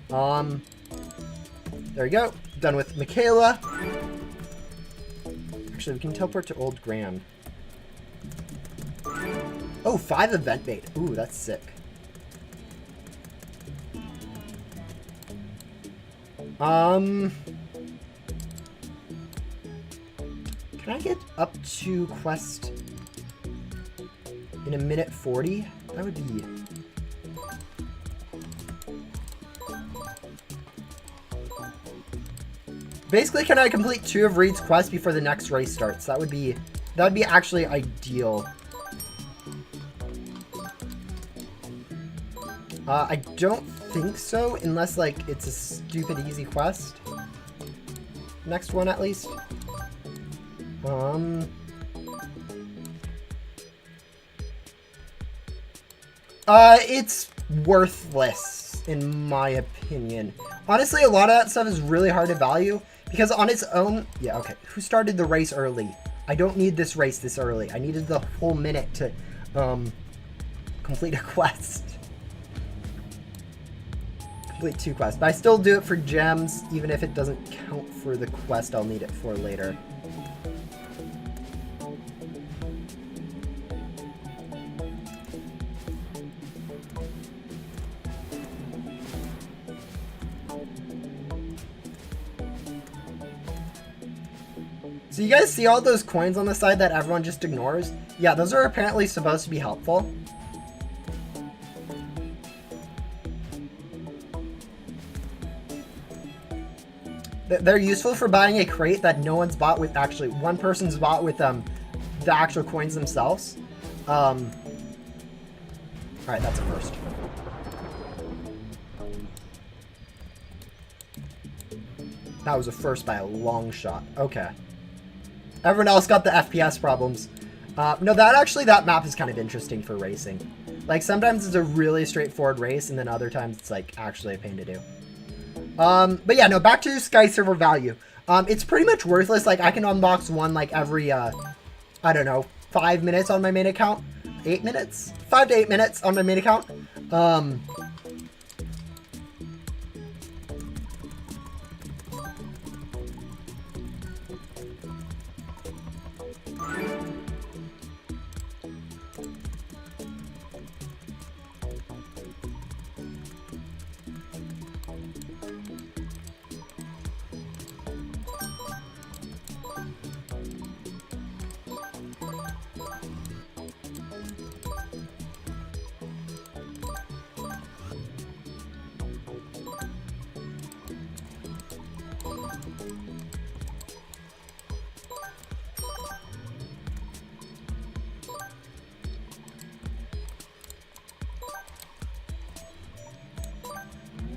There we go. Done with Michaela. Actually, we can teleport to Old Grand. Oh, 5 event bait. Ooh, that's sick. Can I get up to quest in a minute 40? That would be... Basically, can I complete 2 of Reed's quests before the next race starts? That would be actually ideal. I don't think so, unless like it's a stupid easy quest. Next one at least. It's worthless in my opinion. Honestly, a lot of that stuff is really hard to value. Because on its own... Yeah, okay. Who started the race early? I don't need this race this early. I needed the whole minute to complete a quest. Complete 2 quests. But I still do it for gems, even if it doesn't count for the quest I'll need it for later. So you guys see all those coins on the side that everyone just ignores? Yeah, those are apparently supposed to be helpful. They're useful for buying a crate that no one's bought with, actually, one person's bought with the actual coins themselves. Alright, that's a first. That was a first by a long shot. Okay. Everyone else got the FPS problems. No, that map is kind of interesting for racing. Like, sometimes it's a really straightforward race, and then other times it's, like, actually a pain to do. But yeah, no, back to Sky Server value. It's pretty much worthless. Like, I can unbox one, like, every, I don't know, 5 minutes on my main account. 8 minutes? 5 to 8 minutes on my main account.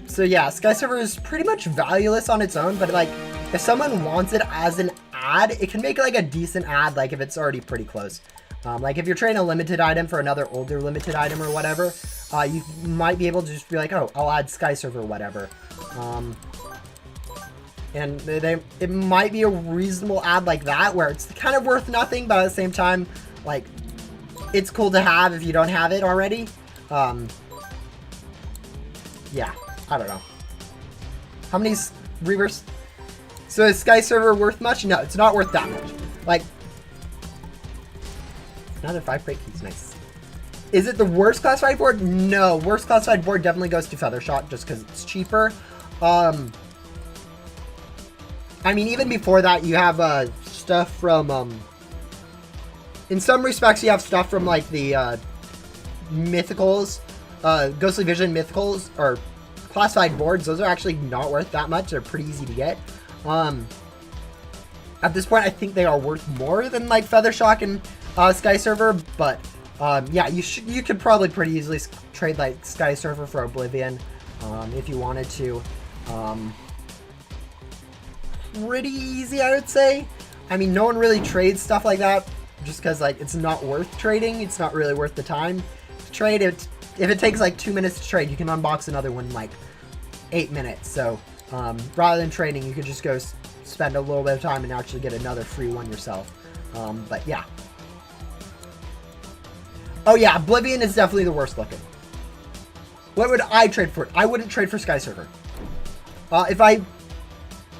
So yeah, Sky Server is pretty much valueless on its own, but like, if someone wants it as an ad, it can make like a decent ad, like if it's already pretty close. Like if you're trading a limited item for another older limited item or whatever, you might be able to just be like, oh, I'll add Sky Server or whatever. And it might be a reasonable ad like that, where it's kind of worth nothing, but at the same time, like, it's cool to have if you don't have it already. Yeah. I don't know. How many reverse? So is Sky Server worth much? No, it's not worth that much. Like, another 5 crate keys, nice. Is it the worst classified board? No, worst classified board definitely goes to Feathershot just because it's cheaper. I mean, even before that, you have stuff from, in some respects, you have stuff from like the Mythicals, Ghostly Vision Mythicals, or classified boards. Those are actually not worth that much. They're pretty easy to get. At this point, I think they are worth more than like Feathershock and Sky Server, but yeah, you could probably pretty easily trade like Sky Server for Oblivion if you wanted to. Pretty easy, I would say. I mean, no one really trades stuff like that just because like it's not worth trading. It's not really worth the time to trade it. If it takes like 2 minutes to trade, you can unbox another one in like 8 minutes. So rather than trading, you could just go spend a little bit of time and actually get another free one yourself. But yeah. Oh yeah, Oblivion is definitely the worst looking. What would I trade for? I wouldn't trade for Sky Server. If I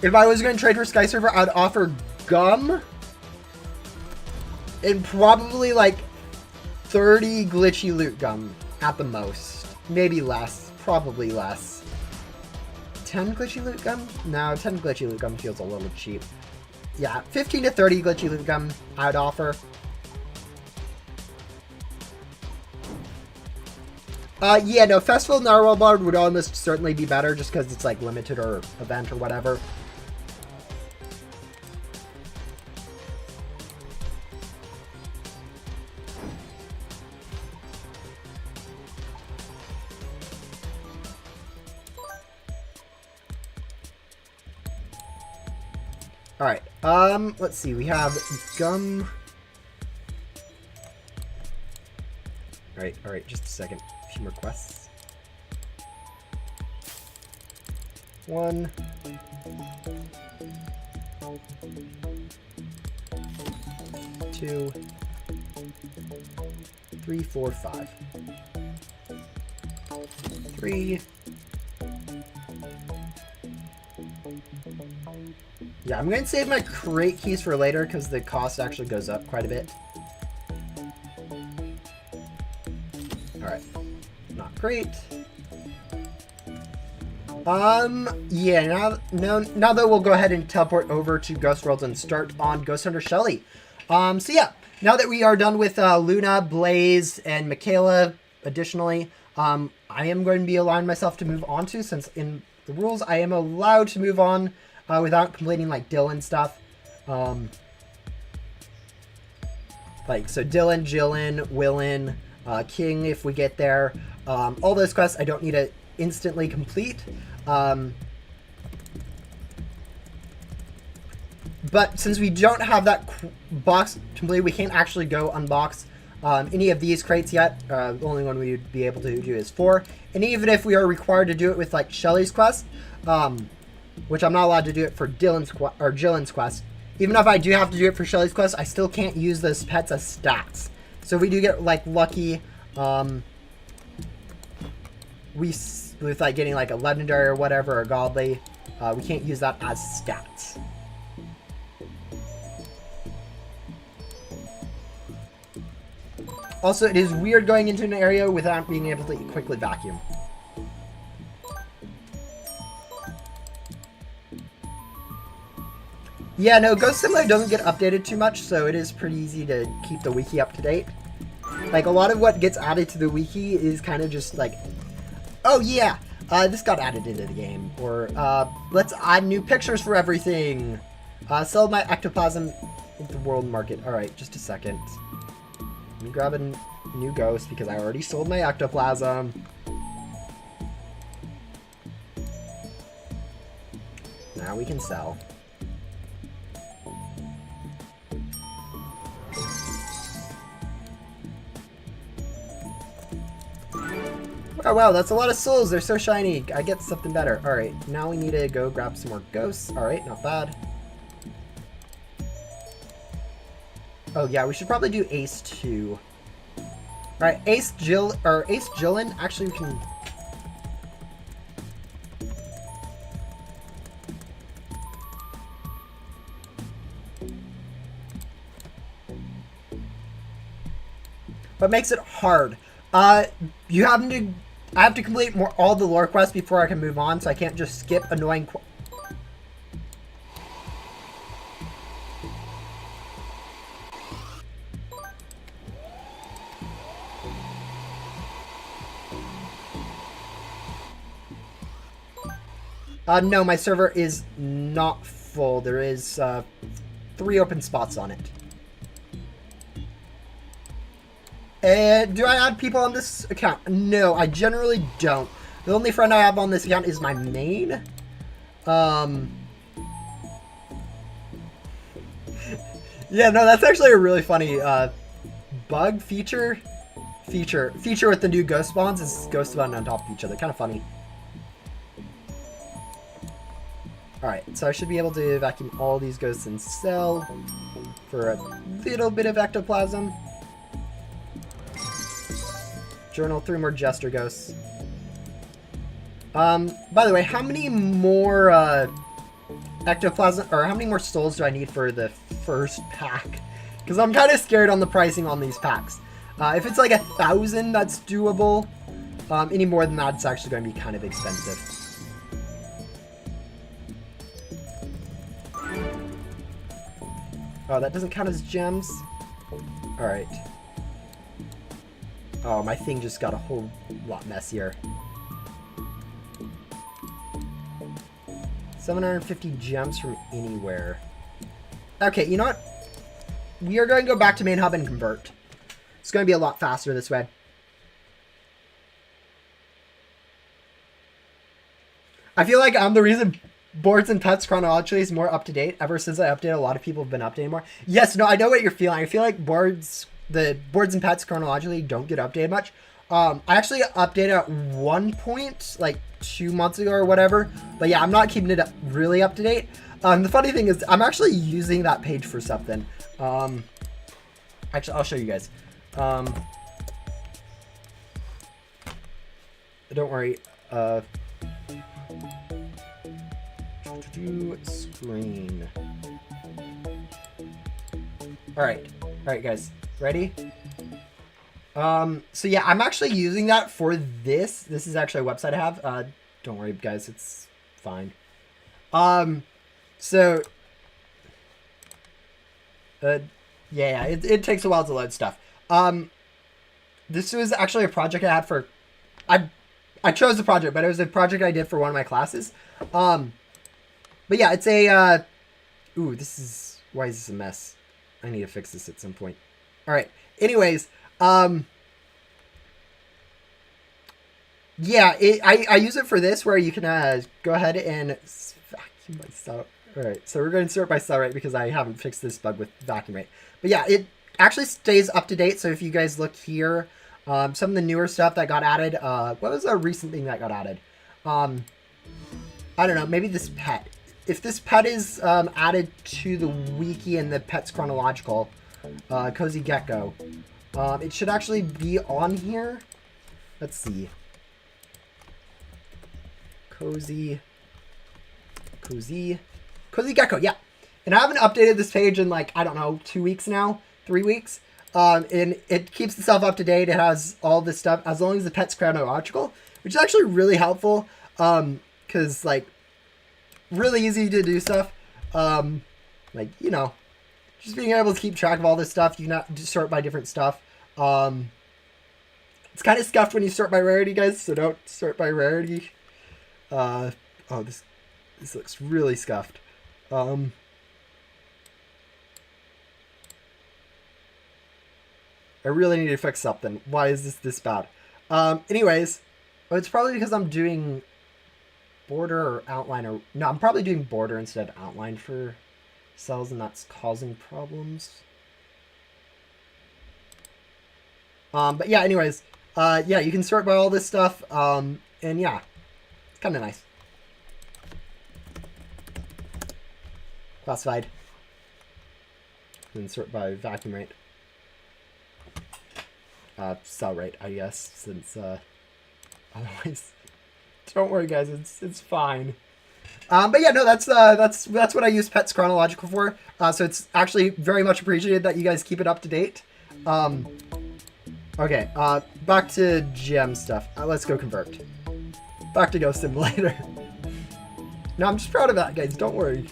was going to trade for Sky Server, I'd offer gum and probably like 30 glitchy loot gum. At the most. Maybe less. Probably less. 10 glitchy loot gum? No, 10 glitchy loot gum feels a little cheap. Yeah, 15 to 30 glitchy loot gum I'd offer. Yeah, no, Festival Narwhal Bard would almost certainly be better just because it's like limited or event or whatever. Alright, let's see, we have gum. Alright, just a second. A few more quests. 1. 2. 3, 4, 5. 3. Yeah, I'm going to save my crate keys for later because the cost actually goes up quite a bit. Alright. Not great. Yeah, now that we'll go ahead and teleport over to Ghost World and start on Ghost Hunter Shelly. So yeah, now that we are done with Luna, Blaze, and Michaela, additionally, I am going to be allowing myself to move on to, since in the rules I am allowed to move on without completing like Dylan stuff. Like, so Dylan, Jillen, Willen, King if we get there. All those quests I don't need to instantly complete. But since we don't have that box complete, we can't actually go unbox any of these crates yet. The only one we would be able to do is 4. And even if we are required to do it with like Shelly's quest, which I'm not allowed to do it for Dylan's or Jillen's quest. Even if I do have to do it for Shelly's quest, I still can't use those pets as stats. So if we do get like lucky, with like getting like a legendary or whatever, or godly, we can't use that as stats. Also, it is weird going into an area without being able to quickly vacuum. Yeah, no, Ghost Simulator doesn't get updated too much, so it is pretty easy to keep the wiki up to date. Like, a lot of what gets added to the wiki is kind of just like, oh yeah, this got added into the game. Or, let's add new pictures for everything. Sell my ectoplasm at the world market. Alright, just a second. Let me grab a new ghost because I already sold my ectoplasm. Now we can sell. Oh wow, that's a lot of souls. They're so shiny. I get something better. Alright, now we need to go grab some more ghosts. Alright, not bad. Oh yeah, we should probably do Ace too. Alright, Ace Jillen. Actually, we can... What makes it hard? I have to complete all the lore quests before I can move on, so I can't just skip annoying no, my server is not full. There is 3 open spots on it. And do I add people on this account? No, I generally don't. The only friend I have on this account is my main. Yeah, no, that's actually a really funny bug feature with the new ghost spawns is ghost spawn on top of each other. Kind of funny. Alright, so I should be able to vacuum all these ghosts and sell for a little bit of ectoplasm. Journal 3 more Jester ghosts. By the way, how many more ectoplasm, or how many more souls do I need for the first pack? Because I'm kind of scared on the pricing on these packs. If it's like 1,000, that's doable. Any more than that, it's actually going to be kind of expensive. Oh, that doesn't count as gems? Alright. Oh, my thing just got a whole lot messier. 750 gems from anywhere. Okay, you know what? We are going to go back to main hub and convert. It's going to be a lot faster this way. I feel like I'm the reason Boards and Pets chronologically is more up to date. Ever since I updated, a lot of people have been updating more. Yes, no, I know what you're feeling. I feel like the Boards and Pets chronologically don't get updated much. I actually updated at one point, like 2 months ago or whatever. But yeah, I'm not keeping it really up to date. The funny thing is, I'm actually using that page for something. Actually, I'll show you guys. Don't worry. Screen. Alright, guys. Ready? So yeah, I'm actually using that for this. This is actually a website I have. Don't worry, guys. It's fine. So... yeah, it takes a while to load stuff. This was actually a project I had for... I chose the project, but it was a project I did for one of my classes. But yeah, it's a... Ooh, this is... Why is this a mess? I need to fix this at some point. Alright, anyways, yeah, I use it for this, where you can go ahead and vacuum by cell. Alright, so we're going to sort by cell rate because I haven't fixed this bug with vacuum rate. But yeah, it actually stays up to date, so if you guys look here, some of the newer stuff that got added, what was a recent thing that got added? I don't know, maybe this pet. If this pet is added to the wiki and the pet's chronological, Cozy Gecko, it should actually be on here. Let's see. Cozy Gecko, yeah. And I haven't updated this page in like, I don't know, 2 weeks now, 3 weeks. And it keeps itself up to date. It has all this stuff as long as the pet's chronological, which is actually really helpful. Cause like really easy to do stuff. Like, you know, just being able to keep track of all this stuff. You can not just sort by different stuff. It's kind of scuffed when you sort by rarity, guys. So don't sort by rarity. Oh, this looks really scuffed. I really need to fix something. Why is this bad? Anyways, it's probably because I'm doing border or outline, or no, I'm probably doing border instead of outline for cells, and that's causing problems. But yeah, anyways, yeah, you can sort by all this stuff, and yeah, it's kind of nice. Classified. And sort by vacuum rate. Cell rate, I guess, since, otherwise, don't worry, guys, it's fine. But yeah, no, that's what I use Pet's Chronological for. So it's actually very much appreciated that you guys keep it up to date. Okay, back to gem stuff. Let's go convert. Back to Ghost Simulator. No, I'm just proud of that, guys, don't worry.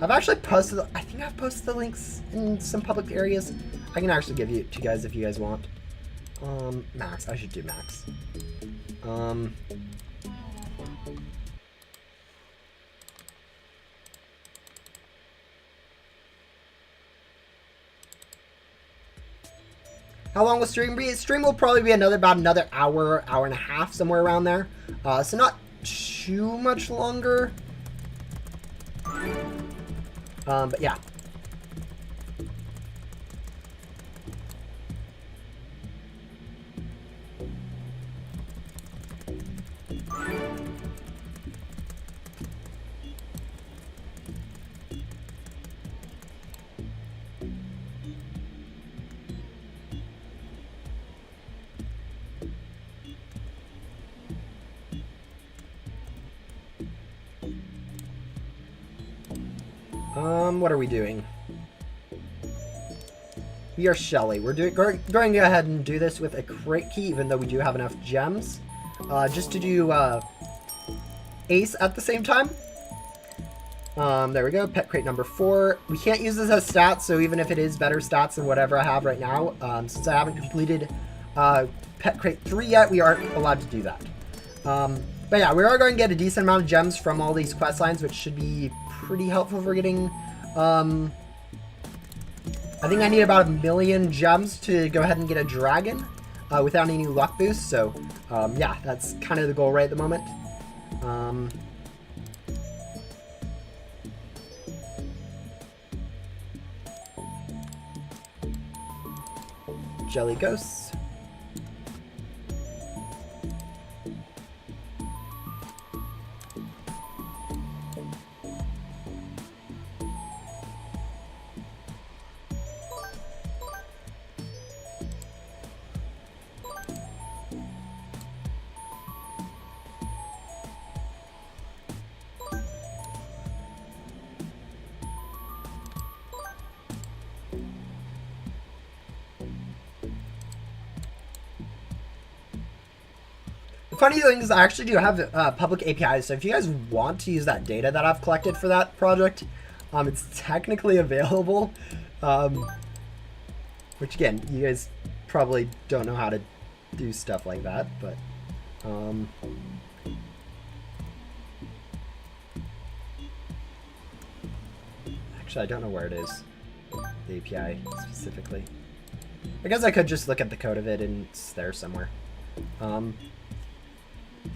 I've actually posted, I think I've posted the links in some public areas. I can actually give you to you guys if you guys want. Max, I should do max. How long will stream be? Stream will probably be about another hour, hour and a half, somewhere around there. So not too much longer. But yeah. What are we doing? We are Shelly. We're going to go ahead and do this with a crate key, even though we do have enough gems. Just to do Ace at the same time. There we go. Pet crate number 4. We can't use this as stats, so even if it is better stats than whatever I have right now, since I haven't completed Pet crate 3 yet, we aren't allowed to do that. But yeah, we are going to get a decent amount of gems from all these quest lines, which should be pretty helpful for getting... I think I need about 1 million gems to go ahead and get a dragon without any luck boosts. So, yeah, that's kind of the goal right at the moment. Jelly ghosts. funny thing is I actually do have public APIs, so if you guys want to use that data that I've collected for that project, it's technically available. Which again, you guys probably don't know how to do stuff like that, but actually I don't know where it is, the API specifically. I guess I could just look at the code of it and it's there somewhere.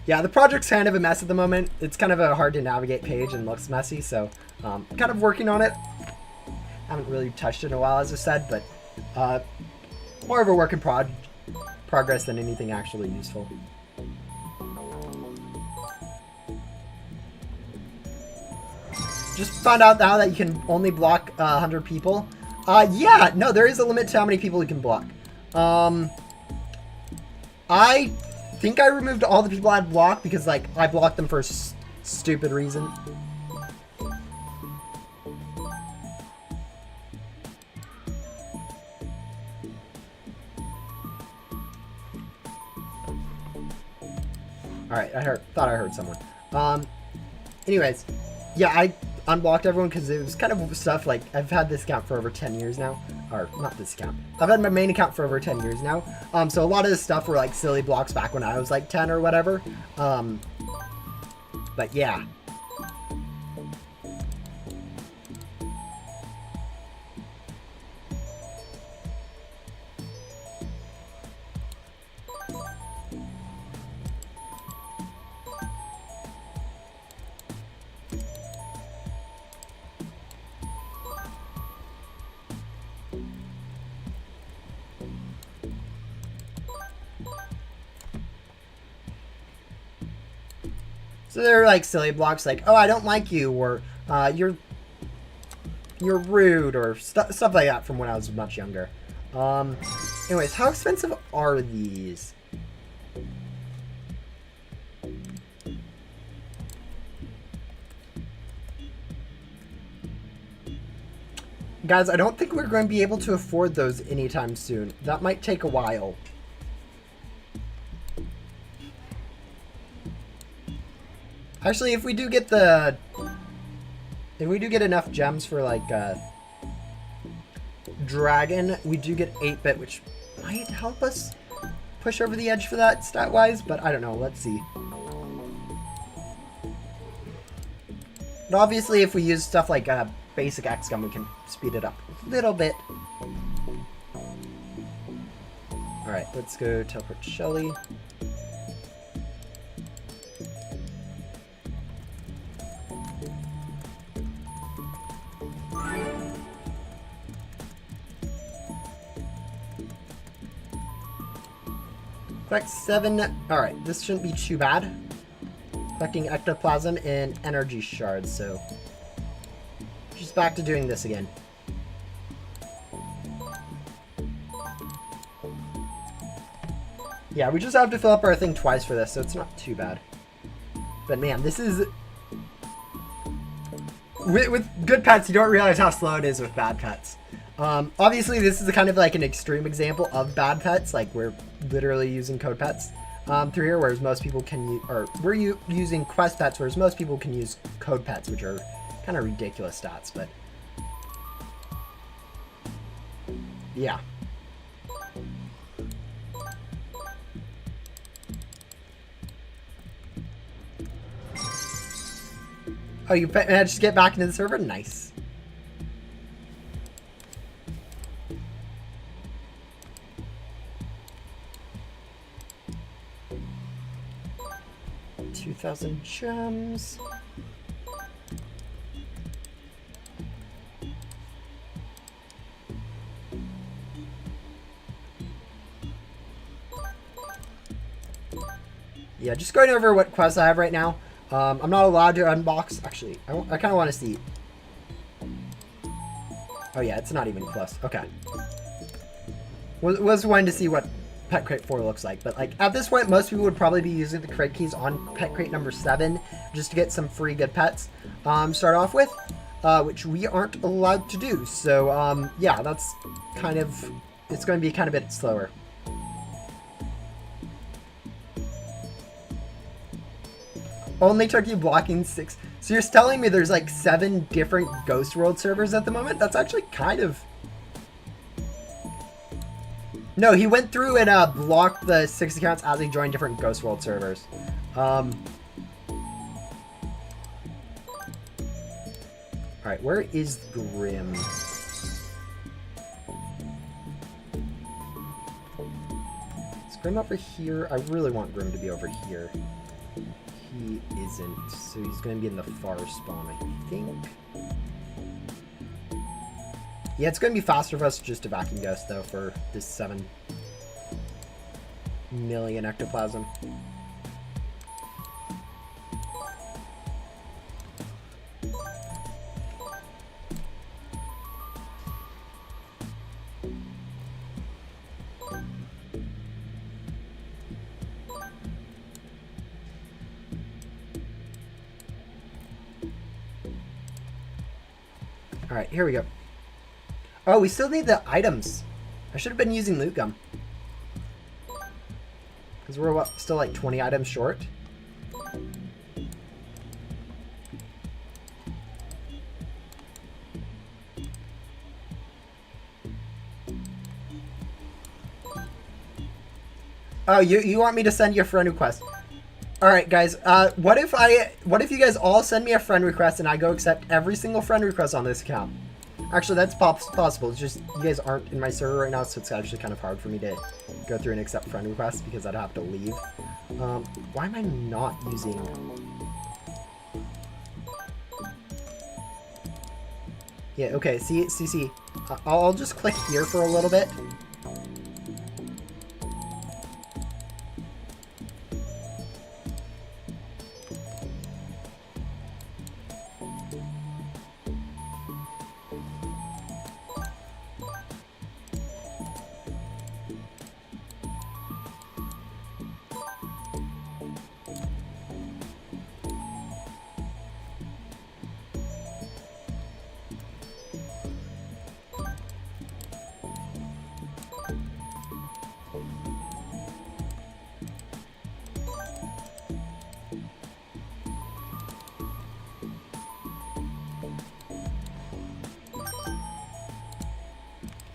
Yeah, the project's kind of a mess at the moment. It's kind of a hard to navigate page and looks messy, so kind of working on it. Haven't really touched it in a while, as I said, but more of a work in progress than anything actually useful. Just found out now that you can only block 100 people. Yeah, no, there is a limit to how many people you can block. I think I removed all the people I'd blocked because, like, I blocked them for a stupid reason. Alright, thought I heard someone. Anyways, yeah, I unblocked everyone because it was kind of stuff like, I've had this account for over 10 years now. Or, not this account. I've had my main account for over 10 years now. So a lot of this stuff were like silly blocks back when I was like 10 or whatever. But yeah. So they're like silly blocks like, oh, I don't like you, or you're rude, or stuff like that from when I was much younger. Anyways, how expensive are these? Guys, I don't think we're going to be able to afford those anytime soon. That might take a while. Actually, if we do get enough gems for like dragon, we do get 8-bit, which might help us push over the edge for that stat-wise, but I don't know. Let's see. But obviously, if we use stuff like basic XCOM, we can speed it up a little bit. All right, let's go teleport Shelly. Collect 7. Alright, this shouldn't be too bad. Collecting ectoplasm and energy shards, so just back to doing this again. Yeah, we just have to fill up our thing twice for this, so it's not too bad. But man, this is... With good pets, you don't realize how slow it is with bad pets. Obviously, this is kind of like an extreme example of bad pets. Like, we're literally using code pets through here, whereas most people can we're using quest pets, whereas most people can use code pets, which are kind of ridiculous stats, but yeah. Oh, you managed to get back into the server? Nice. $2,000 gems. Yeah, just going over what quests I have right now. I'm not allowed to unbox. Actually, I kind of want to see. Oh yeah, it's not even close. Okay. Was wanting to see what Pet Crate 4 looks like, but like at this point, most people would probably be using the crate keys on Pet Crate number 7 just to get some free good pets. Start off with, which we aren't allowed to do. So yeah, that's kind of, it's going to be kind of a bit slower. Only took you blocking 6. So you're telling me there's like 7 different Ghost World servers at the moment? That's actually kind of... No, he went through and blocked the 6 accounts as he joined different Ghost World servers. Alright, where is Grim? Is Grim over here? I really want Grim to be over here. He isn't, so he's going to be in the far spawn, I think. Yeah, it's going to be faster for us just to vacuum ghost, though, for this 7 million ectoplasm. Alright, here we go. Oh, we still need the items. I should have been using loot gum. Because we're what, still like 20 items short. Oh, you want me to send you a friend request? Alright guys, what if you guys all send me a friend request and I go accept every single friend request on this account? Actually, that's possible. It's just you guys aren't in my server right now, so it's actually kind of hard for me to go through and accept friend requests because I'd have to leave. Why am I not using... Yeah, okay, see, I'll just click here for a little bit.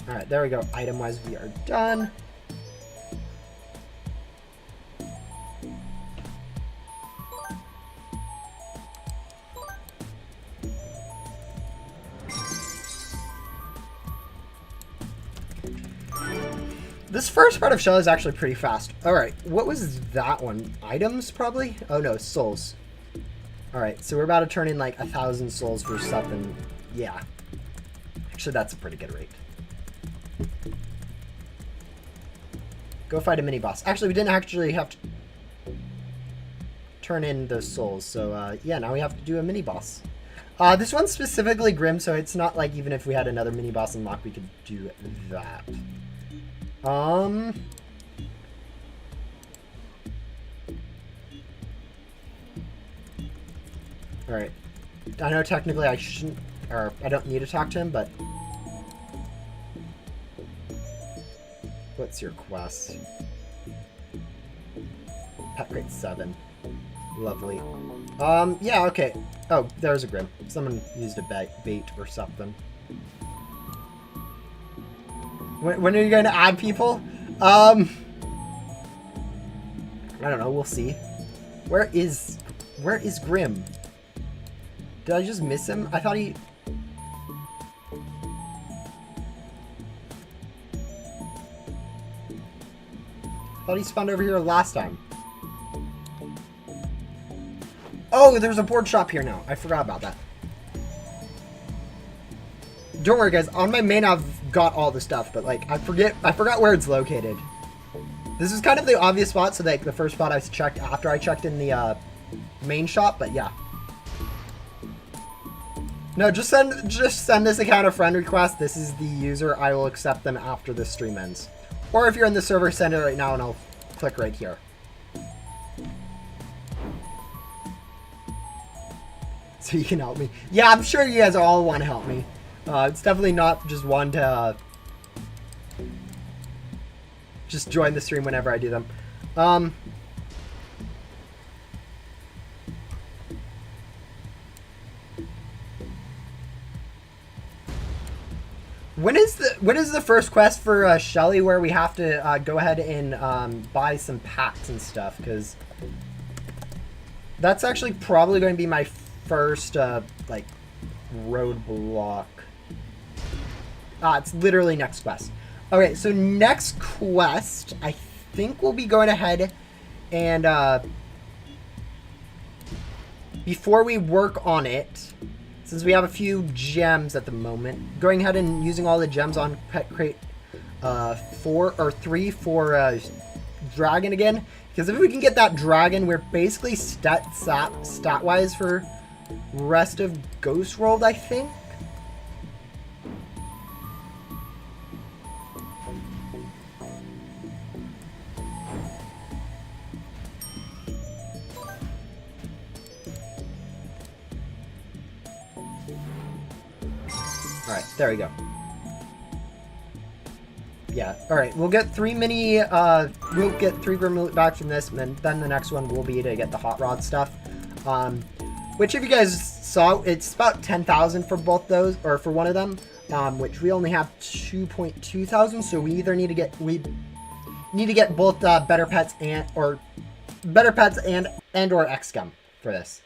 Alright, there we go. Item-wise, we are done. This first part of Shell is actually pretty fast. Alright, what was that one? Items, probably? Oh no, souls. Alright, so we're about to turn in like 1,000 souls for something. Yeah. Actually, that's a pretty good rate. Go fight a mini-boss. Actually, we didn't actually have to turn in those souls. So, yeah, now we have to do a mini-boss. This one's specifically Grim, so it's not like even if we had another mini-boss unlocked, we could do that. Alright. I know technically I shouldn't, or I don't need to talk to him, but... What's your quest? Pet crate 7. Lovely. Yeah, okay. Oh, there's a Grim. Someone used a bait or something. When are you going to add people? I don't know. We'll see. Where is Grim? Did I just miss him? I thought he... I thought he spawned over here last time. Oh, there's a board shop here now. I forgot about that. Don't worry, guys. On my main, I've got all the stuff, but like I forgot where it's located. This is kind of the obvious spot, so like the first spot I checked after I checked in the main shop. But yeah. No, just send this account a friend request. This is the user. I will accept them after the stream ends. Or if you're in the server, send it right now and I'll click right here. So you can help me. Yeah, I'm sure you guys all want to help me. It's definitely not just one to just join the stream whenever I do them. When is the first quest for Shelly where we have to go ahead and buy some packs and stuff? Because that's actually probably going to be my first like roadblock. It's literally next quest. Okay, so next quest, I think we'll be going ahead and before we work on it, since we have a few gems at the moment, going ahead and using all the gems on Pet Crate 4 or 3 for Dragon again. Because if we can get that Dragon, we're basically stat-wise for rest of Ghost World, I think. Alright, there we go. Yeah, alright, we'll get 3 mini, we'll get 3 Grim Loot back from this, and then the next one will be to get the Hot Rod stuff. Which if you guys saw, it's about 10,000 for both those, or for one of them, which we only have 2.2 thousand, so we either need to get, both Better Pets and or XCOM for this.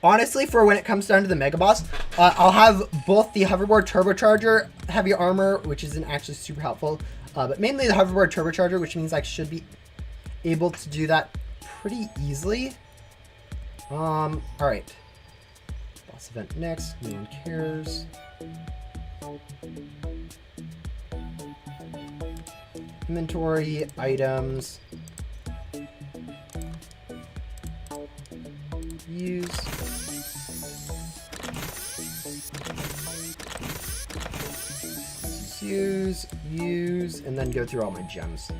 Honestly, for when it comes down to the Mega Boss, I'll have both the Hoverboard Turbocharger, Heavy Armor, which isn't actually super helpful, but mainly the Hoverboard Turbocharger, which means I should be able to do that pretty easily. Alright. Boss event next, no one cares. Inventory, items. Use. Use, and then go through all my gems.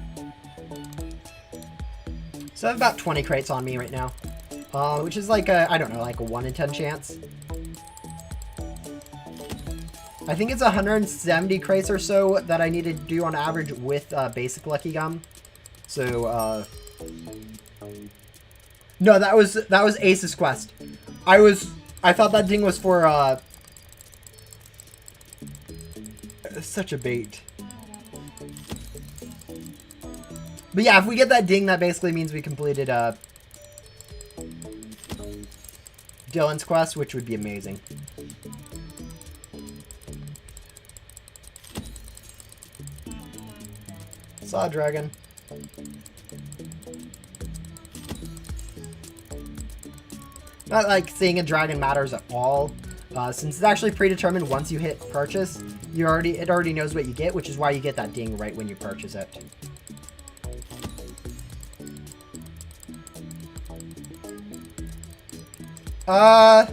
So I have about 20 crates on me right now, which is like a, I don't know, like a 1 in 10 chance. I think it's 170 crates or so that I need to do on average with basic Lucky Gum. So, no, that was Ace's quest. I thought that ding was for such a bait. But yeah, if we get that ding, that basically means we completed Dylan's quest, which would be amazing. Saw a dragon. Not like seeing a dragon matters at all, since it's actually predetermined once you hit purchase. It already knows what you get, which is why you get that ding right when you purchase it. Can't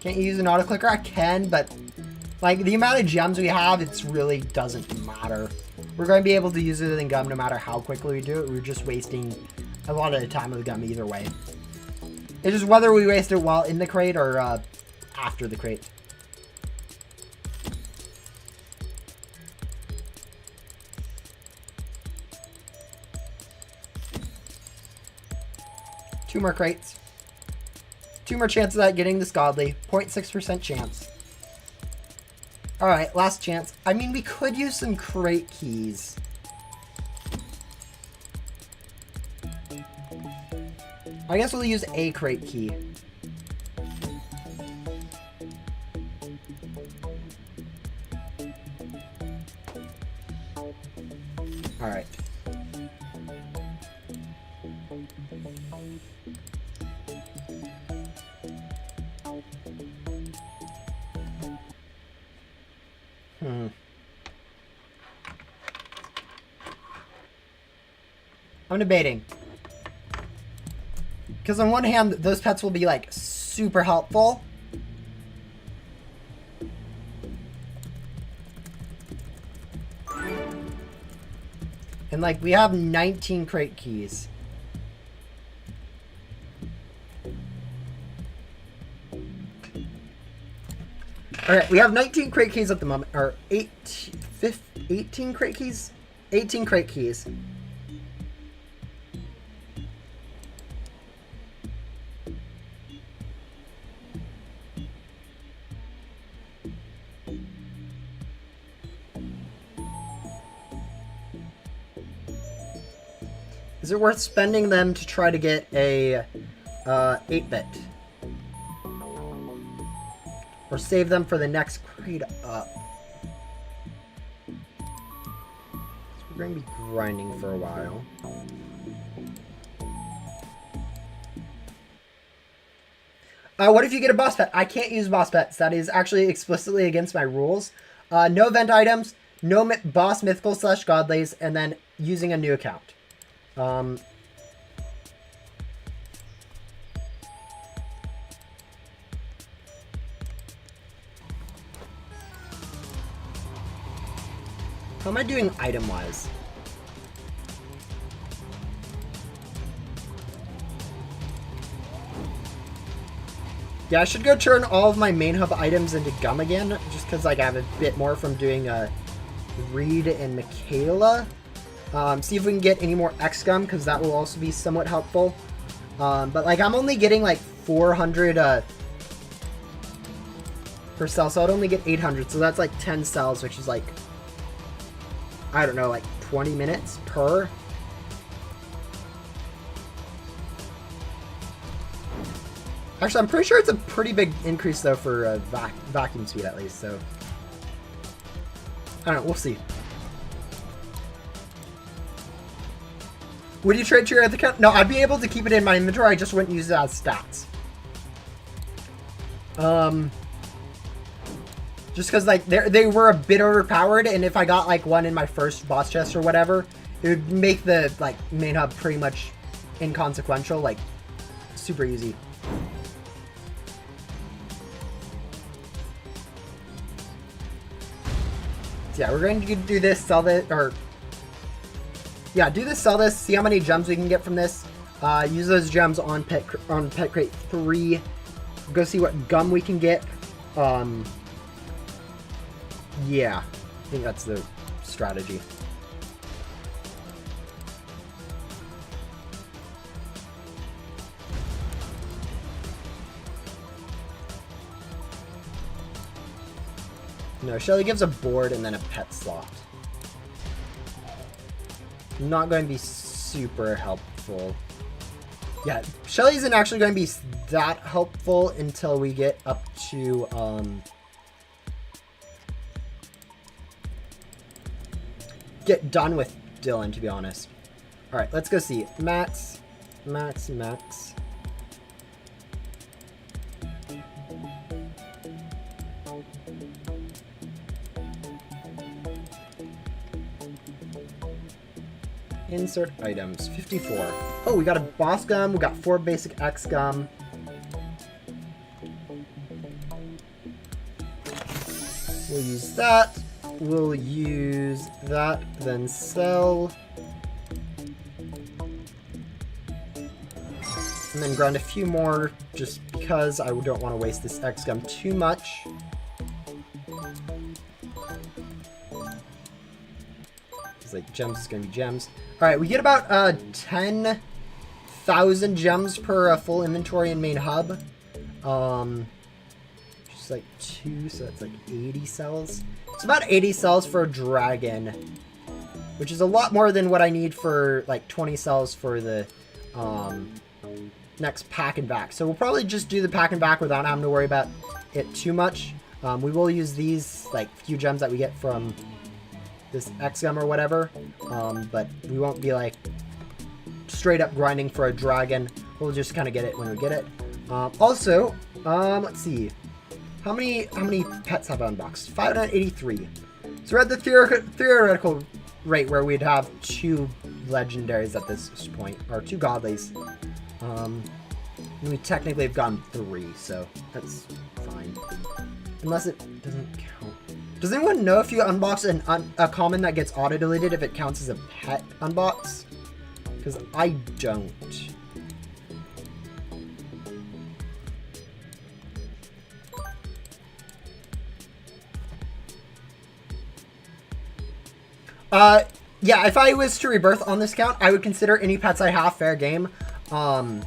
you use an auto clicker? I can, but like the amount of gems we have, it really doesn't matter. We're going to be able to use it in gum no matter how quickly we do it. We're just wasting a lot of the time with the gum either way. It's just whether we waste it while in the crate or after the crate. Two more crates. 2 more chances at getting this godly. 0.6% chance. Alright, last chance. I mean, we could use some crate keys. I guess we'll use a crate key. Alright. I'm debating. Because on one hand, those pets will be, like, super helpful. And, like, we have 19 crate keys. Alright, we have 19 crate keys at the moment. Or 18 crate keys? 18 crate keys. Is it worth spending them to try to get a 8-bit? Or save them for the next crate up? So we're going to be grinding for a while. What if you get a boss pet? I can't use boss pets. That is actually explicitly against my rules. No event items, no boss mythical / godlies, and then using a new account. How am I doing item-wise? Yeah, I should go turn all of my main hub items into gum again, just because like, I have a bit more from doing Reed and Michaela. See if we can get any more X gum, because that will also be somewhat helpful. But like, I'm only getting like 400 per cell, so I'd only get 800, so that's like 10 cells, which is like, I don't know, like 20 minutes per. Actually, I'm pretty sure it's a pretty big increase, though, for vacuum speed, at least, so. I don't know, we'll see. Would you trade to your other account? No, I'd be able to keep it in my inventory, I just wouldn't use it as stats. Just because, like, they were a bit overpowered, and if I got, like, one in my first boss chest or whatever, it would make the, like, main hub pretty much inconsequential, like, super easy. So yeah, we're going to do this, sell this, or... Yeah, do this, sell this, see how many gems we can get from this. Use those gems on Pet Crate 3. Go see what gum we can get. Yeah, I think that's the strategy. No, Shelly gives a board and then a pet slot. Not going to be super helpful. Yeah, Shelly isn't actually going to be that helpful until we get up to, get done with Dylan, to be honest. Alright, let's go see. Max. Insert items. 54. Oh, we got a boss gum. We got 4 basic X gum. We'll use that. We'll use that, then sell. And then grind a few more, just because I don't want to waste this X gum too much. It's like gems is going to be gems. Alright, we get about 10,000 gems per full inventory in main hub. Just like 2, so that's like 80 cells. It's about 80 cells for a dragon, which is a lot more than what I need for like 20 cells for the next pack and back. So we'll probably just do the pack and back without having to worry about it too much. We will use these like few gems that we get from this X gum or whatever, but we won't be like straight up grinding for a dragon. We'll just kind of get it when we get it. Also, let's see. How many pets have I unboxed? 583. So we're at the theoretical rate where we'd have 2 legendaries at this point, or 2 godlies. And we technically have gotten 3, so that's fine. Unless it doesn't count. Does anyone know if you unbox a common that gets auto-deleted if it counts as a pet unbox? Because I don't. Yeah, if I was to rebirth on this account, I would consider any pets I have fair game. I'm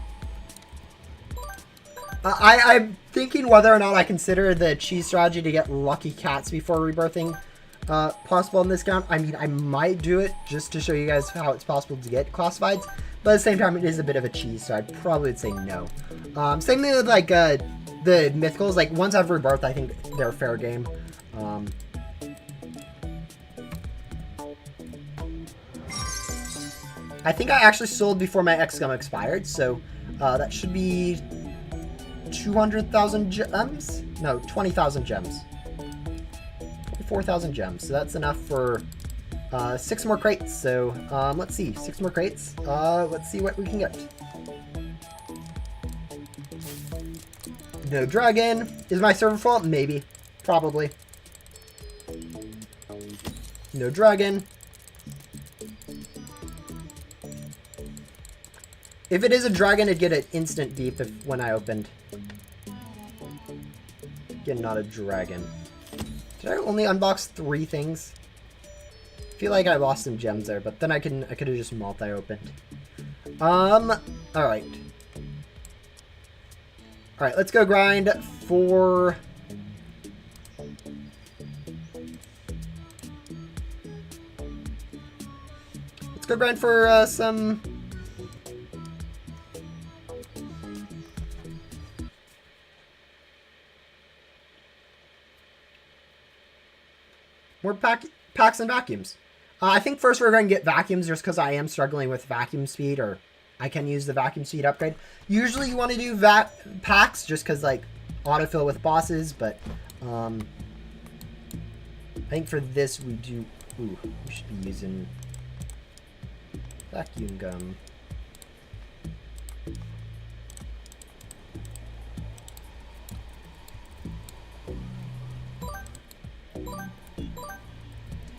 thinking whether or not I consider the cheese strategy to get lucky cats before rebirthing possible in this account. I mean, I might do it just to show you guys how it's possible to get classifieds, but at the same time, it is a bit of a cheese, so I'd probably say no. Same thing with like the mythicals. Like once I've rebirthed, I think they're fair game. I think I actually sold before my XCOM expired, so that should be 200,000 gems? No, 20,000 gems. 4,000 gems. So that's enough for 6 more crates. So let's see, 6 more crates. Let's see what we can get. No dragon. Is my server full? Maybe. Probably. No dragon. If it is a dragon, it'd get an instant beep when I opened. Again, not a dragon. Did I only unbox 3 things? I feel like I lost some gems there, but then I could have just multi-opened. Alright. Alright, let's go grind for... Let's go grind for some... more packs and vacuums. I think first we're going to get vacuums just because I am struggling with vacuum speed, or I can use the vacuum speed upgrade. Usually you want to do packs just because like autofill with bosses, but I think for this we do... Ooh, we should be using vacuum gum.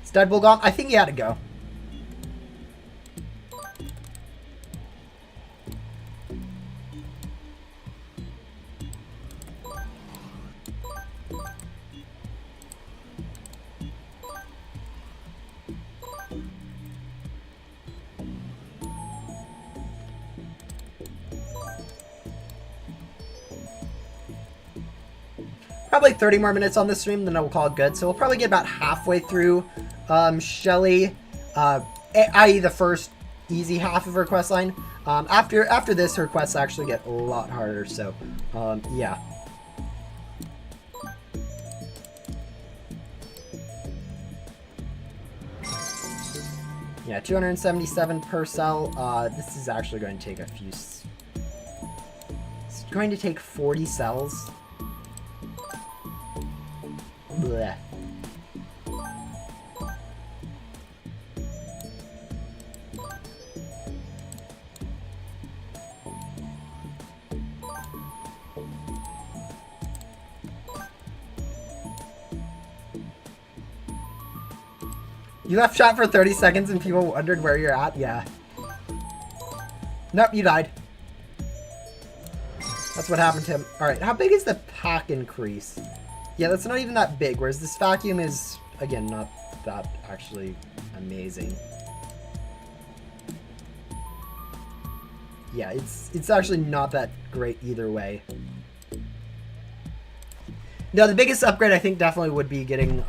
Is Deadpool gone? I think he had to go. Probably 30 more minutes on this stream, then I will call it good. So we'll probably get about halfway through Shelly, i.e. the first easy half of her quest line. After this, her quests actually get a lot harder, so yeah. Yeah, 277 per cell. This is actually going to take a few... It's going to take 40 cells. Blech. You left chat for 30 seconds and people wondered where you're at? Yeah. Nope, you died. That's what happened to him. Alright, how big is the pack increase? Yeah, that's not even that big, whereas this vacuum is, again, not that actually amazing. Yeah, it's actually not that great either way. No, the biggest upgrade I think definitely would be getting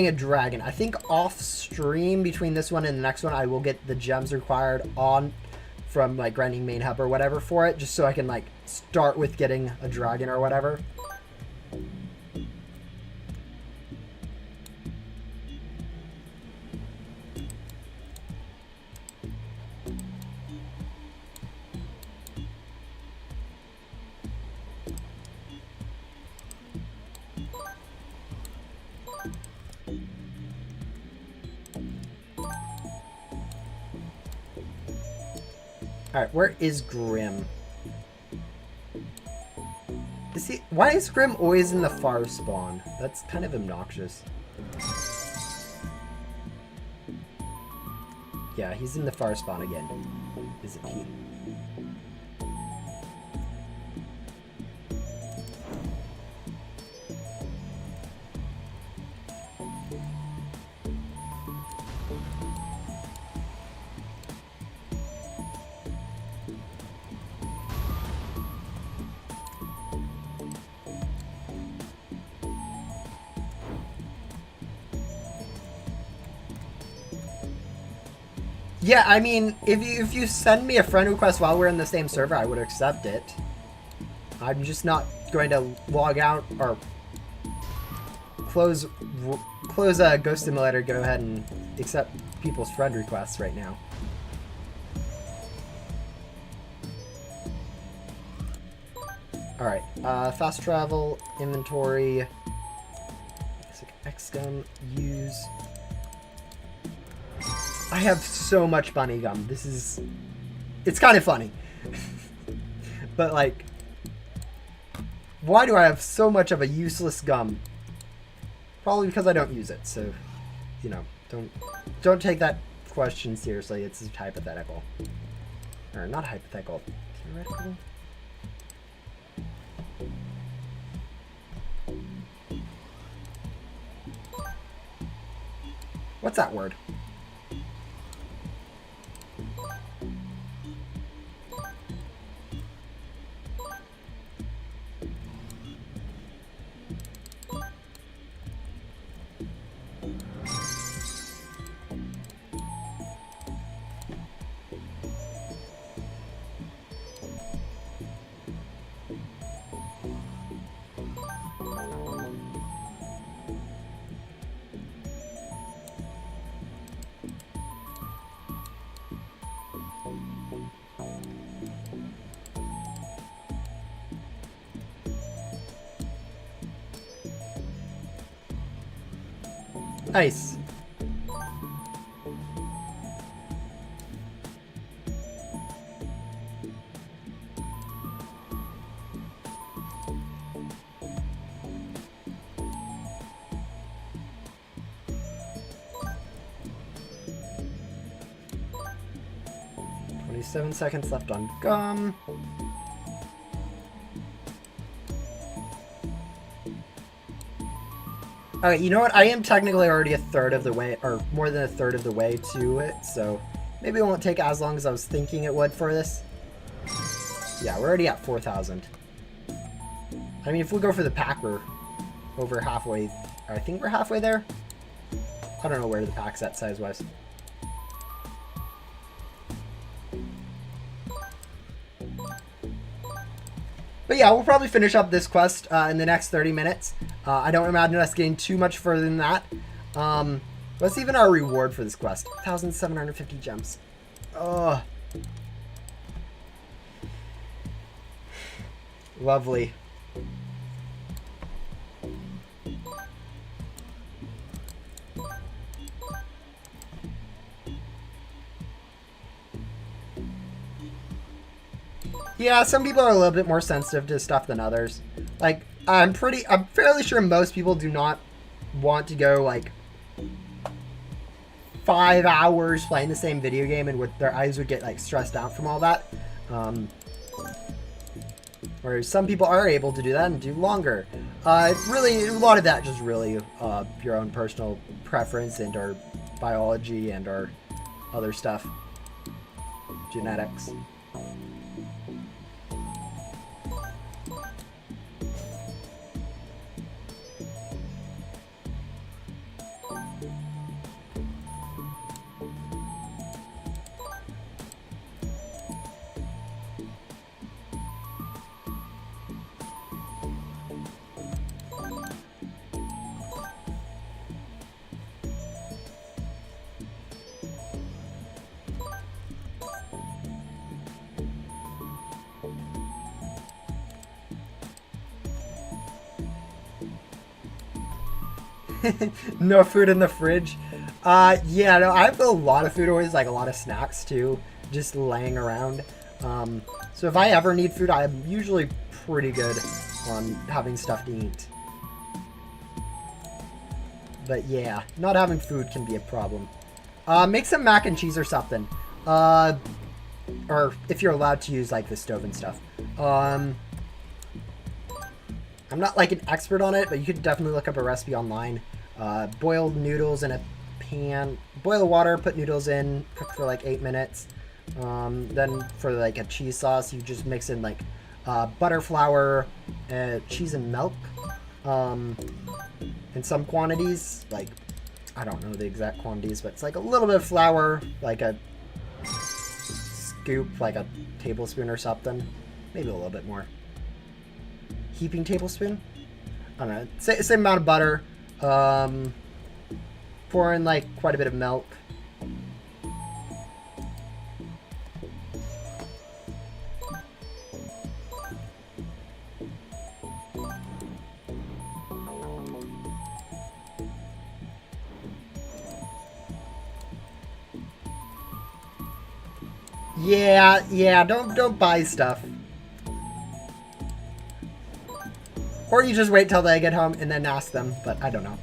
a dragon. I think off stream between this one and the next one, I will get the gems required from like grinding main hub or whatever for it, just so I can like start with getting a dragon or whatever. Alright, where is Grim? Why is Grim always in the far spawn? That's kind of obnoxious. Yeah, he's in the far spawn again, isn't he? Yeah, I mean, if you send me a friend request while we're in the same server, I would accept it. I'm just not going to log out or close Ghost Simulator. Go ahead and accept people's friend requests right now. All right, fast travel, inventory, XGum, use. I have so much bunny gum. It's kind of funny. But like, why do I have so much of a useless gum? Probably because I don't use it. So, you know, don't take that question seriously. It's hypothetical. Or not hypothetical, theoretical. What's that word? Nice. Seven seconds left on gum. Okay, you know what? I am technically already a third of the way, or more than a third of the way to it, so maybe it won't take as long as I was thinking it would for this. Yeah, we're already at 4,000. I mean, if we go for the pack, we're over halfway. I think we're halfway there. I don't know where the pack set size was. But yeah, we'll probably finish up this quest in the next 30 minutes. I don't imagine us getting too much further than that. What's even our reward for this quest? 1,750 gems. Oh. Lovely. Yeah, some people are a little bit more sensitive to stuff than others. Like, I'm fairly sure most people do not want to go, like, 5 hours playing the same video game and their eyes would get, like, stressed out from all that. Whereas some people are able to do that and do longer. Really, a lot of that just really your own personal preference and or biology and or other stuff. Genetics. No food in the fridge. Yeah, no, I have a lot of food always, like a lot of snacks too, just laying around. So if I ever need food, I'm usually pretty good on having stuff to eat. But yeah, not having food can be a problem. Make some mac and cheese or something. Or if you're allowed to use like the stove and stuff. I'm not like an expert on it, but you could definitely look up a recipe online. Boil noodles in a pan, boil the water, put noodles in, cook for like 8 minutes. Then for like a cheese sauce, you just mix in like butter, flour, cheese and milk in some quantities. Like, I don't know the exact quantities, but it's like a little bit of flour, like a scoop, like a tablespoon or something. Maybe a little bit more. Heaping tablespoon? I don't know. Same amount of butter. Pour in like quite a bit of milk. Yeah, don't buy stuff. Or you just wait till they get home and then ask them, but I don't know.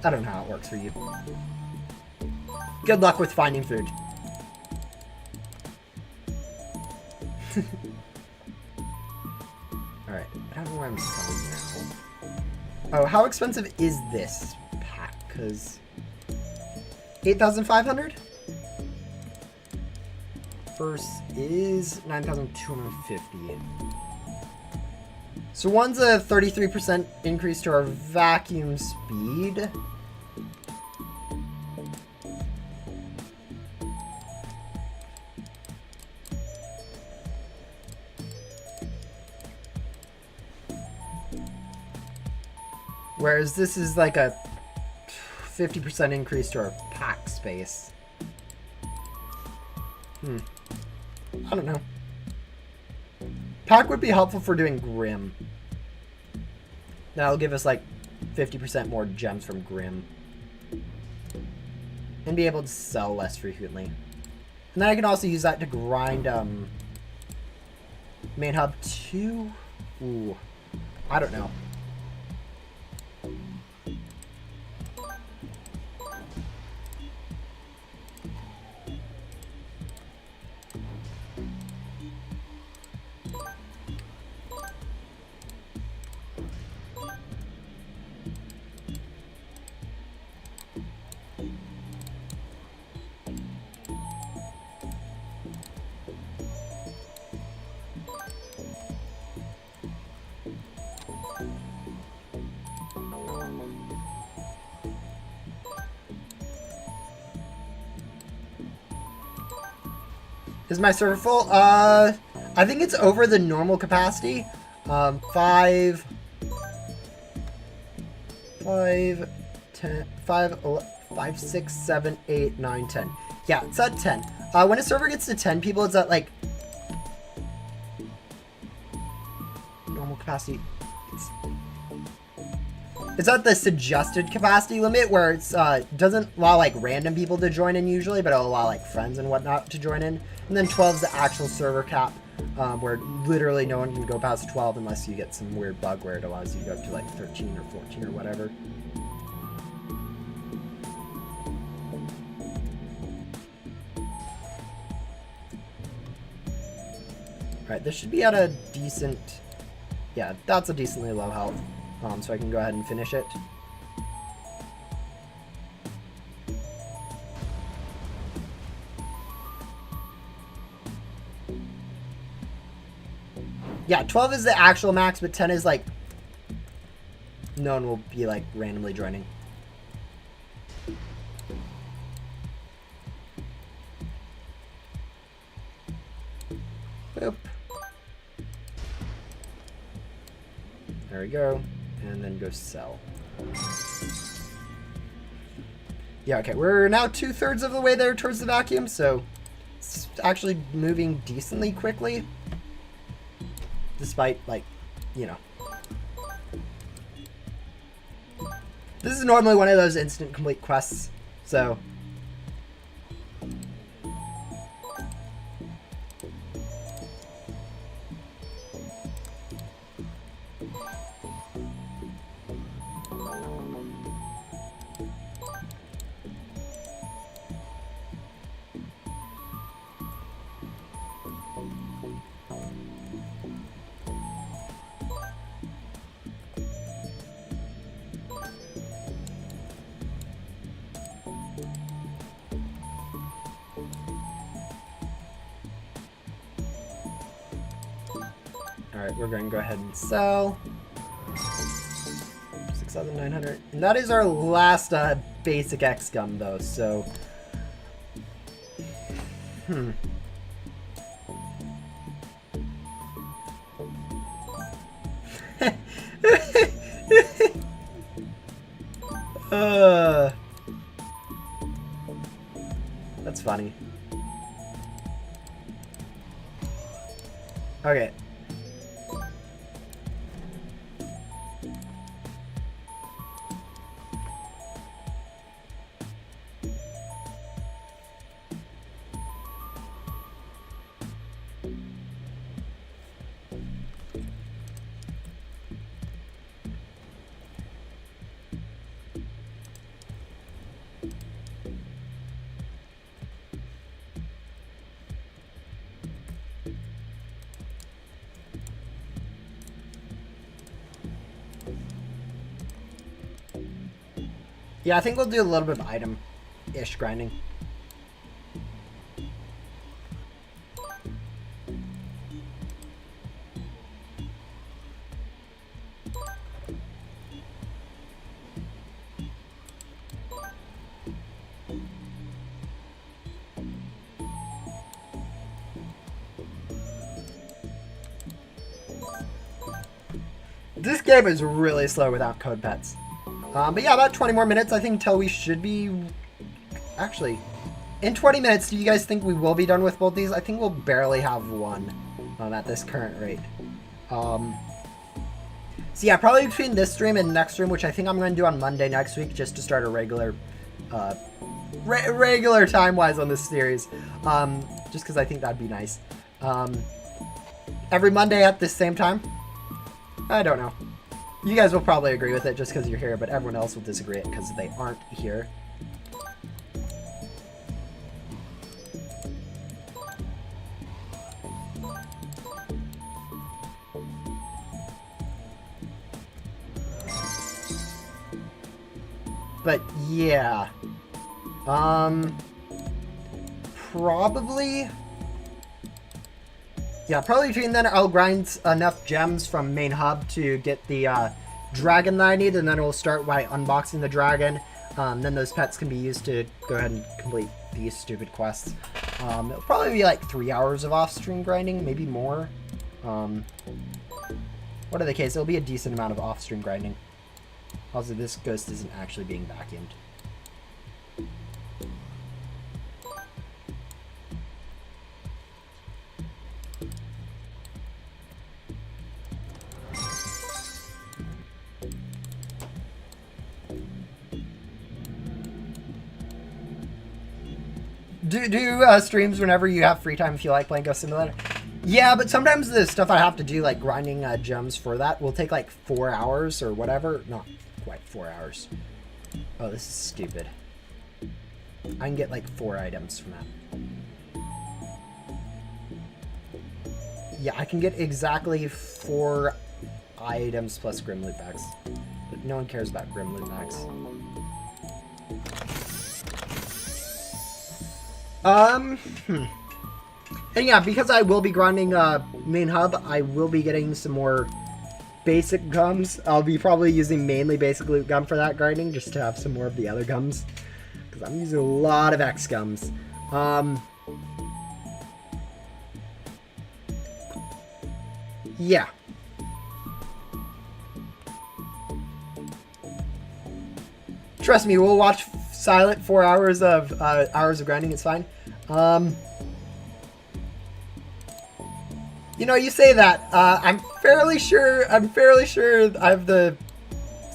I don't know how it works for you. Good luck with finding food. Alright, I don't know where I'm selling now. Oh, how expensive is this pack? Because 8,500? First is 9,250. So one's a 33% increase to our vacuum speed. Whereas this is like a 50% increase to our pack space. I don't know. Pack would be helpful for doing Grim. That'll give us like 50% more gems from Grim. And be able to sell less frequently. And then I can also use that to grind main hub 2. Ooh. I don't know. Is my server full? I think it's over the normal capacity. 5, 6, 7, 8, 9, 10. Yeah, it's at 10. When a server gets to 10 people, it's at like normal capacity. It's at the suggested capacity limit where it's doesn't allow like random people to join in usually, but it'll allow like friends and whatnot to join in. And then 12 is the actual server cap, where literally no one can go past 12 unless you get some weird bug where it allows you to go up to like 13 or 14 or whatever. Alright, this should be at a decent... Yeah, that's a decently low health. So I can go ahead and finish it. Yeah, 12 is the actual max, but 10 is like... No one will be like randomly joining. Boop. There we go. And then go sell. Yeah, okay. We're now 2/3 of the way there towards the vacuum, so it's actually moving decently quickly. Despite, like, you know. This is normally one of those instant complete quests, so... Alright, we're going to go ahead and sell. 6,900. And that is our last basic X gum, though, so... That's funny. Okay. Yeah, I think we'll do a little bit of item-ish grinding. This game is really slow without code pets. But yeah, about 20 more minutes, I think, until we should be... Actually, in 20 minutes, do you guys think we will be done with both these? I think we'll barely have one at this current rate. So yeah, probably between this stream and next stream, which I think I'm going to do on Monday next week, just to start a regular... regular time-wise on this series. Just because I think that'd be nice. Every Monday at the same time? I don't know. You guys will probably agree with it just because you're here, but everyone else will disagree it because they aren't here. But yeah. Probably... Yeah, probably between then I'll grind enough gems from main hub to get the dragon that I need, and then we'll start by unboxing the dragon. Then those pets can be used to go ahead and complete these stupid quests. It'll probably be like 3 hours of off-stream grinding, maybe more. Whatever the case, it'll be a decent amount of off-stream grinding. Also, this ghost isn't actually being vacuumed. Do streams whenever you have free time if you like playing Ghost Simulator. Yeah, but sometimes the stuff I have to do, like grinding gems for that, will take like 4 hours or whatever. Not quite 4 hours. Oh, this is stupid. I can get like 4 items from that. Yeah, I can get exactly 4 items plus Grim Loot Packs. But no one cares about Grim Loot Packs. And yeah, because I will be grinding main hub, I will be getting some more basic gums. I'll be probably using mainly basic loot gum for that grinding, just to have some more of the other gums. Because I'm using a lot of X gums. Yeah. Trust me, we'll watch silent 4 hours of grinding. It's fine. You know, you say that. I'm fairly sure I have the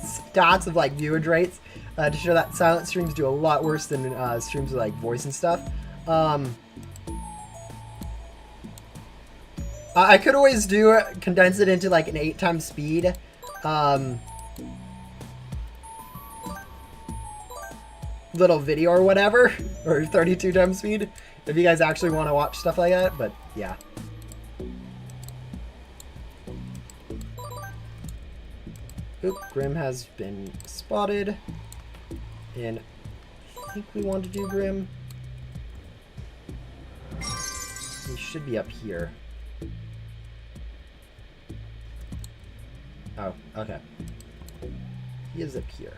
stats of like viewage rates to show that silent streams do a lot worse than streams with like voice and stuff. I could always condense it into like an 8 times speed. Little video or whatever, or 32 times speed, if you guys actually want to watch stuff like that. But yeah. Oop, Grim has been spotted, and I think we want to do Grim. He should be up here. Oh, okay. He is up here.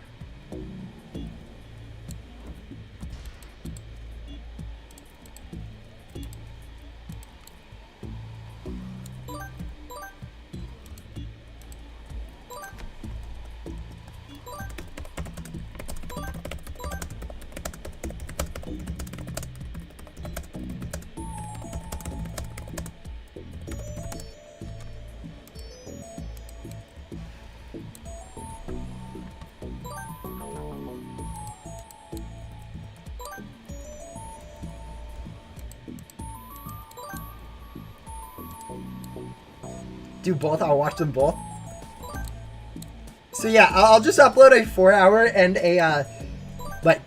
do both. I'll watch them both. So yeah, I'll just upload a 4-hour and a like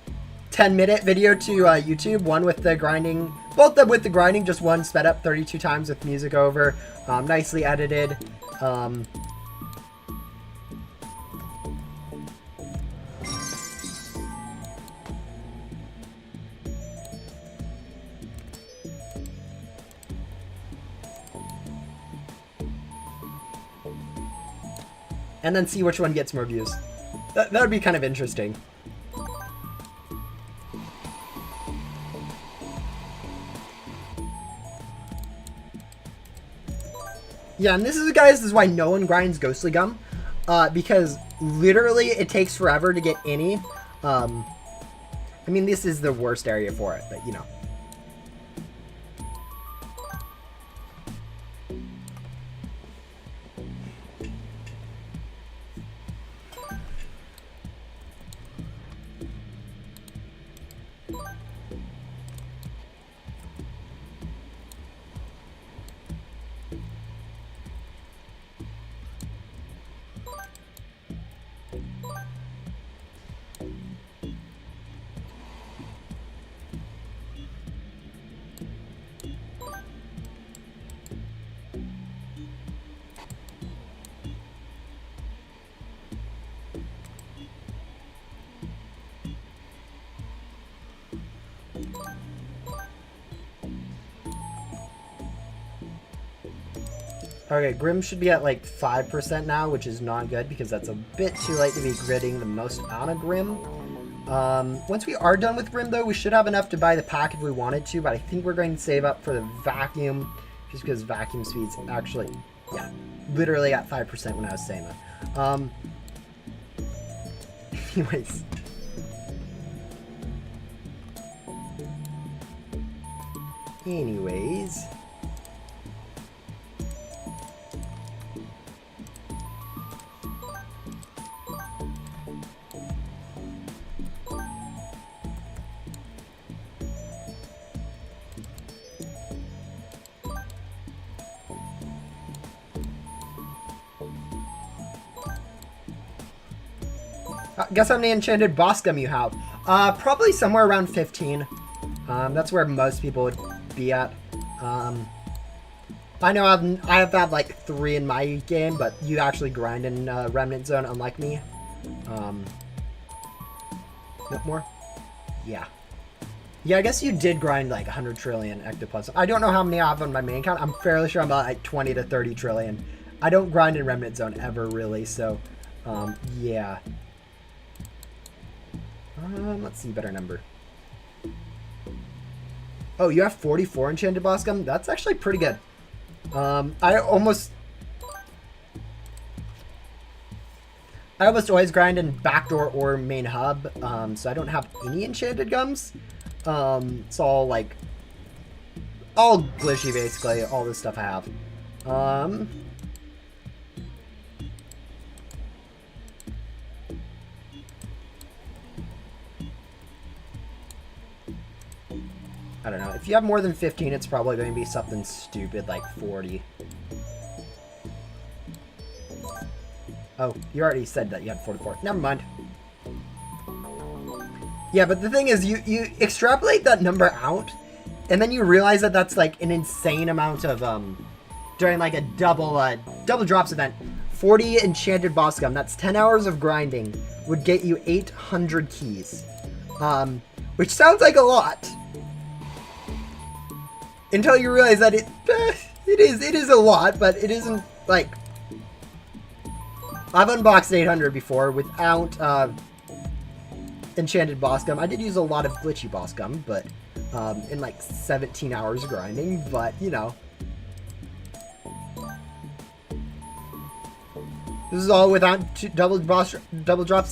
10-minute video to YouTube. One with the grinding, both with the grinding, just one sped up 32 times with music over, nicely edited. And then see which one gets more views. That would be kind of interesting. Yeah, and this is why no one grinds Ghostly Gum, because literally it takes forever to get any. I mean, this is the worst area for it, but you know. Okay, Grim should be at like 5% now, which is not good because that's a bit too late to be gridding the most out of Grim. Once we are done with Grim, though, we should have enough to buy the pack if we wanted to, but I think we're going to save up for the vacuum, just because vacuum speed's actually, yeah, literally at 5% when I was saying that. Anyways. Anyways. Guess how many enchanted boss gum you have? Probably somewhere around 15. That's where most people would be at. I know I've had like 3 in my game, but you actually grind in Remnant Zone, unlike me. No more? Yeah. Yeah, I guess you did grind like 100 trillion Ectopus. I don't know how many I have on my main account. I'm fairly sure I'm about like 20 to 30 trillion. I don't grind in Remnant Zone ever, really, so yeah. Let's see, better number. Oh, you have 44 enchanted boss gum? That's actually pretty good. I almost always grind in Backdoor or main hub, so I don't have any enchanted gums. It's all like, all glitchy basically, all this stuff I have. I don't know. If you have more than 15, it's probably going to be something stupid like 40. Oh, you already said that you had 44. Never mind. Yeah, but the thing is, you extrapolate that number out, and then you realize that that's like an insane amount of, during like a double drops event. 40 enchanted boss gum, that's 10 hours of grinding, would get you 800 keys. Which sounds like a lot. Until you realize that it is a lot, but it isn't, like... I've unboxed 800 before without enchanted boss gum. I did use a lot of glitchy boss gum, but in like 17 hours grinding, but you know. This is all without double drops?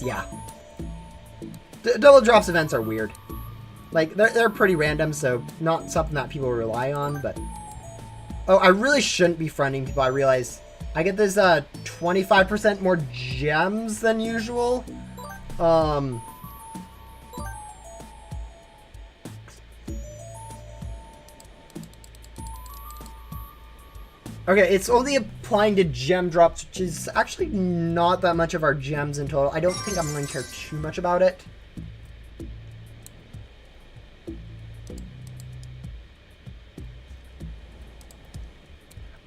Yeah. Double drops events are weird. Like, they're pretty random, so not something that people rely on, but... Oh, I really shouldn't be fronting people. I realize I get this 25% more gems than usual. Okay, it's only applying to gem drops, which is actually not that much of our gems in total. I don't think I'm going to care too much about it.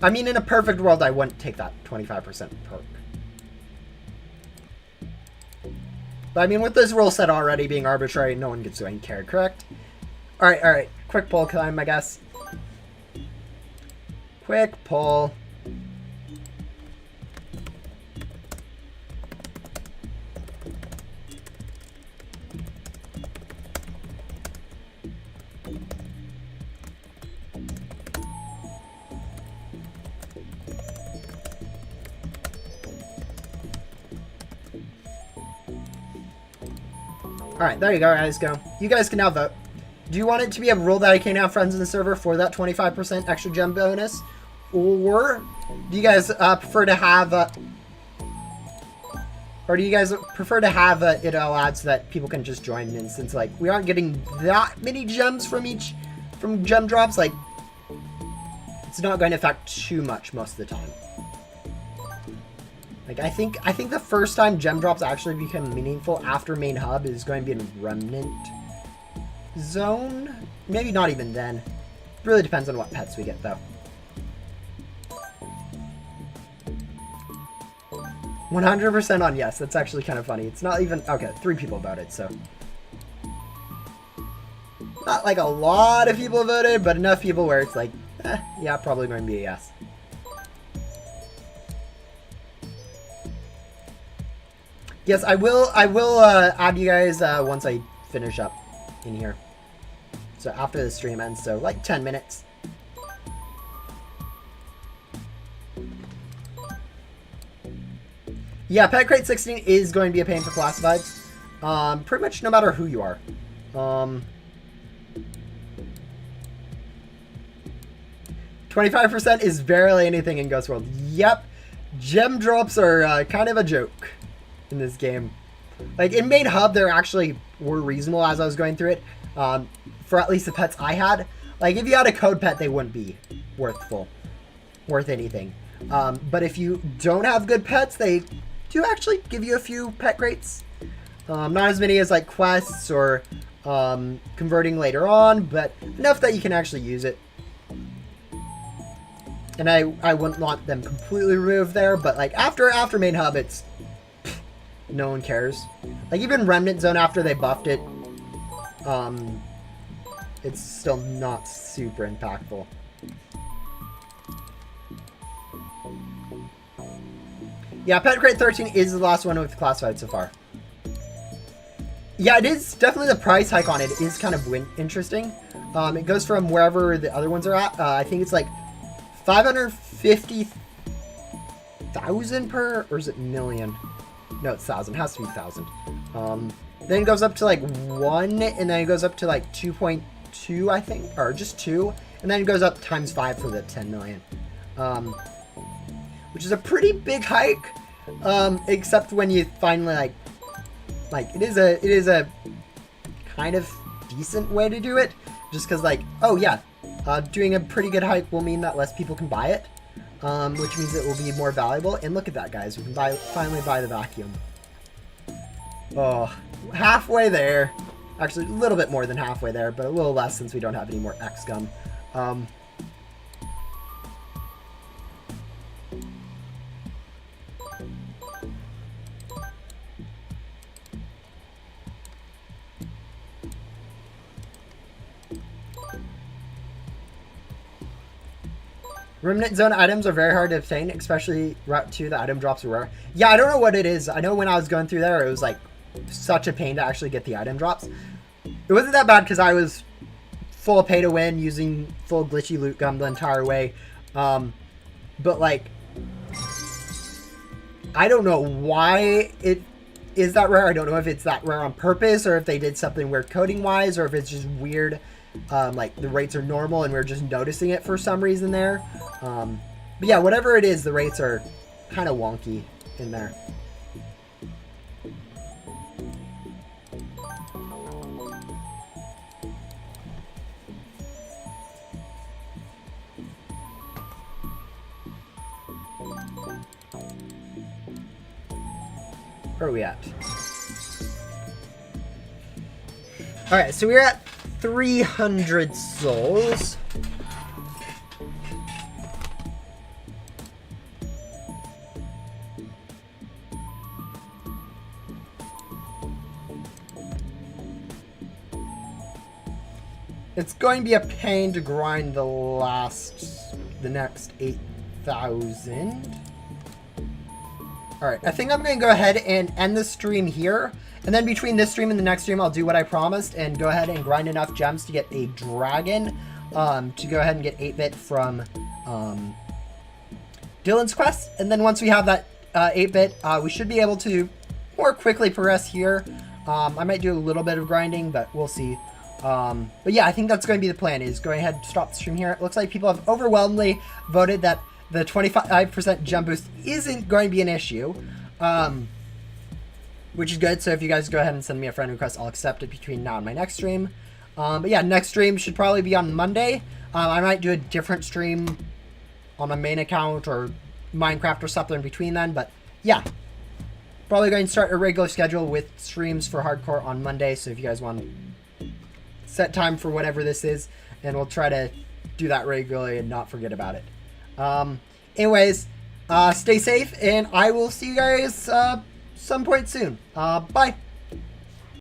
I mean, in a perfect world, I wouldn't take that 25% perk. But I mean, with this rule set already being arbitrary, no one gets to care, correct? Alright. Quick pull climb, I guess. Quick pull. Alright, there you go, guys. Go. You guys can now vote. Do you want it to be a rule that I can have friends in the server for that 25% extra gem bonus? Or do you guys prefer to have... or do you guys prefer to have it allowed so that people can just join in, since, like, we aren't getting that many gems from gem drops? Like, it's not going to affect too much most of the time. Like, I think the first time gem drops actually become meaningful after main hub is going to be in remnant zone. Maybe not even then. Really depends on what pets we get, though. 100% on yes. That's actually kind of funny. It's not even... Okay, 3 people voted, so... Not like a lot of people voted, but enough people where it's like, yeah, probably going to be a yes. Yes, I will add you guys once I finish up in here. So after the stream ends, so like 10 minutes. Yeah, Pet Crate 16 is going to be a pain for classifieds. Pretty much no matter who you are. 25% is barely anything in Ghost World. Yep, gem drops are kind of a joke in this game. Like, in main hub, there actually were reasonable as I was going through it. For at least the pets I had. Like, if you had a code pet, they wouldn't be worth anything. But if you don't have good pets, they do actually give you a few pet crates. Not as many as, like, quests or converting later on, but enough that you can actually use it. And I wouldn't want them completely removed there, but, like, after main hub, it's... no one cares. Like, even Remnant Zone, after they buffed it, it's still not super impactful. Yeah, Pet Crate 13 is the last one with classified so far. Yeah, it is definitely the price hike on it is kind of interesting. It goes from wherever the other ones are at. I think it's like 550,000 per, or is it million? No, it's 1,000. It has to be 1,000. Then it goes up to like 1, and then it goes up to like 2.2, I think, or just 2, and then it goes up times 5 for the 10 million. Which is a pretty big hike, except when you finally like it is a kind of decent way to do it, just because, like, oh yeah, doing a pretty good hike will mean that less people can buy it, which means it will be more valuable. And look at that, guys, we can finally buy the vacuum. Oh, halfway there. Actually, a little bit more than halfway there, but a little less since we don't have any more X gum. Remnant Zone items are very hard to obtain, especially Route 2, the item drops are rare. Yeah, I don't know what it is. I know when I was going through there, it was like such a pain to actually get the item drops. It wasn't that bad because I was full of pay to win, using full glitchy loot gum the entire way. But like, I don't know why it is that rare. I don't know if it's that rare on purpose, or if they did something weird coding wise, or if it's just weird. Like the rates are normal and we're just noticing it for some reason there. But yeah, whatever it is, the rates are kind of wonky in there. Where are we at? Alright, so we're at 300 souls. It's going to be a pain to grind the next 8,000. Alright, I think I'm going to go ahead and end the stream here. And then between this stream and the next stream, I'll do what I promised and go ahead and grind enough gems to get a dragon. To go ahead and get 8-bit from Dylan's quest. And then once we have that 8-bit, we should be able to more quickly progress here. I might do a little bit of grinding, but we'll see. But yeah, I think that's going to be the plan, is go ahead and stop the stream here. It looks like people have overwhelmingly voted that the 25% gem boost isn't going to be an issue, which is good. So if you guys go ahead and send me a friend request, I'll accept it between now and my next stream. But yeah, next stream should probably be on Monday. I might do a different stream on my main account or Minecraft or something in between then. But yeah, probably going to start a regular schedule with streams for hardcore on Monday. So if you guys want to set time for whatever this is, and we'll try to do that regularly and not forget about it. Anyways, stay safe, and I will see you guys some point soon. Bye.